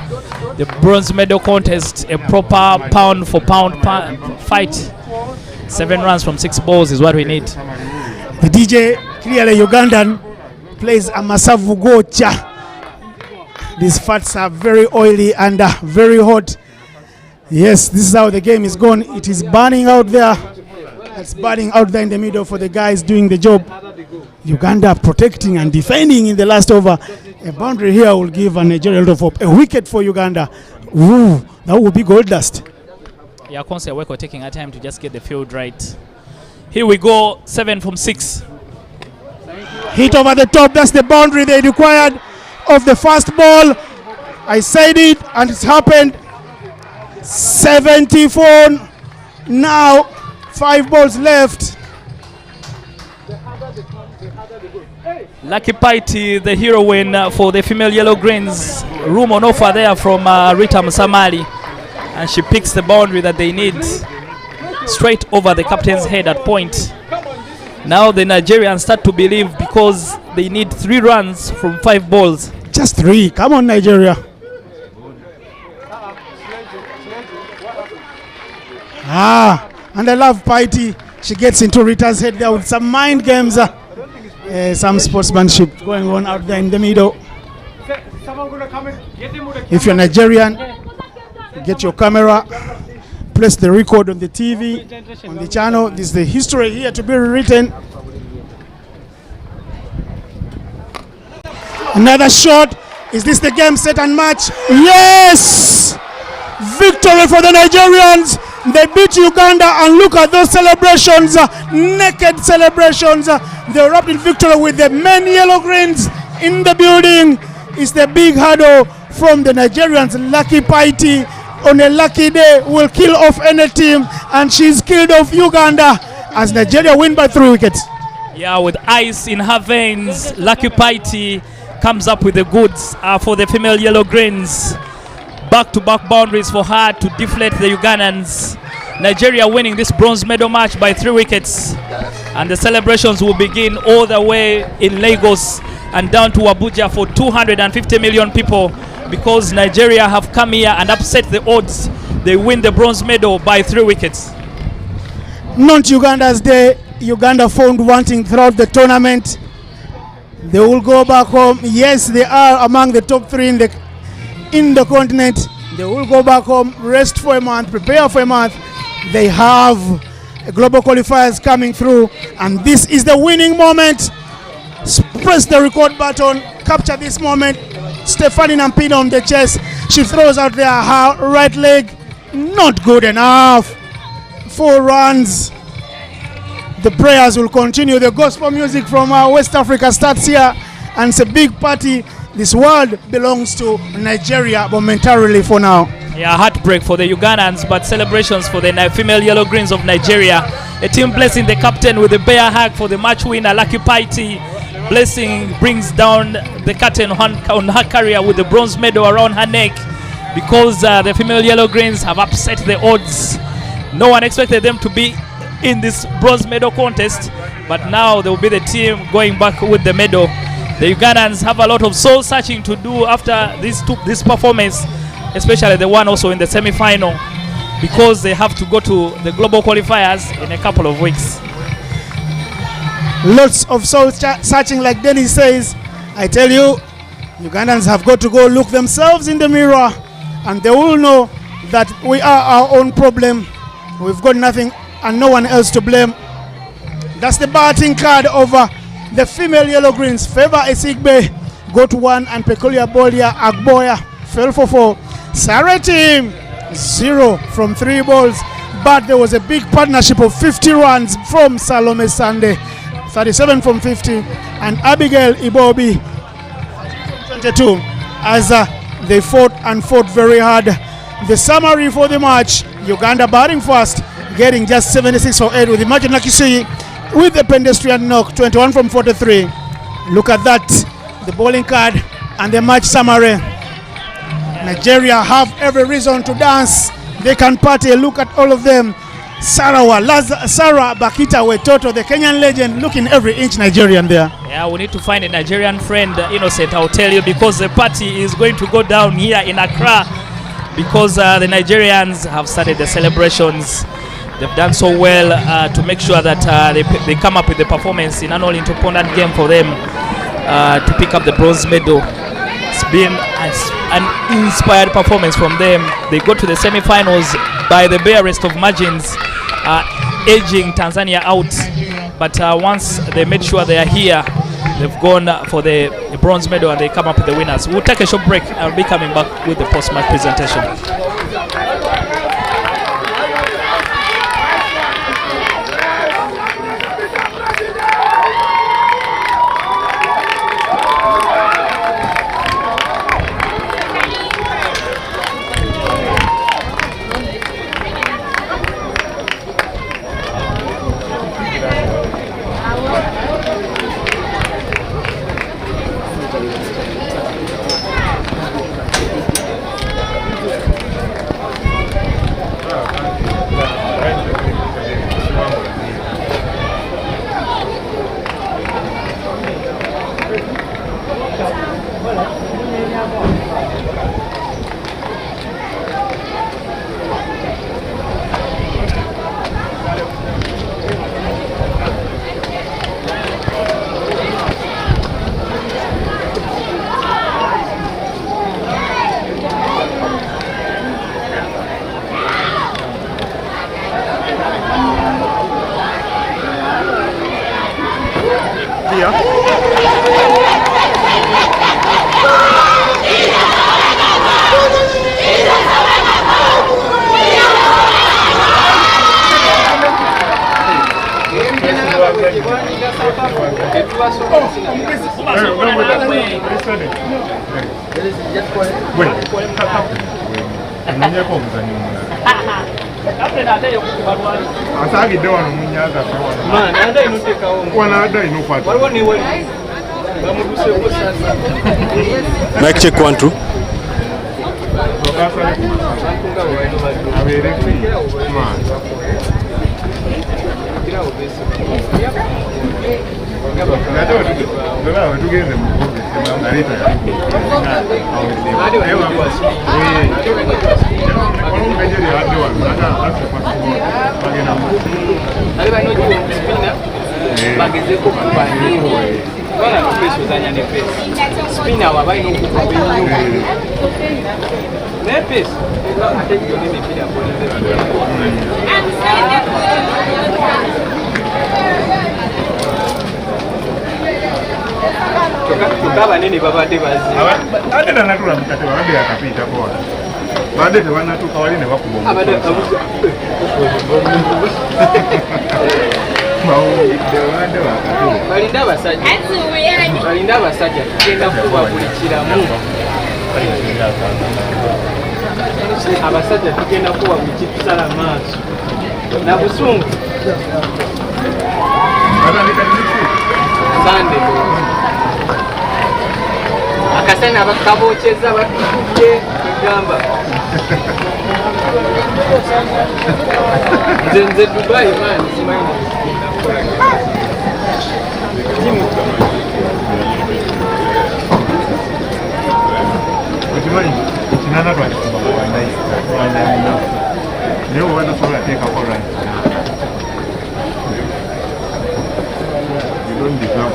the bronze medal contest, a proper pound for pound fight. 7 runs from 6 balls is what we need. The DJ, clearly Ugandan, plays a Masavu Gocha. These fats are very oily and very hot. Yes, this is how the game is going. It is burning out there. It's burning out there in the middle for the guys doing the job. Uganda protecting and defending in the last over. A boundary here will give Nigeria a lot of hope. A wicket for Uganda. Ooh, that will be gold dust. Yeah, Konse Weko taking our time to just get the field right. Here we go, 7 from 6. Hit over the top, that's the boundary they required. of the first ball. I said it and it's happened. 74 now, 5 balls left. Lucky Paiti, the heroine for the female yellow greens. Room on offer there from Rita Musamali, and she picks the boundary that they need straight over the captain's head at point. Now the Nigerians start to believe because they need 3 runs from 5 balls. Just 3. Come on, Nigeria. And I love Paiti. She gets into Rita's head there with some mind games. Some sportsmanship going on out there in the middle. If you're Nigerian, get your camera, place the record on the TV, on the channel. This is the history here to be rewritten. Another shot. Is this the game, set and match? Yes! Victory for the Nigerians. They beat Uganda, and look at those celebrations, naked celebrations. They're wrapped in victory with the men yellow greens in the building. It's the big hurdle from the Nigerians. Lucky Paiti on a lucky day will kill off any team, and she's killed off Uganda as Nigeria win by 3 wickets. Yeah, with ice in her veins, Lucky Paiti comes up with the goods for the female yellow greens. Back-to-back boundaries for her to deflate the Ugandans. Nigeria winning this bronze medal match by 3 wickets. And the celebrations will begin all the way in Lagos and down to Abuja for 250 million people, because Nigeria have come here and upset the odds. They win the bronze medal by 3 wickets. Not Uganda's day. Uganda found wanting throughout the tournament. They will go back home. Yes, they are among the top 3 in the continent. They will go back home, rest for a month, prepare for a month. They have global qualifiers coming through, and this is the winning moment. Press the record button, capture this moment. Stephanie Nampino on the chest. She throws out there her right leg. Not good enough. 4 runs. The prayers will continue. The gospel music from West Africa starts here, and it's a big party. This world belongs to Nigeria momentarily for now. Yeah, heartbreak for the Ugandans, but celebrations for the female yellow greens of Nigeria. A team blessing the captain with a bear hug for the match winner, Lucky Paiti. Blessing brings down the curtain on her career with the bronze medal around her neck, because the female yellow greens have upset the odds. No one expected them to be in this bronze medal contest, but now they will be the team going back with the medal. The Ugandans have a lot of soul searching to do after this performance, especially the one also in the semi-final, because they have to go to the global qualifiers in a couple of weeks. Lots of soul searching, like Dennis says. I tell you, Ugandans have got to go look themselves in the mirror, and they will know that we are our own problem. We've got nothing and no one else to blame. That's the batting card over the female yellow greens. Favor Esigbe got 1, and Peculiar Bolia Agboya fell for 4. Sarah team 0 from 3 balls, but there was a big partnership of 50 runs from Salome Sande, 37 from 50, and Abigail Ibobi 22, as they fought very hard. The summary for the match: Uganda batting first, getting just 76 for 8, with Imagine Nakisui with a pedestrian knock, 21 from 43. Look at that, the bowling card and the match summary. Nigeria have every reason to dance. They can party. Look at all of them. Sarah Bakita Wetoto, the Kenyan legend, looking every inch Nigerian there. Yeah, we need to find a Nigerian friend, Innocent, I'll tell you, because the party is going to go down here in Accra, because the Nigerians have started the celebrations. They've done so well to make sure that they come up with the performance in an all-important game for them to pick up the bronze medal. It's been an inspired performance from them. They go to the semi-finals by the barest of margins, edging Tanzania out. But once they made sure they are here, they've gone for the bronze medal and they come up with the winners. We'll take a short break and I'll be coming back with the post-match presentation. Mic check 1 2. abasajja tugenda kuwa buli kitusala maaso na busungu sande akasana bakabokyeza batukubye egamba nze Dubai man simanyi Nana to you want to take up right. You don't deserve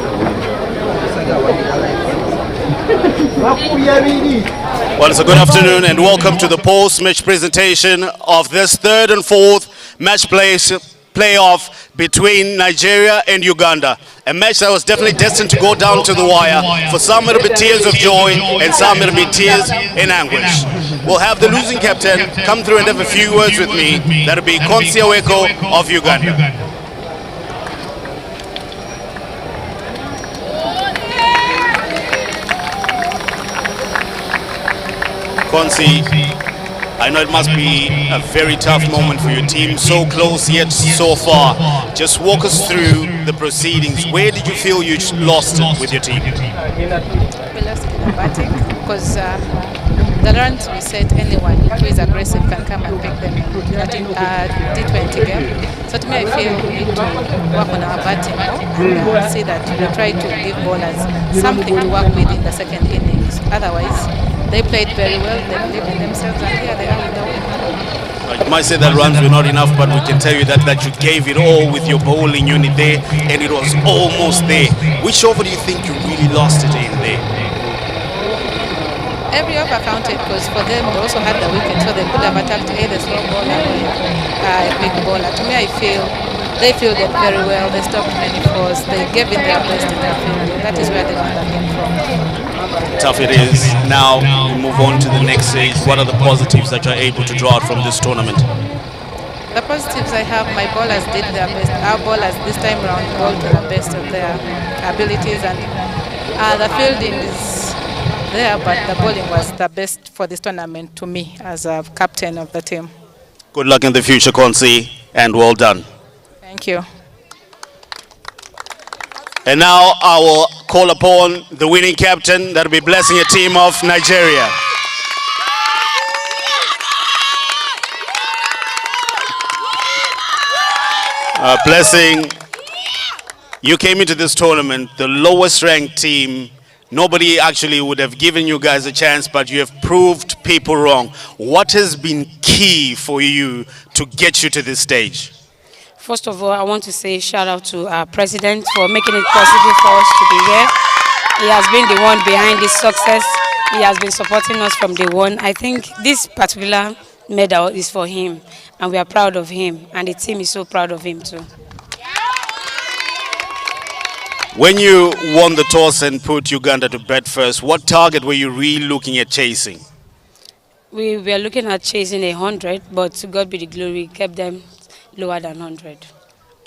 Well, it's a good afternoon and welcome to the post-match presentation of this third and fourth match playoff between Nigeria and Uganda. A match that was definitely destined to go down to the wire. For some it'll be tears of joy and some it'll be tears in anguish. We'll have the losing captain come through and have a few words with me. That'll be Konsi Aweko of Uganda. Konsi, I know it must be a very tough moment for your team, so close yet so far. Just walk us through the proceedings. Where did you feel you lost it with your team? We lost in the batting because the runs we set, anyone who is aggressive can come and pick them in T20 game. So to me, I feel we need to work on our batting more and see that we try to give bowlers something to work with in the second innings. Otherwise, they played very well, they believed in themselves, and here they are with the win. You might say that runs were not enough, but we can tell you that you gave it all with your bowling unit there, and it was almost there. Which over do you think you really lost it in there? Every over counted because for them they also had the wicket, so they could have attacked either slow bowler or a big bowler. To me, I feel they fielded very well, they stopped many fours, they gave it their best in their field. That is where they won the game from. Tough it is. Now we move on to the next stage. What are the positives that you're able to draw out from this tournament? The positives I have, my bowlers did their best. Our bowlers this time around bowled to the best of their abilities, and the fielding is there, but the bowling was the best for this tournament to me as a captain of the team. Good luck in the future, Konsi, and well done. Thank you. And now I will call upon the winning captain that will be blessing a team of Nigeria. Blessing, you came into this tournament, the lowest ranked team. Nobody actually would have given you guys a chance, but you have proved people wrong. What has been key for you to get you to this stage? First of all, I want to say shout out to our president for making it possible for us to be here. He has been the one behind this success. He has been supporting us from day one. I think this particular medal is for him, and we are proud of him, and the team is so proud of him too. When you won the toss and put Uganda to bat first, what target were you really looking at chasing? We were looking at chasing 100, but to God be the glory, we kept them lower than 100.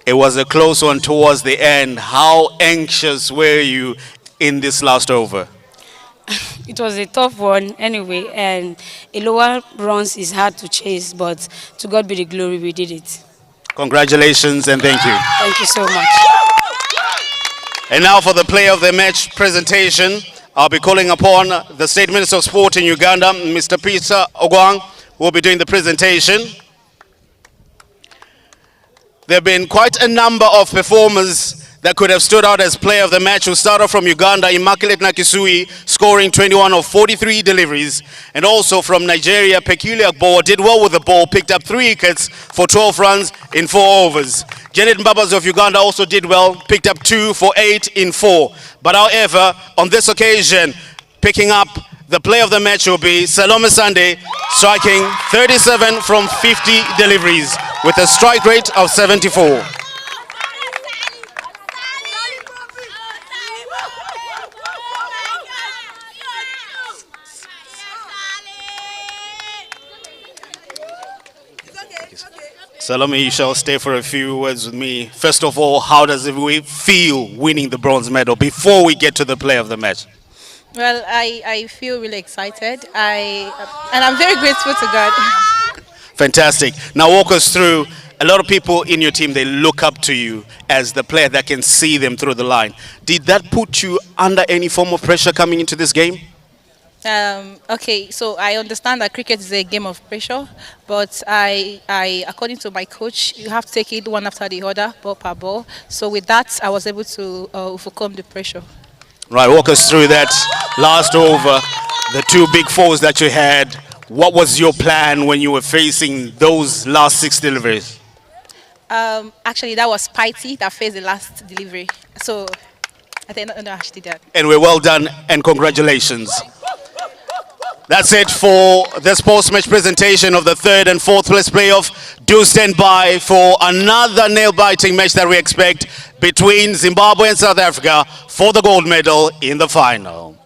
It was a close one towards the end. How anxious were you in this last over? It was a tough one anyway, and a lower runs is hard to chase, but to God be the glory, we did it. Congratulations and thank you. Thank you so much. And now for the player of the match presentation, I'll be calling upon the State Minister of Sport in Uganda, Mr. Peter Ogwang, who will be doing the presentation. There have been quite a number of performers that could have stood out as player of the match. We'll start off from Uganda, Immaculate Nakisui, scoring 21 of 43 deliveries. And also from Nigeria, Peculiar Boa did well with the ball, picked up 3 wickets for 12 runs in 4 overs. Janet Mbabas of Uganda also did well, picked up 2 for 8 in 4. But however, on this occasion, picking up the player of the match will be Salome Sande, striking 37 from 50 deliveries with a strike rate of 74. Salome, you shall stay for a few words with me. First of all, how does it feel winning the bronze medal before we get to the player of the match? Well, I feel really excited. And I'm very grateful to God. Fantastic. Now walk us through. A lot of people in your team, they look up to you as the player that can see them through the line. Did that put you under any form of pressure coming into this game? Okay, so I understand that cricket is a game of pressure, but I, according to my coach, you have to take it one after the other, ball per ball. So with that, I was able to overcome the pressure. Right, walk us through that last over, the 2 big fours that you had. What was your plan when you were facing those last 6 deliveries? Actually, that was Spitey that faced the last delivery. So I think no, actually that. And we're well done and congratulations. That's it for this post-match presentation of the 3rd and 4th place playoff. Do stand by for another nail-biting match that we expect between Zimbabwe and South Africa for the gold medal in the final.